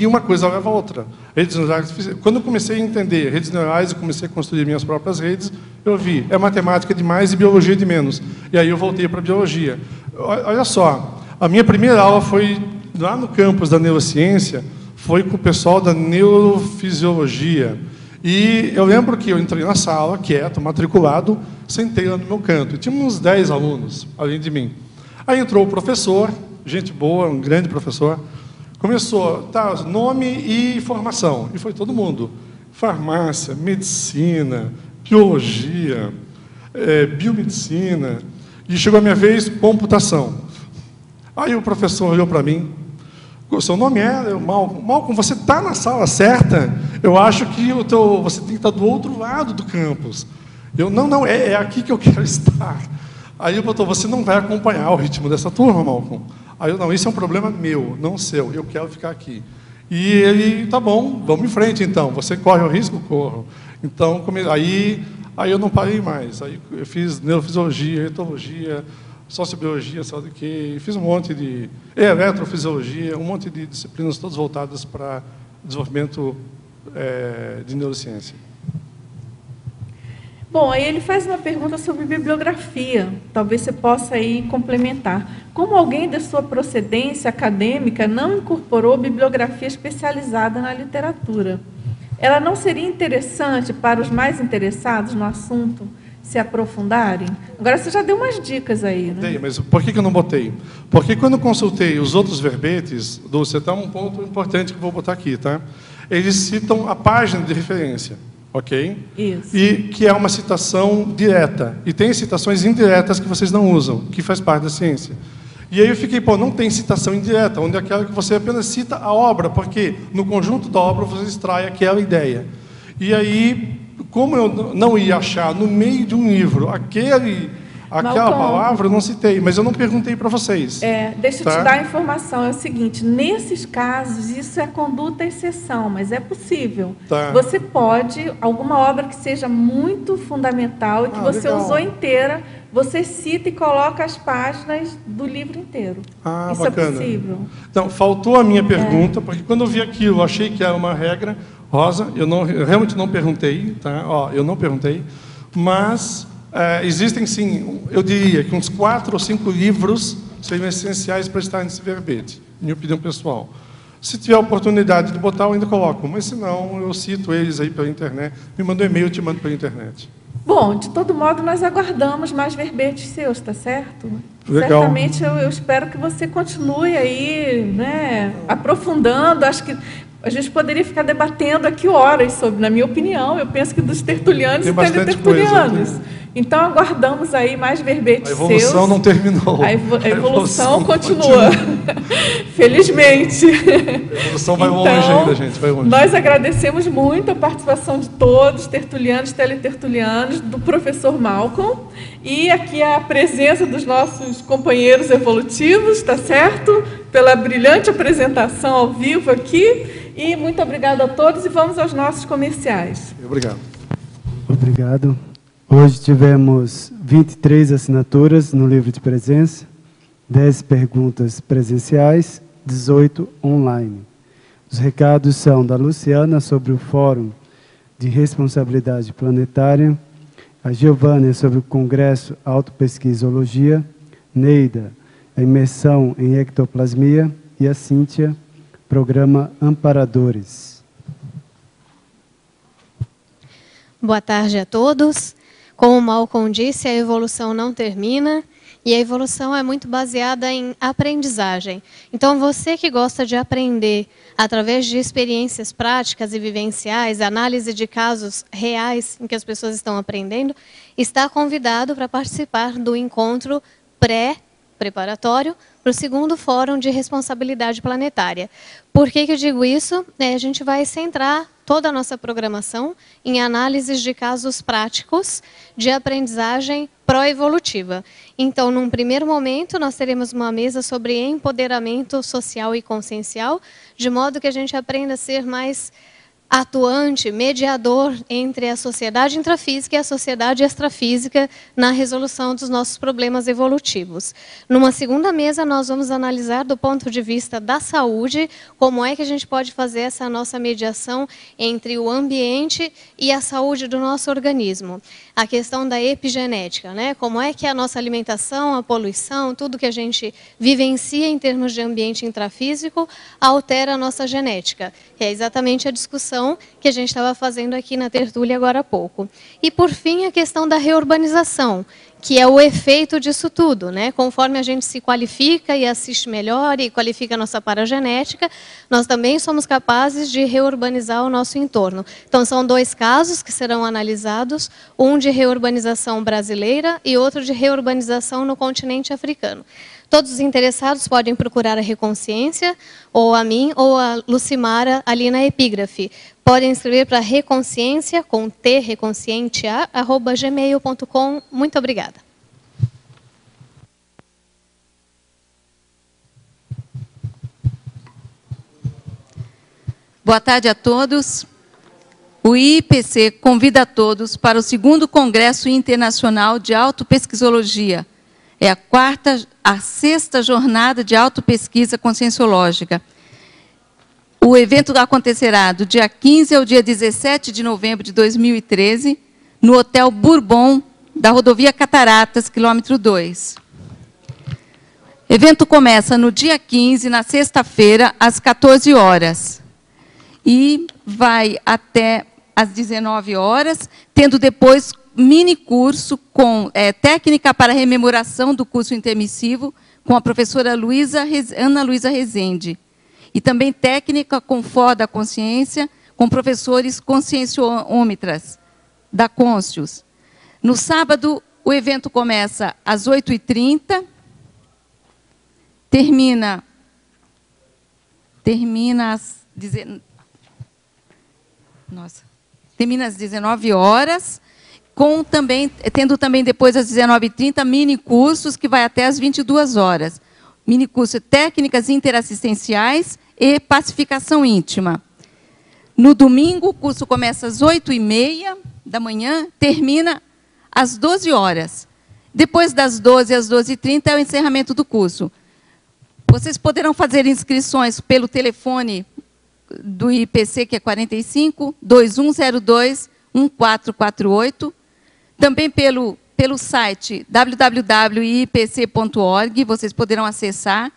uma coisa leva a outra. Redes neurais artificiais. Quando eu comecei a entender redes neurais e comecei a construir minhas próprias redes, eu vi, é matemática de mais e biologia de menos. E aí eu voltei para a biologia. Olha só, a minha primeira aula foi lá no campus da neurociência, foi com o pessoal da neurofisiologia. E eu lembro que eu entrei na sala, quieto, matriculado, sentei lá no meu canto. E tinha uns 10 alunos, além de mim. Aí entrou o professor, gente boa, um grande professor. Começou, nome e formação. E foi todo mundo. Farmácia, medicina, biologia, biomedicina. E chegou a minha vez, computação. Aí o professor olhou para mim. O seu nome é Malcolm. Malcolm, você está na sala certa? Eu acho que você tem que estar do outro lado do campus. Eu, não, é aqui que eu quero estar. Aí o doutor, você não vai acompanhar o ritmo dessa turma, Malcolm. Aí eu, não, isso é um problema meu, não seu, eu quero ficar aqui. E ele, tá bom, vamos em frente então, você corre o risco? Corro. Então, aí eu não parei mais. Aí eu fiz neurofisiologia, etologia, sociobiologia, sabe o quê? Fiz um monte de eletrofisiologia, um monte de disciplinas todas voltadas para desenvolvimento de neurociência. Bom, aí ele faz uma pergunta sobre bibliografia. Talvez você possa aí complementar. Como alguém da sua procedência acadêmica não incorporou bibliografia especializada na literatura, ela não seria interessante para os mais interessados no assunto se aprofundarem? Agora, você já deu umas dicas aí, né? Mas por que eu não botei? Porque quando eu consultei os outros verbetes, Dulce, está um ponto importante que eu vou botar aqui, tá? Eles citam a página de referência, ok? Isso. E que é uma citação direta. E tem citações indiretas que vocês não usam, que faz parte da ciência. E aí eu fiquei, não tem citação indireta, onde é aquela que você apenas cita a obra, porque no conjunto da obra você extrai aquela ideia. E aí, como eu não ia achar no meio de um livro aquela palavra, eu não citei, mas eu não perguntei para vocês. Deixa eu te dar a informação, é o seguinte, nesses casos, isso é conduta exceção, mas é possível. Tá. Você pode, alguma obra que seja muito fundamental e que você usou inteira, você cita e coloca as páginas do livro inteiro. Isso bacana. É possível. Então, faltou a minha pergunta, porque quando eu vi aquilo, eu achei que era uma regra. Rosa, eu realmente não perguntei, tá? Eu não perguntei, mas existem sim, eu diria que uns 4 ou 5 livros seriam essenciais para estar nesse verbete, minha opinião pessoal. Se tiver a oportunidade de botar, eu ainda coloco, mas se não, eu cito eles aí pela internet. Me manda um e-mail, eu te mando pela internet. Bom, de todo modo, nós aguardamos mais verbetes seus, tá certo? Legal. Certamente eu espero que você continue aí, né, aprofundando. Acho que a gente poderia ficar debatendo aqui horas sobre, na minha opinião, eu penso que dos tertulianos e teletertulianos. Então, aguardamos aí mais verbetes seus. A evolução não terminou. A evolução continua. Felizmente. A evolução vai longe ainda, gente. Vai longe. Nós agradecemos muito a participação de todos, tertulianos, teletertulianos, do professor Malcolm, e aqui a presença dos nossos companheiros evolutivos, tá certo? Pela brilhante apresentação ao vivo aqui. E muito obrigado a todos e vamos aos nossos comerciais. Obrigado. Obrigado. Hoje tivemos 23 assinaturas no livro de presença, 10 perguntas presenciais, 18 online. Os recados são da Luciana sobre o Fórum de Responsabilidade Planetária, a Giovânia sobre o Congresso Autopesquisologia, Neida, a imersão em ectoplasmia, e a Cíntia, programa Amparadores. Boa tarde a todos. Como o Malcolm disse, a evolução não termina e a evolução é muito baseada em aprendizagem. Então, você que gosta de aprender através de experiências práticas e vivenciais, análise de casos reais em que as pessoas estão aprendendo, está convidado para participar do encontro preparatório para o 2º Fórum de Responsabilidade Planetária. Por que eu digo isso? A gente vai centrar toda a nossa programação em análises de casos práticos de aprendizagem pró-evolutiva. Então, num primeiro momento, nós teremos uma mesa sobre empoderamento social e consciencial, de modo que a gente aprenda a ser mais atuante, mediador entre a sociedade intrafísica e a sociedade extrafísica na resolução dos nossos problemas evolutivos. Numa segunda mesa, nós vamos analisar do ponto de vista da saúde, como é que a gente pode fazer essa nossa mediação entre o ambiente e a saúde do nosso organismo. A questão da epigenética, né? Como é que a nossa alimentação, a poluição, tudo que a gente vivencia em termos de ambiente intrafísico altera a nossa genética, que é exatamente a discussão que a gente estava fazendo aqui na tertúlia agora há pouco. E, por fim, a questão da reurbanização, que é o efeito disso tudo, né? Conforme a gente se qualifica e assiste melhor e qualifica a nossa paragenética, nós também somos capazes de reurbanizar o nosso entorno. Então, são 2 casos que serão analisados, um de reurbanização brasileira e outro de reurbanização no continente africano. Todos os interessados podem procurar a Reconsciência, ou a mim, ou a Lucimara, ali na epígrafe. Podem escrever para reconsciência, com T, reconscientia, @gmail.com. Muito obrigada. Boa tarde a todos. O IPC convida a todos para o 2º Congresso Internacional de Autopesquisologia. É a 6ª jornada de autopesquisa conscienciológica. O evento acontecerá do dia 15 ao dia 17 de novembro de 2013, no Hotel Bourbon, da rodovia Cataratas, quilômetro 2. O evento começa no dia 15, na sexta-feira, às 14 horas. E vai até às 19 horas, tendo depois mini curso com técnica para rememoração do curso intermissivo com a professora Ana Luísa Rezende. E também técnica com FOR da consciência, com professores conscienciômetras da Conscius. No sábado, o evento começa às 8h30, termina às 19 horas, tendo também depois às 19h30 mini cursos que vai até às 22 horas. Mini curso técnicas interassistenciais e pacificação íntima. No domingo, o curso começa às 8h30 da manhã, termina às 12 horas. Depois das 12 às 12h30 é o encerramento do curso. Vocês poderão fazer inscrições pelo telefone do IPC, que é 45-2102-1448, também pelo site www.ipc.org, vocês poderão acessar.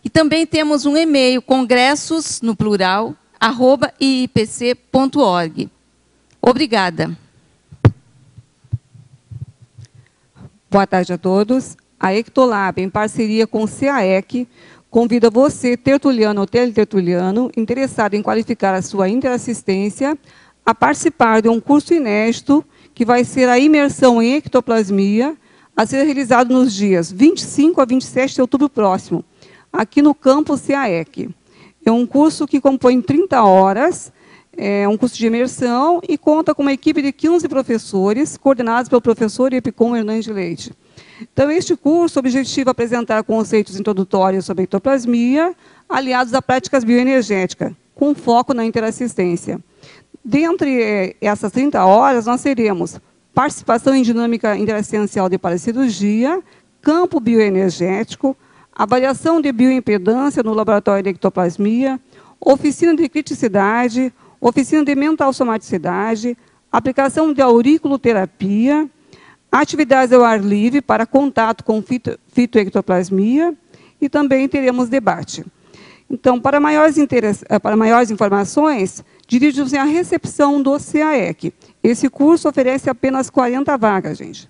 E também temos um e-mail, congressos, no plural, @iipc.org. Obrigada. Boa tarde a todos. A Ectolab, em parceria com o CAEC, convida você, tertuliano ou teletertuliano, interessado em qualificar a sua interassistência, a participar de um curso inédito, que vai ser a imersão em ectoplasmia, a ser realizado nos dias 25 a 27 de outubro próximo, aqui no campus CAEC. É um curso que compõe 30 horas, é um curso de imersão e conta com uma equipe de 15 professores, coordenados pelo professor Epicom Hernandes Leite. Então, este curso objetiva apresentar conceitos introdutórios sobre ectoplasmia, aliados a práticas bioenergéticas, com foco na interassistência. Dentre essas 30 horas, nós teremos participação em dinâmica interassistencial de paracirurgia, campo bioenergético, avaliação de bioimpedância no laboratório de ectoplasmia, oficina de criticidade, oficina de mental somaticidade, aplicação de auriculoterapia, atividades ao ar livre para contato com fitoectoplasmia e também teremos debate. Então, para maiores informações, dirige-se à recepção do CAEC. Esse curso oferece apenas 40 vagas, gente.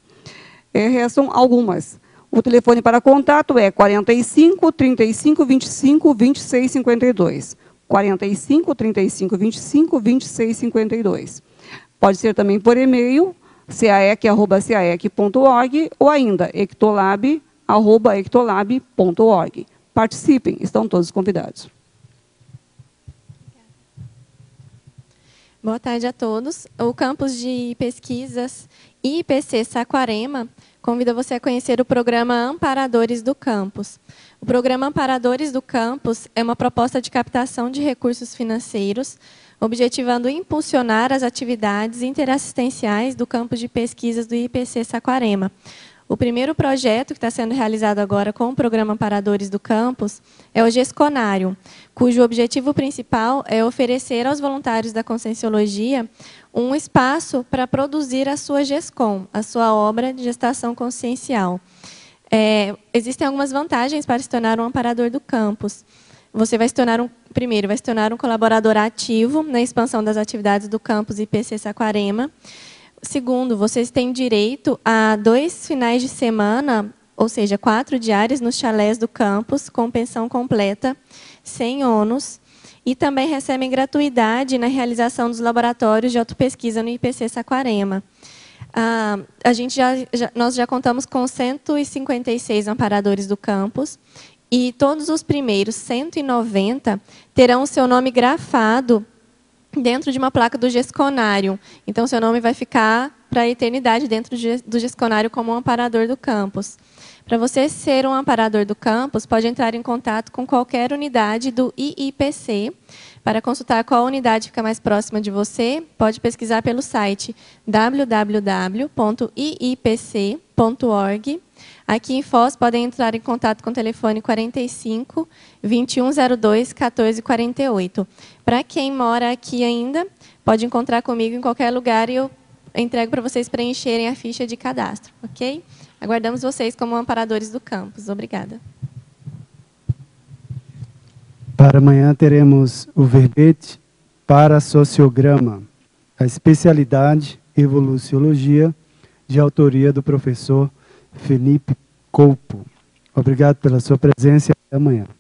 Restam algumas. O telefone para contato é 45 35 25 26 52. 45 35 25 26 52. Pode ser também por e-mail, caec@caec.org ou ainda ectolab@ectolab.org. Participem, estão todos convidados. Boa tarde a todos. O campus de pesquisas IPC Saquarema convida você a conhecer o programa Amparadores do Campus. O programa Amparadores do Campus é uma proposta de captação de recursos financeiros, objetivando impulsionar as atividades interassistenciais do campus de pesquisas do IPC Saquarema. O primeiro projeto que está sendo realizado agora com o programa Amparadores do Campus é o Gesconário, cujo objetivo principal é oferecer aos voluntários da Conscienciologia um espaço para produzir a sua GESCOM, a sua obra de gestação consciencial. Existem algumas vantagens para se tornar um amparador do campus. Você vai se tornar primeiro, vai se tornar um colaborador ativo na expansão das atividades do campus IPC Saquarema. Segundo, vocês têm direito a 2 finais de semana, ou seja, 4 diárias nos chalés do campus, com pensão completa, sem ônus, e também recebem gratuidade na realização dos laboratórios de autopesquisa no IPC Saquarema. Nós já contamos com 156 amparadores do campus, e todos os primeiros 190 terão o seu nome grafado dentro de uma placa do Gesconário. Então, seu nome vai ficar para a eternidade dentro do Gesconário como um amparador do campus. Para você ser um amparador do campus, pode entrar em contato com qualquer unidade do IIPC Para consultar qual unidade fica mais próxima de você, pode pesquisar pelo site www.iipc.org. Aqui em Foz, podem entrar em contato com o telefone 45 2102 1448. Para quem mora aqui ainda, pode encontrar comigo em qualquer lugar e eu entrego para vocês preencherem a ficha de cadastro, ok? Aguardamos vocês como amparadores do campus. Obrigada. Para amanhã teremos o verbete para sociograma, a especialidade Evoluciologia, de autoria do professor Felipe Coupo. Obrigado pela sua presença e até amanhã.